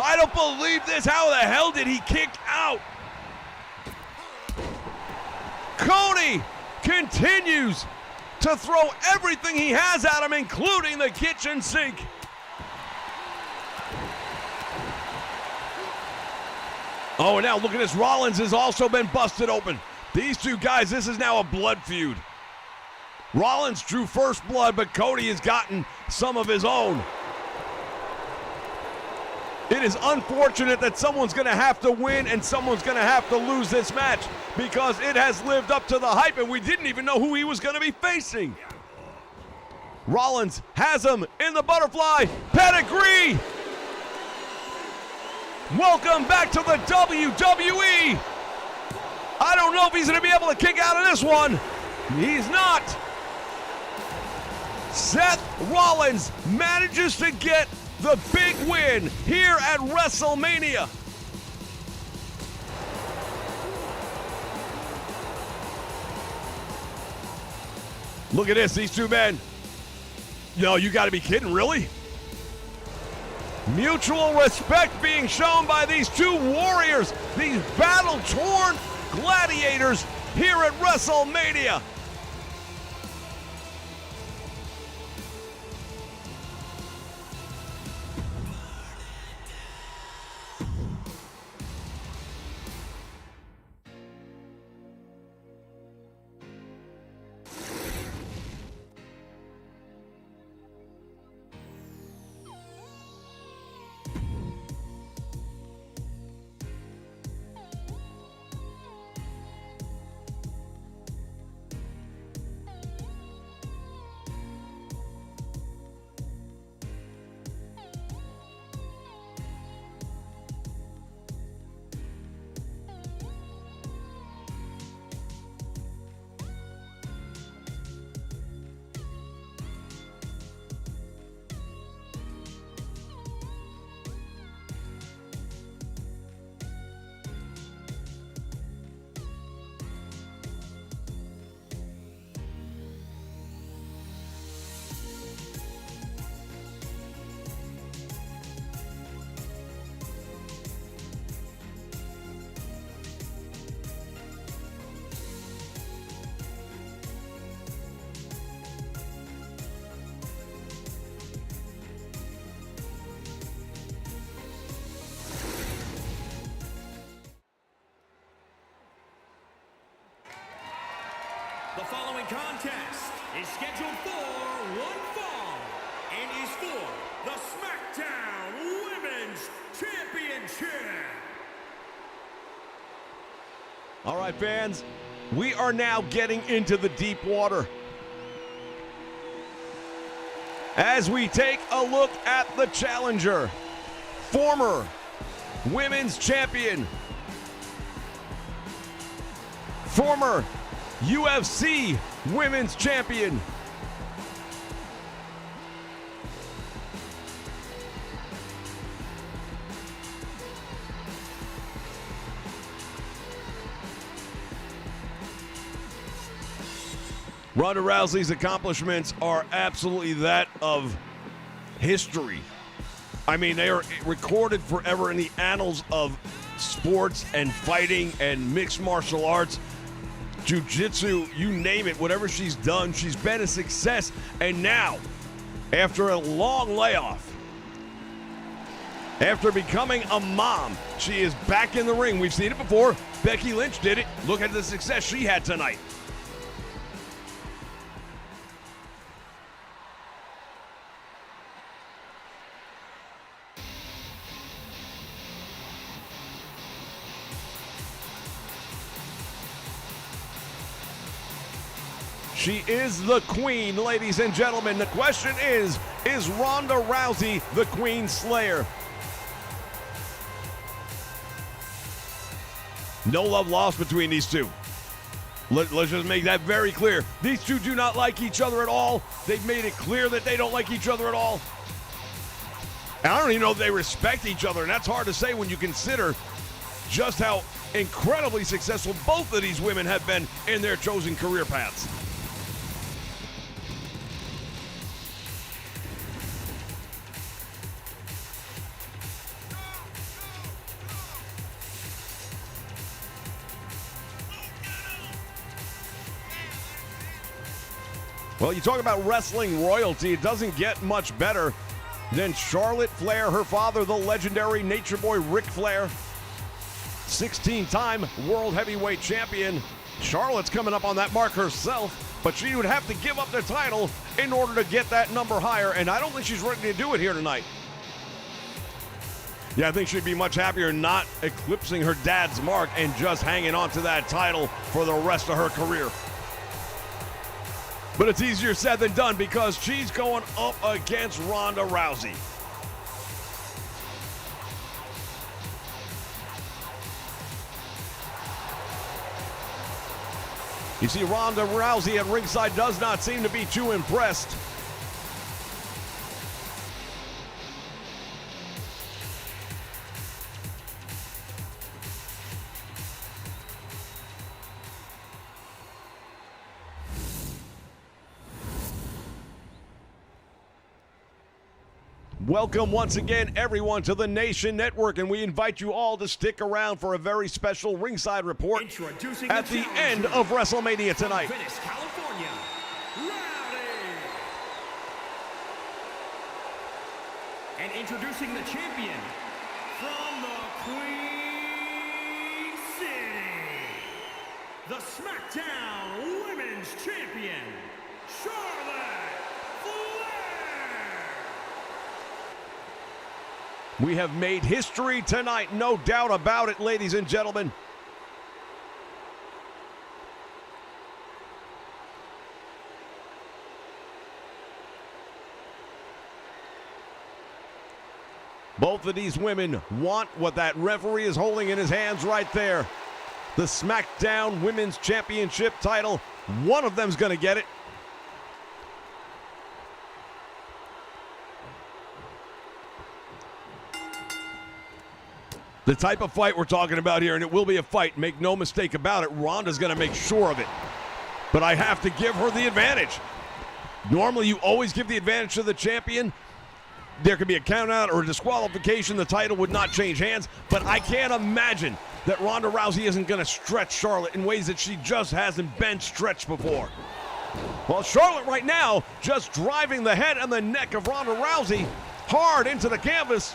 Speaker 3: I don't believe this. How the hell did he kick out? Cody continues to throw everything he has at him, including the kitchen sink. Oh, and now look at this. Rollins has also been busted open. These two guys, this is now a blood feud. Rollins drew first blood, but Cody has gotten some of his own. It is unfortunate that someone's going to have to win and someone's going to have to lose this match because it has lived up to the hype and we didn't even know who he was going to be facing. Rollins has him in the butterfly pedigree. Welcome back to the WWE. I don't know if he's going to be able to kick out of this one. He's not. Seth Rollins manages to get the big win here at WrestleMania. Look at this, these two men. No, you got to be kidding, really? Mutual respect being shown by these two warriors, these battle-torn gladiators here at WrestleMania.
Speaker 4: The following contest is scheduled for one fall and is for the Smackdown Women's Championship.
Speaker 3: All right, fans, we are now getting into the deep water. As we take a look at the challenger, former women's champion, former UFC women's champion, Ronda Rousey's accomplishments are absolutely that of history. I mean, they are recorded forever in the annals of sports and fighting and mixed martial arts, jiu-jitsu, you name it, whatever she's done, she's been a success. And now, after a long layoff, After becoming a mom, she is back in the ring. We've seen it before. Becky Lynch did it. Look at the success she had tonight. She is the queen, ladies and gentlemen. The question is Ronda Rousey the Queen Slayer? No love lost between these two. Let's just make that very clear. These two do not like each other at all. They've made it clear that they don't like each other at all. And I don't even know if they respect each other, and that's hard to say when you consider just how incredibly successful both of these women have been in their chosen career paths. Well, you talk about wrestling royalty, it doesn't get much better than Charlotte Flair, her father, the legendary Nature Boy Ric Flair, 16-time World Heavyweight Champion. Charlotte's coming up on that mark herself, but she would have to give up the title in order to get that number higher, and I don't think she's ready to do it here tonight. Yeah, I think she'd be much happier not eclipsing her dad's mark and just hanging on to that title for the rest of her career. But it's easier said than done because she's going up against Ronda Rousey. You see, Ronda Rousey at ringside does not seem to be too impressed. Welcome once again, everyone, to the Nation Network, and we invite you all to stick around for a very special ringside report at the end of WrestleMania tonight.
Speaker 4: Venice, California, Rowdy. And introducing the champion from the Queen City, the Smackdown Women's Champion, Charlotte Flair.
Speaker 3: We have made history tonight, no doubt about it, ladies and gentlemen. Both of these women want what that referee is holding in his hands right there. The SmackDown Women's Championship title. One of them's going to get it. The type of fight we're talking about here, and it will be a fight, make no mistake about it, Ronda's going to make sure of it. But I have to give her the advantage. Normally, you always give the advantage to the champion. There could be a count-out or a disqualification. The title would not change hands. But I can't imagine that Ronda Rousey isn't going to stretch Charlotte in ways that she just hasn't been stretched before. Well, Charlotte right now just driving the head and the neck of Ronda Rousey hard into the canvas.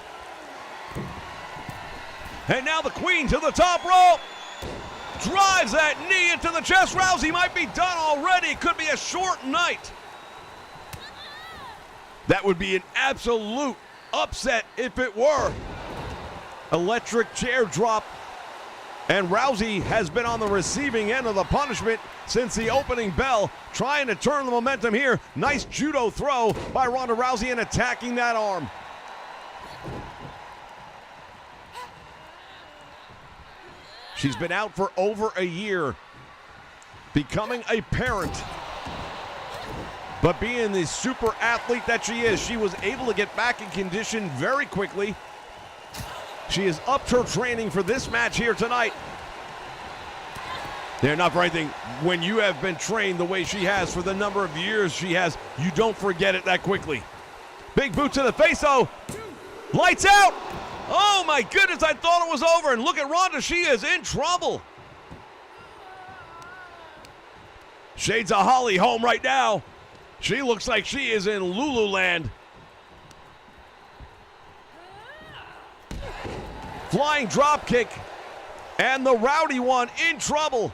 Speaker 3: And now the Queen to the top rope. Drives that knee into the chest. Rousey might be done already. Could be a short night. That would be an absolute upset if it were. Electric chair drop. And Rousey has been on the receiving end of the punishment since the opening bell. Trying to turn the momentum here. Nice judo throw by Ronda Rousey and attacking that arm. She's been out for over a year, becoming a parent. But being the super athlete that she is, she was able to get back in condition very quickly. She has upped her training for this match here tonight. They're not for anything. When you have been trained the way she has for the number of years she has, you don't forget it that quickly. Big boot to the face, though. Lights out. Oh my goodness, I thought it was over. And look at Ronda, she is in trouble. Shades of Holly home right now. She looks like she is in Lululand.
Speaker 6: Flying drop kick. And the Rowdy one in trouble.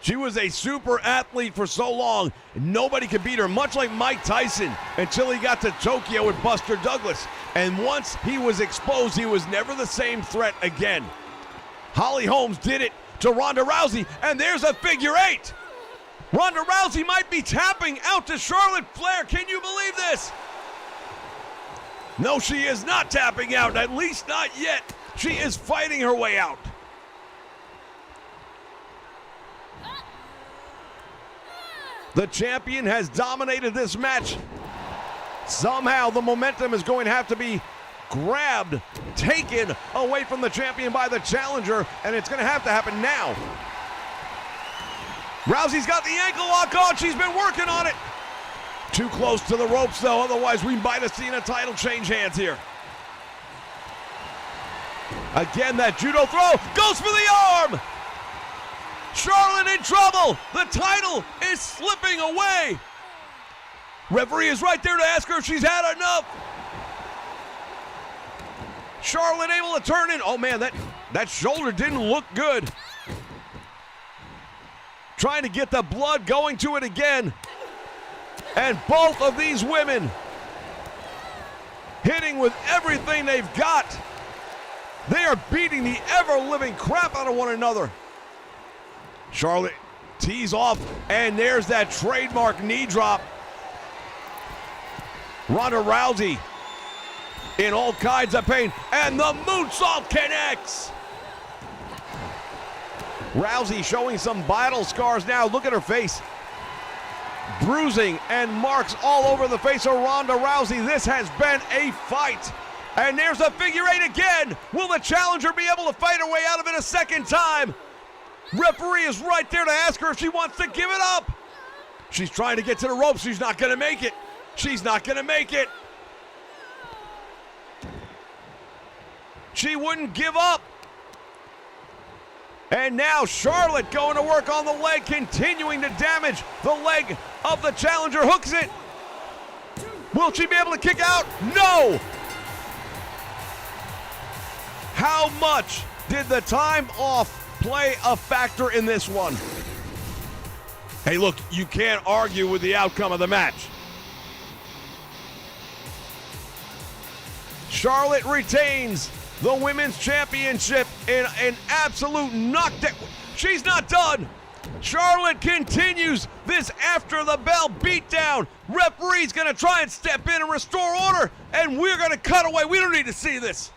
Speaker 6: She was a super athlete for so long. Nobody could beat her, much like Mike Tyson, until he got to Tokyo with Buster Douglas. And once he was exposed, he was never the same threat again. Holly Holmes did it to Ronda Rousey, and there's a figure eight. Ronda Rousey might be tapping out to Charlotte Flair. Can you believe this? No, she is not tapping out, at least not yet. She is fighting her way out. The champion has dominated this match. Somehow the momentum is going to have to be grabbed, taken away from the champion by the challenger, and it's going to have to happen now. Rousey's got the ankle lock on. She's been working on it. Too close to the ropes, though. Otherwise, we might have seen a title change hands here. Again, that judo throw goes for the arm. Charlotte in trouble. The title is slipping away. Referee is right there to ask her if she's had enough. Charlotte able to turn in. Oh, man, that shoulder didn't look good. Trying to get the blood going to it again. And both of these women hitting with everything they've got. They are beating the ever-living crap out of one another. Charlotte tees off, and there's that trademark knee drop. Ronda Rousey in all kinds of pain, and the moonsault connects. Rousey showing some vital scars now. Look at her face. Bruising and marks all over the face of Ronda Rousey. This has been a fight. And there's a figure eight again. Will the challenger be able to fight her way out of it a second time? Referee is right there to ask her if she wants to give it up. She's trying to get to the ropes. She's not going to make it. She's not going to make it. She wouldn't give up. And now Charlotte going to work on the leg, continuing to damage the leg of the challenger. Hooks it. Will she be able to kick out? No! How much did the time off play a factor in this one? Hey, look, you can't argue with the outcome of the match. Charlotte retains the Women's Championship in an absolute knockdown. She's not done. Charlotte continues this after the bell beatdown. Referee's going to try and step in and restore order, and we're going to cut away. We don't need to see this.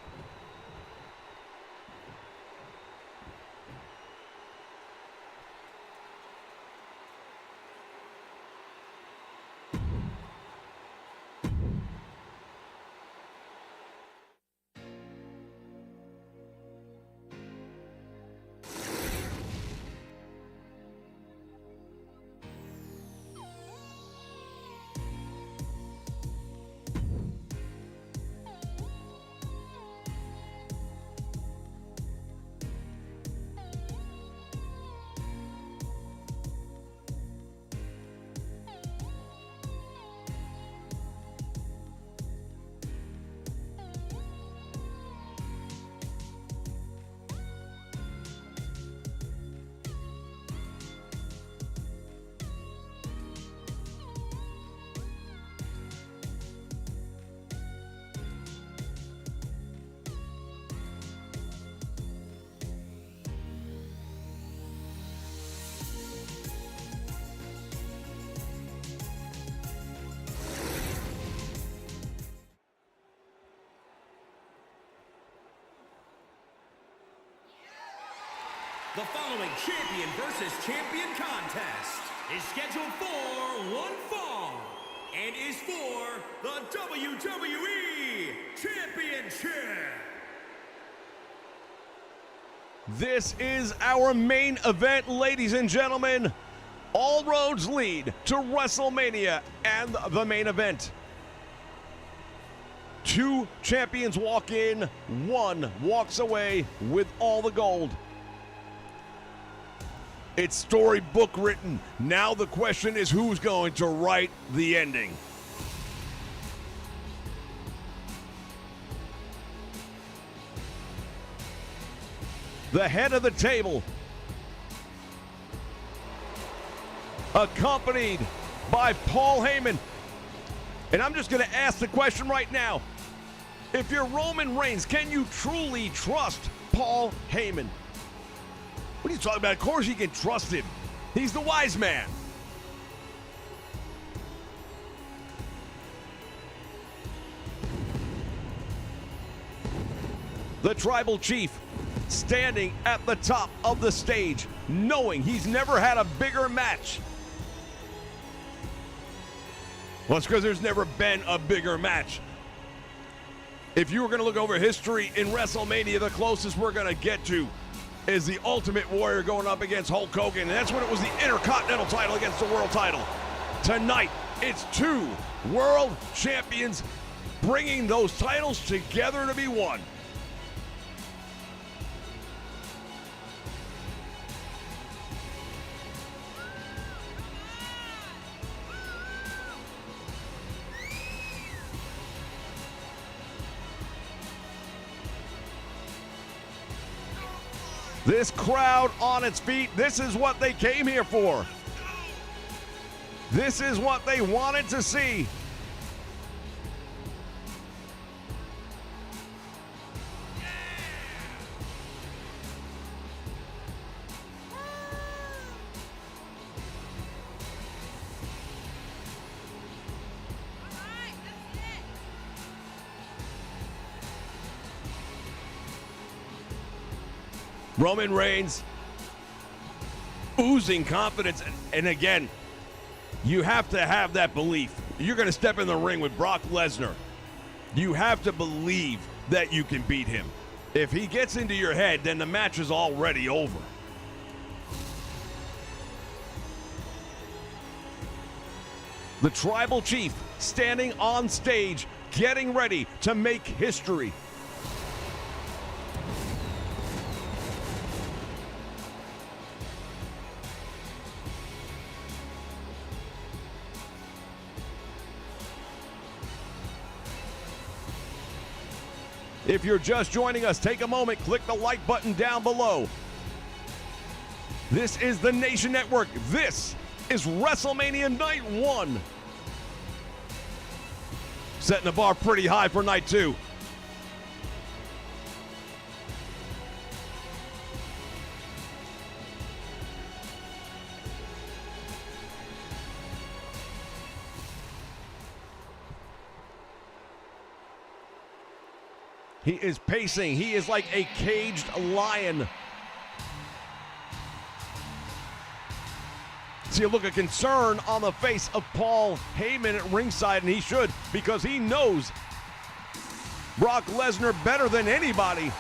Speaker 4: The following champion versus champion contest is scheduled for one fall and is for the WWE Championship.
Speaker 6: This is our main event, ladies and gentlemen. All roads lead to WrestleMania and the main event. Two champions walk in, one walks away with all the gold. It's storybook written. Now the question is, who's going to write the ending? the head of the table, accompanied by Paul Heyman. And I'm just going to ask the question right now. If you're Roman Reigns, can you truly trust Paul Heyman? What are you talking about? Of course you can trust him. He's the wise man. The tribal chief standing at the top of the stage, knowing he's never had a bigger match. Well, it's because there's never been a bigger match. If you were going to look over history in WrestleMania, the closest we're going to get to is the Ultimate Warrior going up against Hulk Hogan, and that's when it was the Intercontinental title against the World title. Tonight, it's two world champions bringing those titles together to be one. This crowd on its feet, this is what they came here for. This is what they wanted to see. Roman Reigns oozing confidence, and again, you have to have that belief. You're going to step in the ring with Brock Lesnar. You have to believe that you can beat him. If he gets into your head, then the match is already over. The tribal chief standing on stage, getting ready to make history. If you're just joining us, take a moment, click the like button down below. This is the Nation Network. This is WrestleMania Night 1. Setting the bar pretty high for Night 2. He is pacing. He is like a caged lion. See a look of concern on the face of Paul Heyman at ringside, and he should, because he knows Brock Lesnar better than anybody.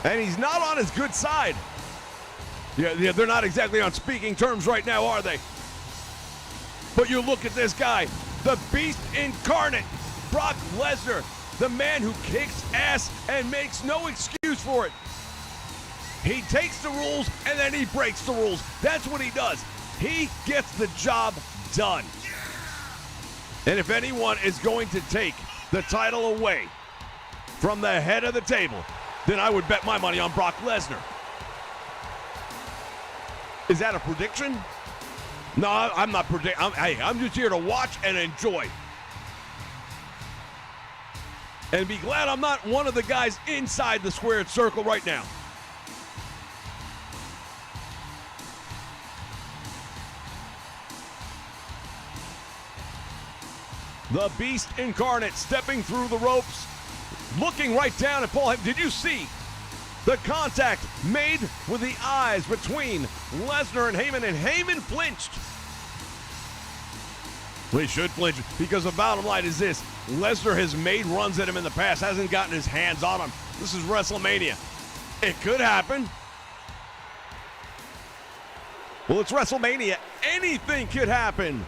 Speaker 6: And he's not on his good side. Yeah, they're not exactly on speaking terms right now, are they? But you look at this guy, the beast incarnate. Brock Lesnar, the man who kicks ass and makes no excuse for it. He takes the rules and then he breaks the rules. That's what he does. He gets the job done. And if anyone is going to take the title away from the head of the table, then I would bet my money on Brock Lesnar. Is that a prediction? No, I'm not predicting. I'm just here to watch and enjoy. And be glad I'm not one of the guys inside the squared circle right now. The Beast Incarnate stepping through the ropes, looking right down at Paul Heyman. Did you see the contact made with the eyes between Lesnar and Heyman flinched. Well, he should flinch, because the bottom line is this: Lesnar has made runs at him in the past, hasn't gotten his hands on him. This is WrestleMania. It could happen. Well, it's WrestleMania. Anything could happen.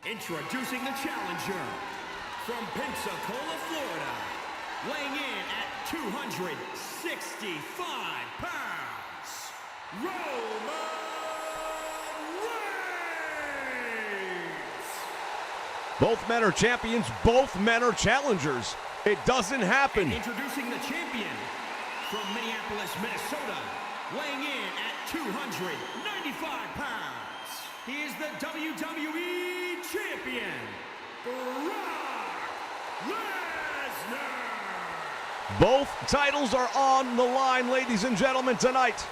Speaker 4: Introducing the challenger from Pensacola, Florida, weighing in at 265 pounds, Roman
Speaker 6: Both men are champions. Both men are challengers. It doesn't happen.
Speaker 4: Introducing the champion from Minneapolis, Minnesota, weighing in at 295 pounds. He is the WWE champion, Brock Lesnar.
Speaker 6: Both titles are on the line, ladies and gentlemen, tonight.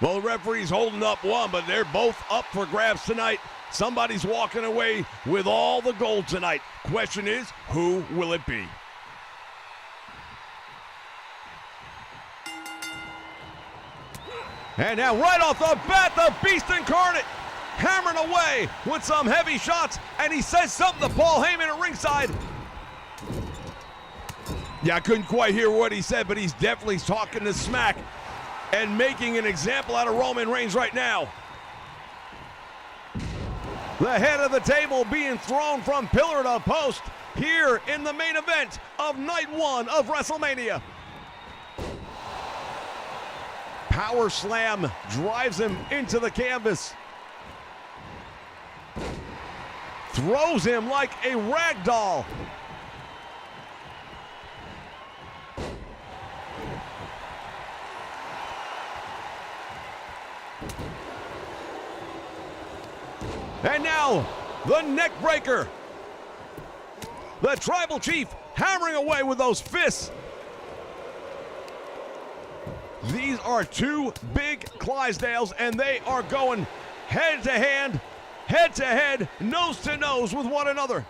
Speaker 6: Well, the referee's holding up one, but they're both up for grabs tonight. Somebody's walking away with all the gold tonight. Question is, who will it be? And now right off the bat, the Beast Incarnate hammering away with some heavy shots, and he says something to Paul Heyman at ringside. Yeah, I couldn't quite hear what he said, but he's definitely talking to smack and making an example out of Roman Reigns right now. The head of the table being thrown from pillar to post here in the main event of night one of WrestleMania. Power slam drives him into the canvas. Throws him like a rag doll. And now, the neck breaker. The Tribal Chief hammering away with those fists. These are two big Clydesdales, and they are going head to head, nose to nose with one another.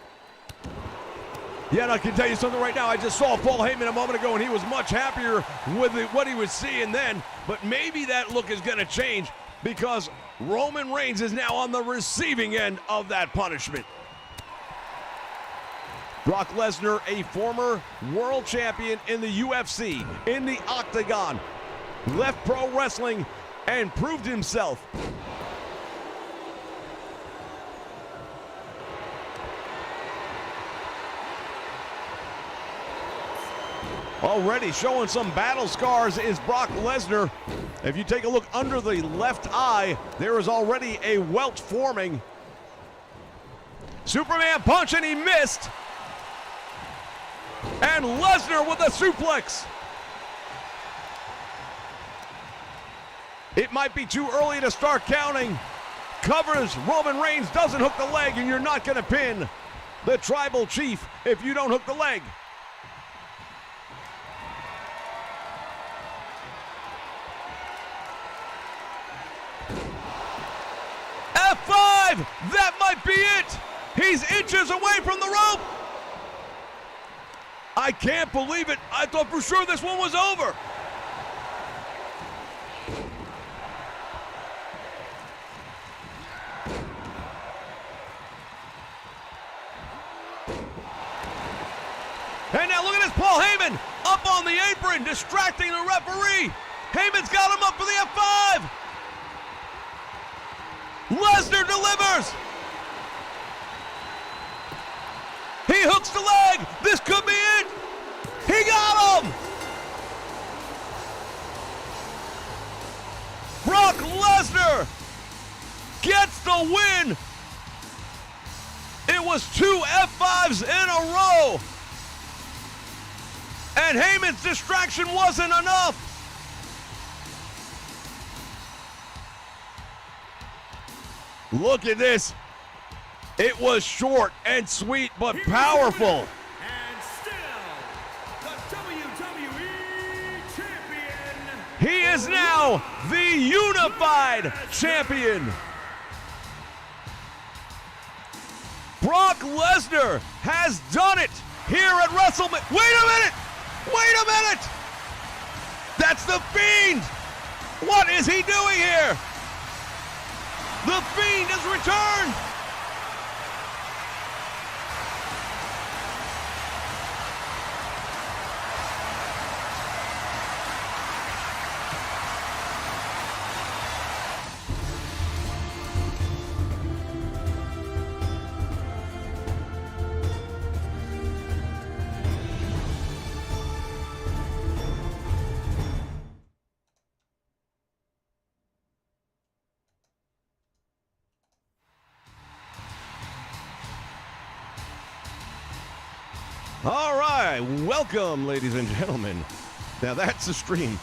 Speaker 6: Yeah, and I can tell you something right now. I just saw Paul Heyman a moment ago, and he was much happier with what he was seeing then. But maybe that look is going to change because Roman Reigns is now on the receiving end of that punishment. Brock Lesnar, a former world champion in the UFC, in the Octagon, left pro wrestling and proved himself. Already showing some battle scars is Brock Lesnar. If you take a look under the left eye, there is already a welt forming. Superman punch, and he missed. And Lesnar with a suplex. It might be too early to start counting. Covers Roman Reigns, doesn't hook the leg, and you're not going to pin the Tribal Chief if you don't hook the leg. F5! That might be it! He's inches away from the rope! I can't believe it. I thought for sure this one was over. And now look at this, Paul Heyman up on the apron, distracting the referee. Heyman's got him up for the F5. Lesnar delivers. He hooks the leg. This could be it. He got him. Brock Lesnar gets the win. It was 2 F5s in a row. And Heyman's distraction wasn't enough. Look at this. It was short and sweet, but powerful.
Speaker 4: And still, the WWE champion.
Speaker 6: He is now the unified champion. Brock Lesnar has done it here at Wrestlemania. Wait a minute! Wait a minute! That's the Fiend! What is he doing here? The Fiend has returned! All right, welcome, ladies and gentlemen. Now that's the stream.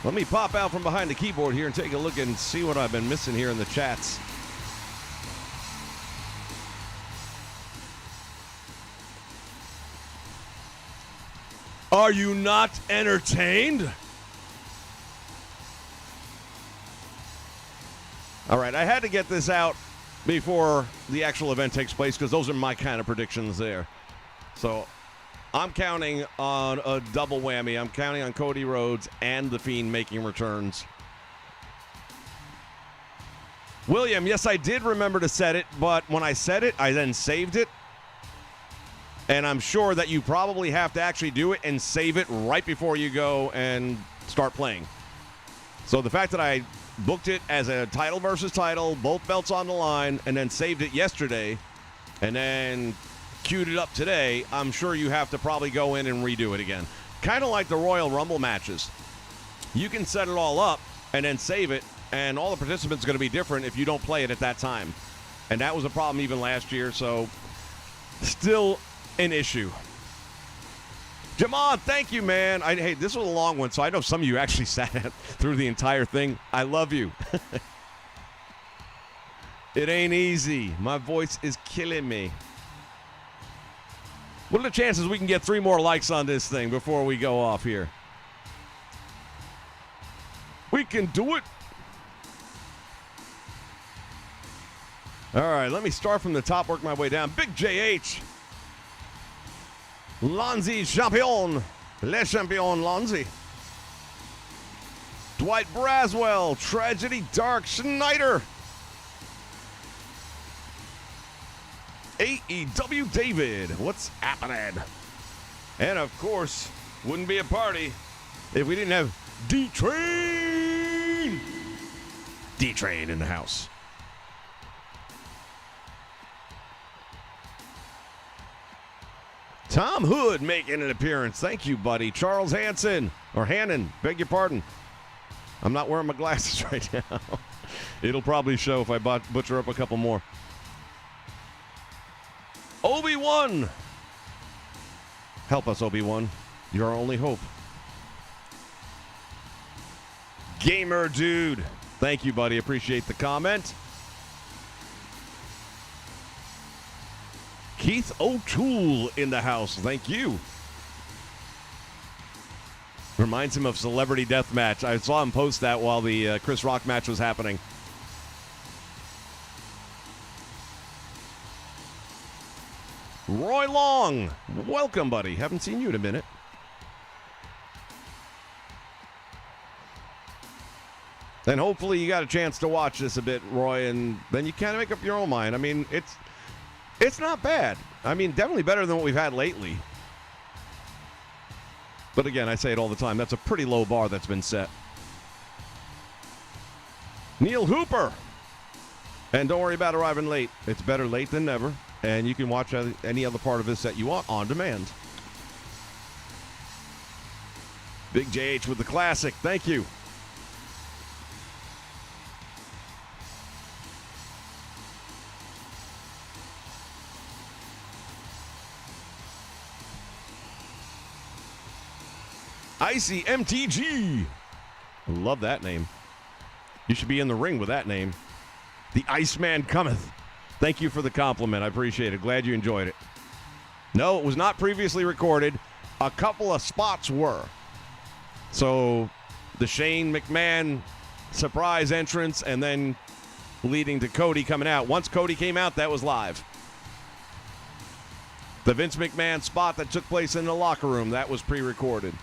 Speaker 6: Let me pop out from behind the keyboard here and take a look and see what I've been missing here in the chats.
Speaker 3: Are you not entertained?
Speaker 6: All right, I had to get this out before the actual event takes place because those are my kind of predictions there. So I'm counting on a double whammy. I'm counting on Cody Rhodes and The Fiend making returns. William, yes, I did remember to set it, but when I set it, I then saved it. And I'm sure that you probably have to actually do it and save it right before you go and start playing. So the fact that I booked it as a title versus title, both belts on the line, and then saved it yesterday, and then queued it up today, I'm sure you have to probably go in and redo it again. Kind of like the Royal Rumble matches. You can set it all up and then save it, and all the participants are going to be different if you don't play it at that time. And that was a problem even last year, so still an issue. Jamon, thank you, man. Hey, this was a long one, so I know some of you actually sat through the entire thing. I love you. It ain't easy. My voice is killing me. What are the chances we can get 3 more likes on this thing before we go off here? We can do it. All right, let me start from the top, work my way down. Big JH. Lonzy Champion. Le Champion Lonzy. Dwight Braswell. Tragedy Dark Schneider. AEW David. What's happening? And of course, wouldn't be a party if we didn't have D-Train. D-Train in the house. Tom Hood making an appearance. Thank you, buddy. Charles Hanson, or Hannon, beg your pardon. I'm not wearing my glasses right now. It'll probably show if I butcher up a couple more. Obi-Wan. Help us, Obi-Wan. You're our only hope. Gamer Dude. Thank you, buddy. Appreciate the comment. Keith O'Toole in the house. Thank you. Reminds him of Celebrity Deathmatch. I saw him post that while the Chris Rock match was happening. Roy Long. Welcome, buddy. Haven't seen you in a minute. And hopefully you got a chance to watch this a bit, Roy, and then you kind of make up your own mind. I mean, it's not bad. I mean, definitely better than what we've had lately. But again, I say it all the time. That's a pretty low bar that's been set. Neil Hooper. And don't worry about arriving late. It's better late than never. And you can watch any other part of this that you want on demand. Big JH with the classic. Thank you. Icy MTG. Love that name. You should be in the ring with that name. The Iceman cometh. Thank you for the compliment. I appreciate it. Glad you enjoyed it. No, it was not previously recorded. A couple of spots were. So the Shane McMahon surprise entrance and then leading to Cody coming out. Once Cody came out, that was live. The Vince McMahon spot that took place in the locker room, that was pre-recorded.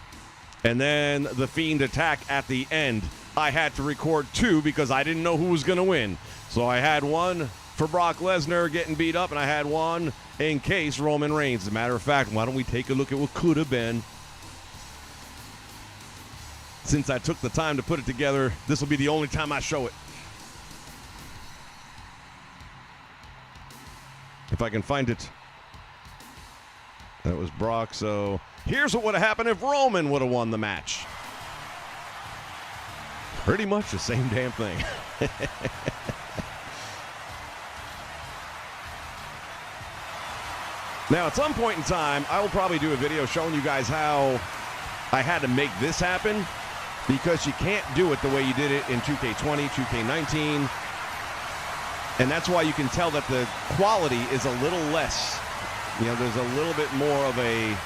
Speaker 6: And then the Fiend attack at the end. I had to record 2 because I didn't know who was going to win. So I had one for Brock Lesnar getting beat up, and I had one in case Roman Reigns. As a matter of fact, why don't we take a look at what could have been? Since I took the time to put it together, this will be the only time I show it. If I can find it. That was Brock, so here's what would have happened if Roman would have won the match. Pretty much the same damn thing. Now, at some point in time, I will probably do a video showing you guys how I had to make this happen, because you can't do it the way you did it in 2K20, 2K19. And that's why you can tell that the quality is a little less. You know, there's a little bit more of a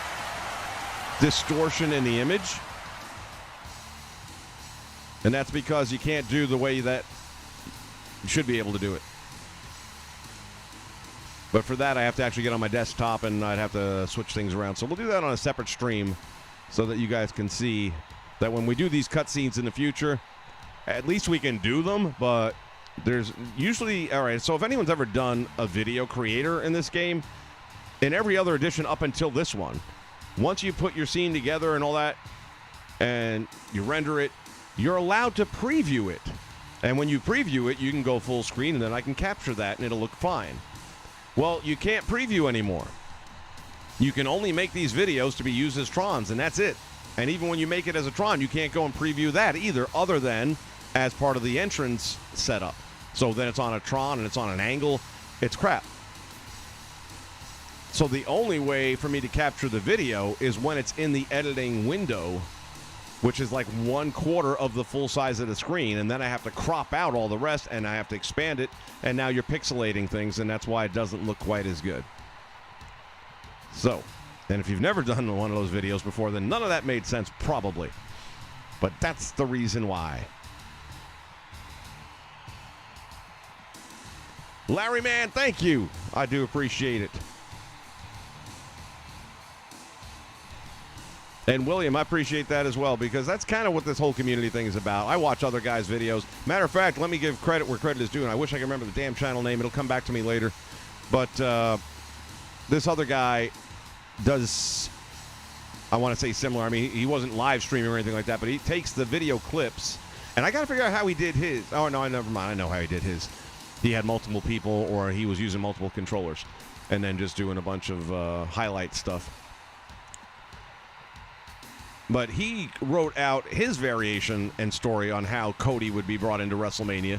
Speaker 6: distortion in the image. And that's because you can't do the way that you should be able to do it. But for that, I have to actually get on my desktop, and I'd have to switch things around. So we'll do that on a separate stream so that you guys can see that when we do these cutscenes in the future, at least we can do them, but there's usually... All right, so if anyone's ever done a video creator in this game, in every other edition up until this one, once you put your scene together and all that, and you render it, you're allowed to preview it. And when you preview it, you can go full screen, and then I can capture that, and it'll look fine. Well, you can't preview anymore. You can only make these videos to be used as Trons, and that's it. And even when you make it as a Tron, you can't go and preview that either, other than as part of the entrance setup. So then it's on a Tron, and it's on an angle. It's crap. So the only way for me to capture the video is when it's in the editing window, which is like 1/4 of the full size of the screen, and then I have to crop out all the rest, and I have to expand it, and now you're pixelating things, and that's why it doesn't look quite as good. So, and if you've never done one of those videos before, then none of that made sense, probably. But that's the reason why. Larry, man, thank you. I do appreciate it. And William, I appreciate that as well, because that's kind of what this whole community thing is about. I watch other guys' videos. Matter of fact, let me give credit where credit is due, and I wish I could remember the damn channel name. It'll come back to me later. But this other guy does, I want to say similar. I mean, he wasn't live streaming or anything like that, but he takes the video clips, and I got to figure out how he did his. Oh, no, never mind. I know how he did his. He had multiple people, or he was using multiple controllers, and then just doing a bunch of highlight stuff. But he wrote out his variation and story on how Cody would be brought into WrestleMania.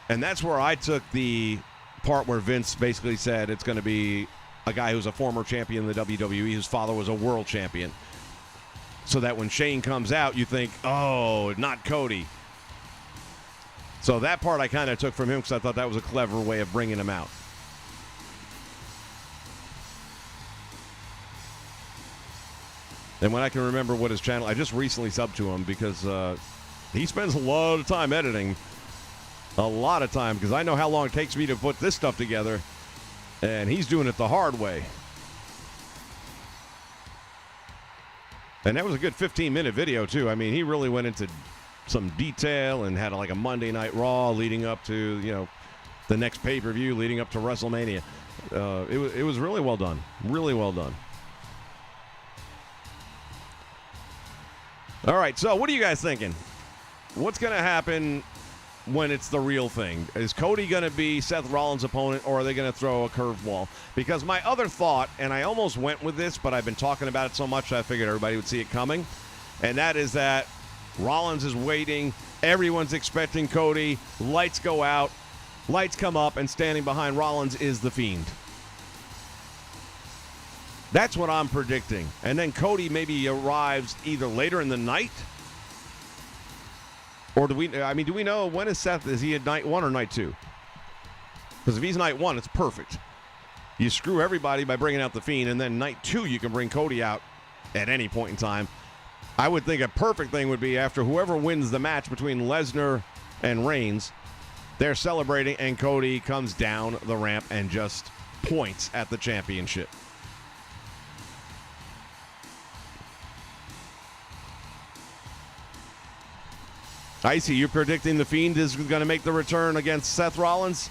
Speaker 6: And that's where I took the part where Vince basically said it's going to be a guy who's a former champion in the WWE, whose father was a world champion. So that when Shane comes out, you think, oh, not Cody. So that part I kind of took from him because I thought that was a clever way of bringing him out. And when I can remember what his channel, I just recently subbed to him because he spends a lot of time editing. A lot of time, because I know how long it takes me to put this stuff together. And he's doing it the hard way. And that was a good 15-minute video, too. I mean, he really went into some detail and had like a Monday Night Raw leading up to, you know, the next pay-per-view leading up to WrestleMania. It was really well done. Really well done. All right, so what are you guys thinking? What's going to happen when it's the real thing? Is Cody going to be Seth Rollins' opponent, or are they going to throw a curveball? Because my other thought, and I almost went with this, but I've been talking about it so much I figured everybody would see it coming, and that is that Rollins is waiting, everyone's expecting Cody, lights go out, lights come up, and standing behind Rollins is The Fiend. That's what I'm predicting. And then Cody maybe arrives either later in the night, or do we know when is Seth? Is he at night 1 or night 2? Because if he's night 1, it's perfect. You screw everybody by bringing out The Fiend, and then night 2, you can bring Cody out at any point in time. I would think a perfect thing would be after whoever wins the match between Lesnar and Reigns, they're celebrating, and Cody comes down the ramp and just points at the championship. Icy, you're predicting The Fiend is going to make the return against Seth Rollins?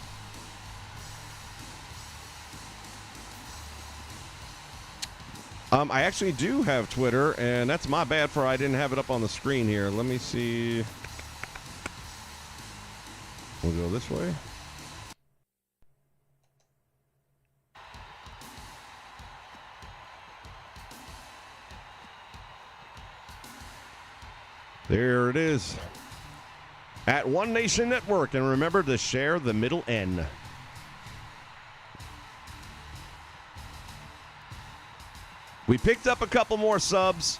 Speaker 6: I actually do have Twitter, and that's my bad for I didn't have it up on the screen here. Let me see. We'll go this way. There it is. At One Nation Network. And remember to share the middle N. We picked up a couple more subs.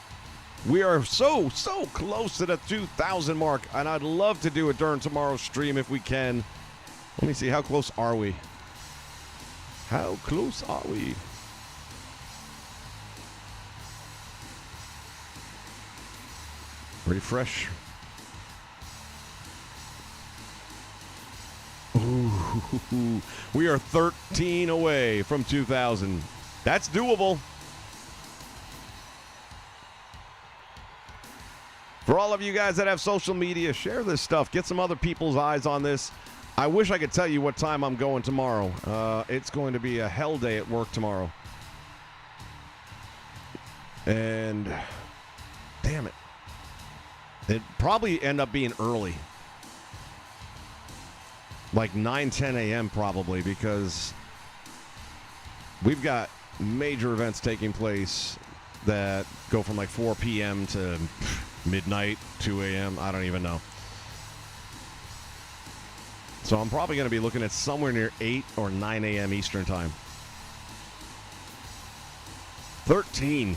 Speaker 6: We are so close to the 2,000 mark, and I'd love to do it during tomorrow's stream if we can. Let me see, how close are we? How close are we? Refresh. Ooh, we are 13 away from 2,000. That's doable. For all of you guys that have social media, share this stuff. Get some other people's eyes on this. I wish I could tell you what time I'm going tomorrow. It's going to be a hell day at work tomorrow. And damn it. It'd probably end up being early. Like 9, 10 a.m. probably, because we've got major events taking place that go from like 4 p.m. to midnight, 2 a.m. I don't even know. So I'm probably going to be looking at somewhere near 8 or 9 a.m. Eastern time. 13.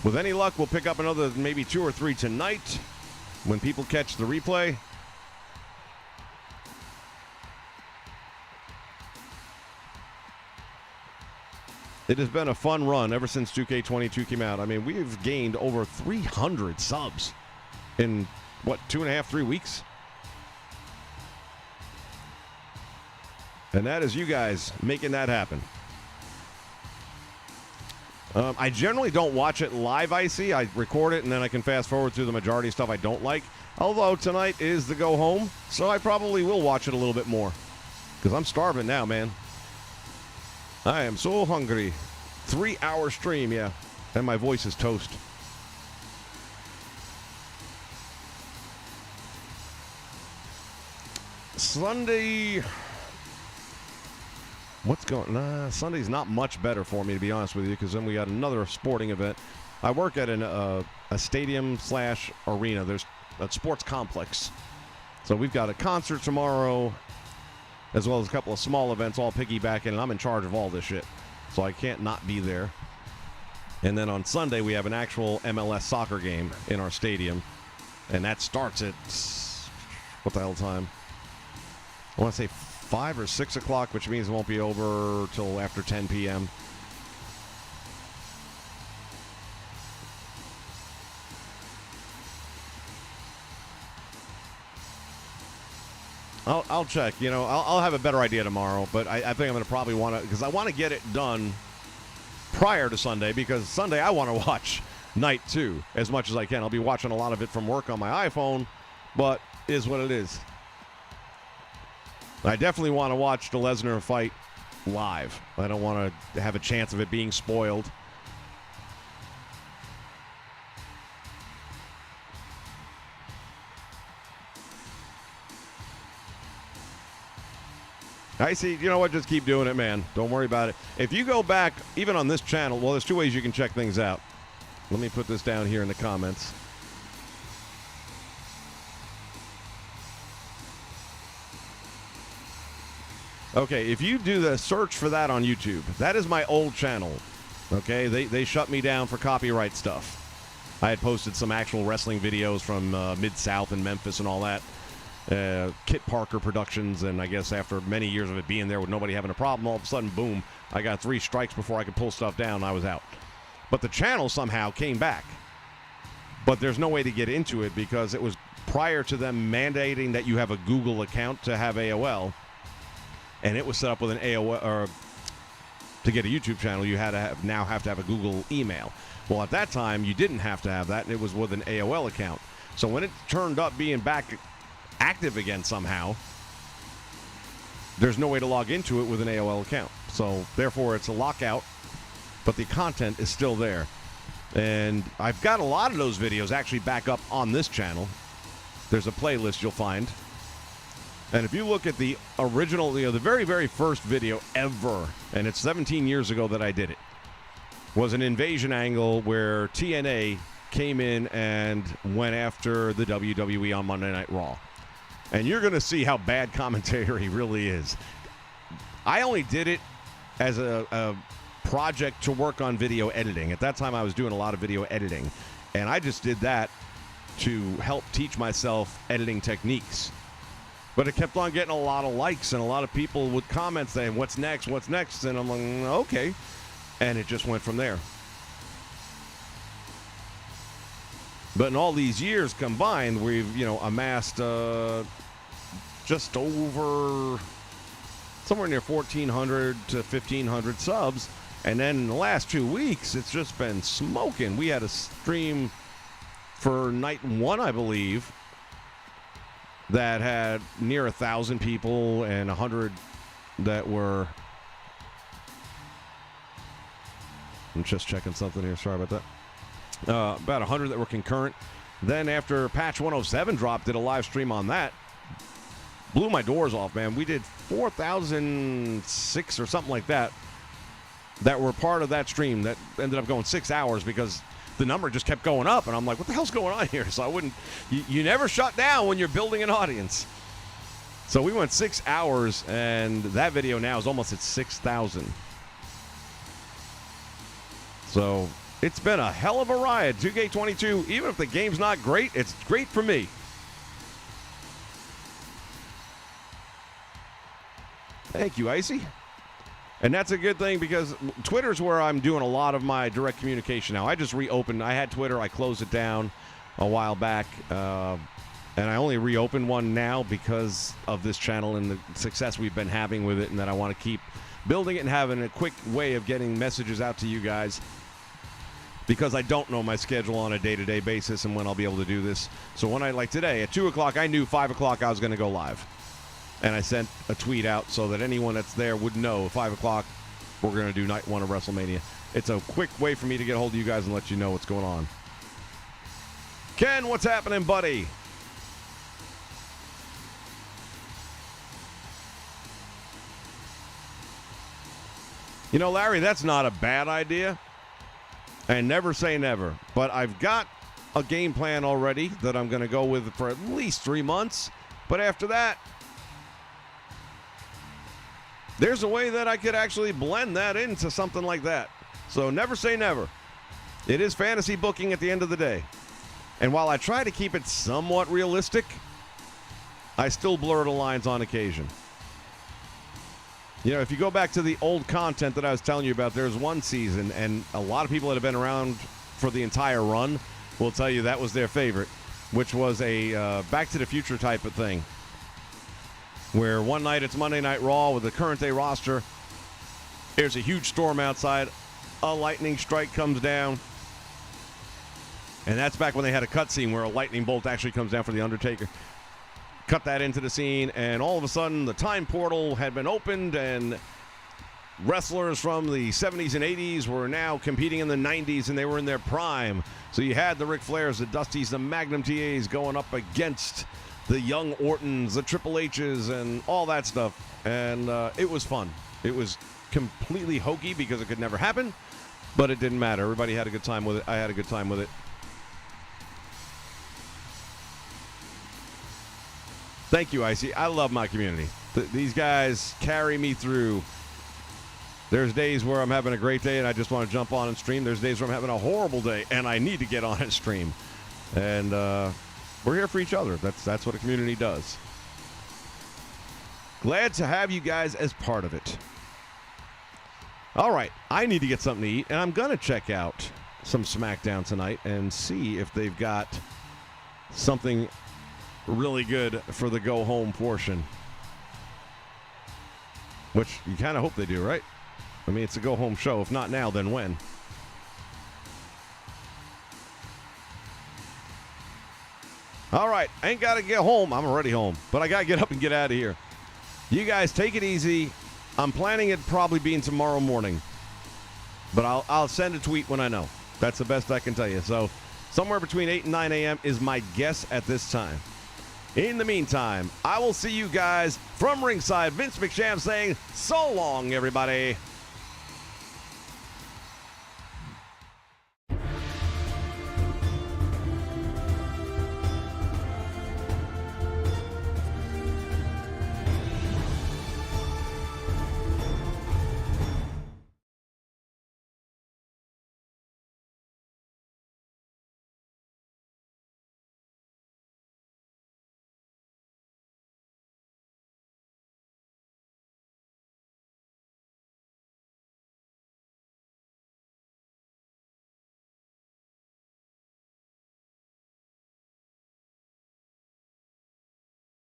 Speaker 6: With any luck, we'll pick up another maybe 2 or 3 tonight when people catch the replay. It has been a fun run ever since 2K22 came out. I mean, we've gained over 300 subs in, what, 2.5, 3 weeks? And that is you guys making that happen. I generally don't watch it live, Icy. I record it, and then I can fast forward through the majority of stuff I don't like. Although tonight is the go home, so I probably will watch it a little bit more. Because I'm starving now, man. I am so hungry. 3-hour stream, yeah. And my voice is toast. Sunday... What's going on? Sunday's not much better for me, to be honest with you, because then we got another sporting event. I work at a stadium/arena. There's a sports complex. So we've got a concert tomorrow, as well as a couple of small events all piggybacking, and I'm in charge of all this shit. So I can't not be there. And then on Sunday, we have an actual MLS soccer game in our stadium. And that starts at, what the hell time? I want to say 5 or 6 o'clock, which means it won't be over till after 10 p.m. I'll check. You know, I'll have a better idea tomorrow, but I think I'm going to probably want to, because I want to get it done prior to Sunday, because Sunday I want to watch Night 2 as much as I can. I'll be watching a lot of it from work on my iPhone, but it is what it is. I definitely want to watch the Lesnar fight live. I don't want to have a chance of it being spoiled. I see. You know what? Just keep doing it, man. Don't worry about it. If you go back, even on this channel, well, there's 2 ways you can check things out. Let me put this down here in the comments. Okay, if you do the search for that on YouTube, that is my old channel. Okay, they shut me down for copyright stuff. I had posted some actual wrestling videos from Mid-South and Memphis and all that. Kit Parker Productions, and I guess after many years of it being there with nobody having a problem, all of a sudden, boom, I got 3 strikes before I could pull stuff down, and I was out. But the channel somehow came back. But there's no way to get into it because it was prior to them mandating that you have a Google account to have AOL. And it was set up with an AOL, or to get a YouTube channel, you had to now have to have a Google email. Well, at that time, you didn't have to have that, and it was with an AOL account. So when it turned up being back active again somehow, there's no way to log into it with an AOL account. So therefore, it's a lockout, but the content is still there. And I've got a lot of those videos actually back up on this channel. There's a playlist you'll find. And if you look at the original, the very, very first video ever, and it's 17 years ago that I did it, was an invasion angle where TNA came in and went after the WWE on Monday Night Raw. And you're going to see how bad commentary really is. I only did it as a project to work on video editing. At that time, I was doing a lot of video editing, and I just did that to help teach myself editing techniques. But it kept on getting a lot of likes, and a lot of people would comment saying, what's next, what's next? And I'm like, okay. And it just went from there. But in all these years combined, we've, amassed just over somewhere near 1,400 to 1,500 subs. And then in the last 2 weeks, it's just been smoking. We had a stream for night one, I believe, that had near 1,000 people and 100 that were... I'm just checking something here. Sorry about that. About 100 that were concurrent. Then after Patch 107 dropped, did a live stream on that. Blew my doors off, man. We did 4,006 or something like that were part of that stream that ended up going 6 hours because the number just kept going up. And I'm like, what the hell's going on here? So I wouldn't... You never shut down when you're building an audience. So we went 6 hours, and that video now is almost at 6,000. So it's been a hell of a ride. 2K22, even if the game's not great, it's great for me. Thank you, Icy. And that's a good thing because Twitter's where I'm doing a lot of my direct communication now. I just reopened. I had Twitter. I closed it down a while back. And I only reopened one now because of this channel and the success we've been having with it, and that I want to keep building it and having a quick way of getting messages out to you guys, because I don't know my schedule on a day-to-day basis and when I'll be able to do this. So when like today, at 2 o'clock, I knew 5 o'clock I was going to go live. And I sent a tweet out so that anyone that's there would know at 5 o'clock we're going to do night one of WrestleMania. It's a quick way for me to get a hold of you guys and let you know what's going on. Ken, what's happening, buddy? Larry, that's not a bad idea. And never say never. But I've got a game plan already that I'm going to go with for at least 3 months. But after that, there's a way that I could actually blend that into something like that. So never say never. It is fantasy booking at the end of the day. And while I try to keep it somewhat realistic, I still blur the lines on occasion. If you go back to the old content that I was telling you about, there's one season, and a lot of people that have been around for the entire run will tell you that was their favorite, which was a Back to the Future type of thing, where one night it's Monday Night Raw with the current day roster. There's a huge storm outside. A lightning strike comes down. And that's back when they had a cutscene where a lightning bolt actually comes down for The Undertaker. Cut that into the scene, and all of a sudden the time portal had been opened, and wrestlers from the 70s and 80s were now competing in the 90s, and they were in their prime. So you had the Ric Flairs, the Dustys, the Magnum TAs going up against the young Ortons, the Triple H's, and all that stuff. And it was fun. It was completely hokey because it could never happen, but it didn't matter. Everybody had a good time with it. I had a good time with it. Thank you, Icy. I love my community. These guys carry me through. There's days where I'm having a great day and I just want to jump on and stream. There's days where I'm having a horrible day and I need to get on and stream. And we're here for each other. That's what a community does. Glad to have you guys as part of it. All right, I need to get something to eat, and I'm going to check out some Smackdown tonight and see if they've got something really good for the go-home portion. Which you kind of hope they do, right? I mean, it's a go-home show. If not now, then when? All right, I ain't got to get home. I'm already home, but I got to get up and get out of here. You guys take it easy. I'm planning it probably being tomorrow morning, but I'll send a tweet when I know. That's the best I can tell you. So somewhere between 8 and 9 a.m. is my guess at this time. In the meantime, I will see you guys from ringside. Vince McMahon saying so long, everybody.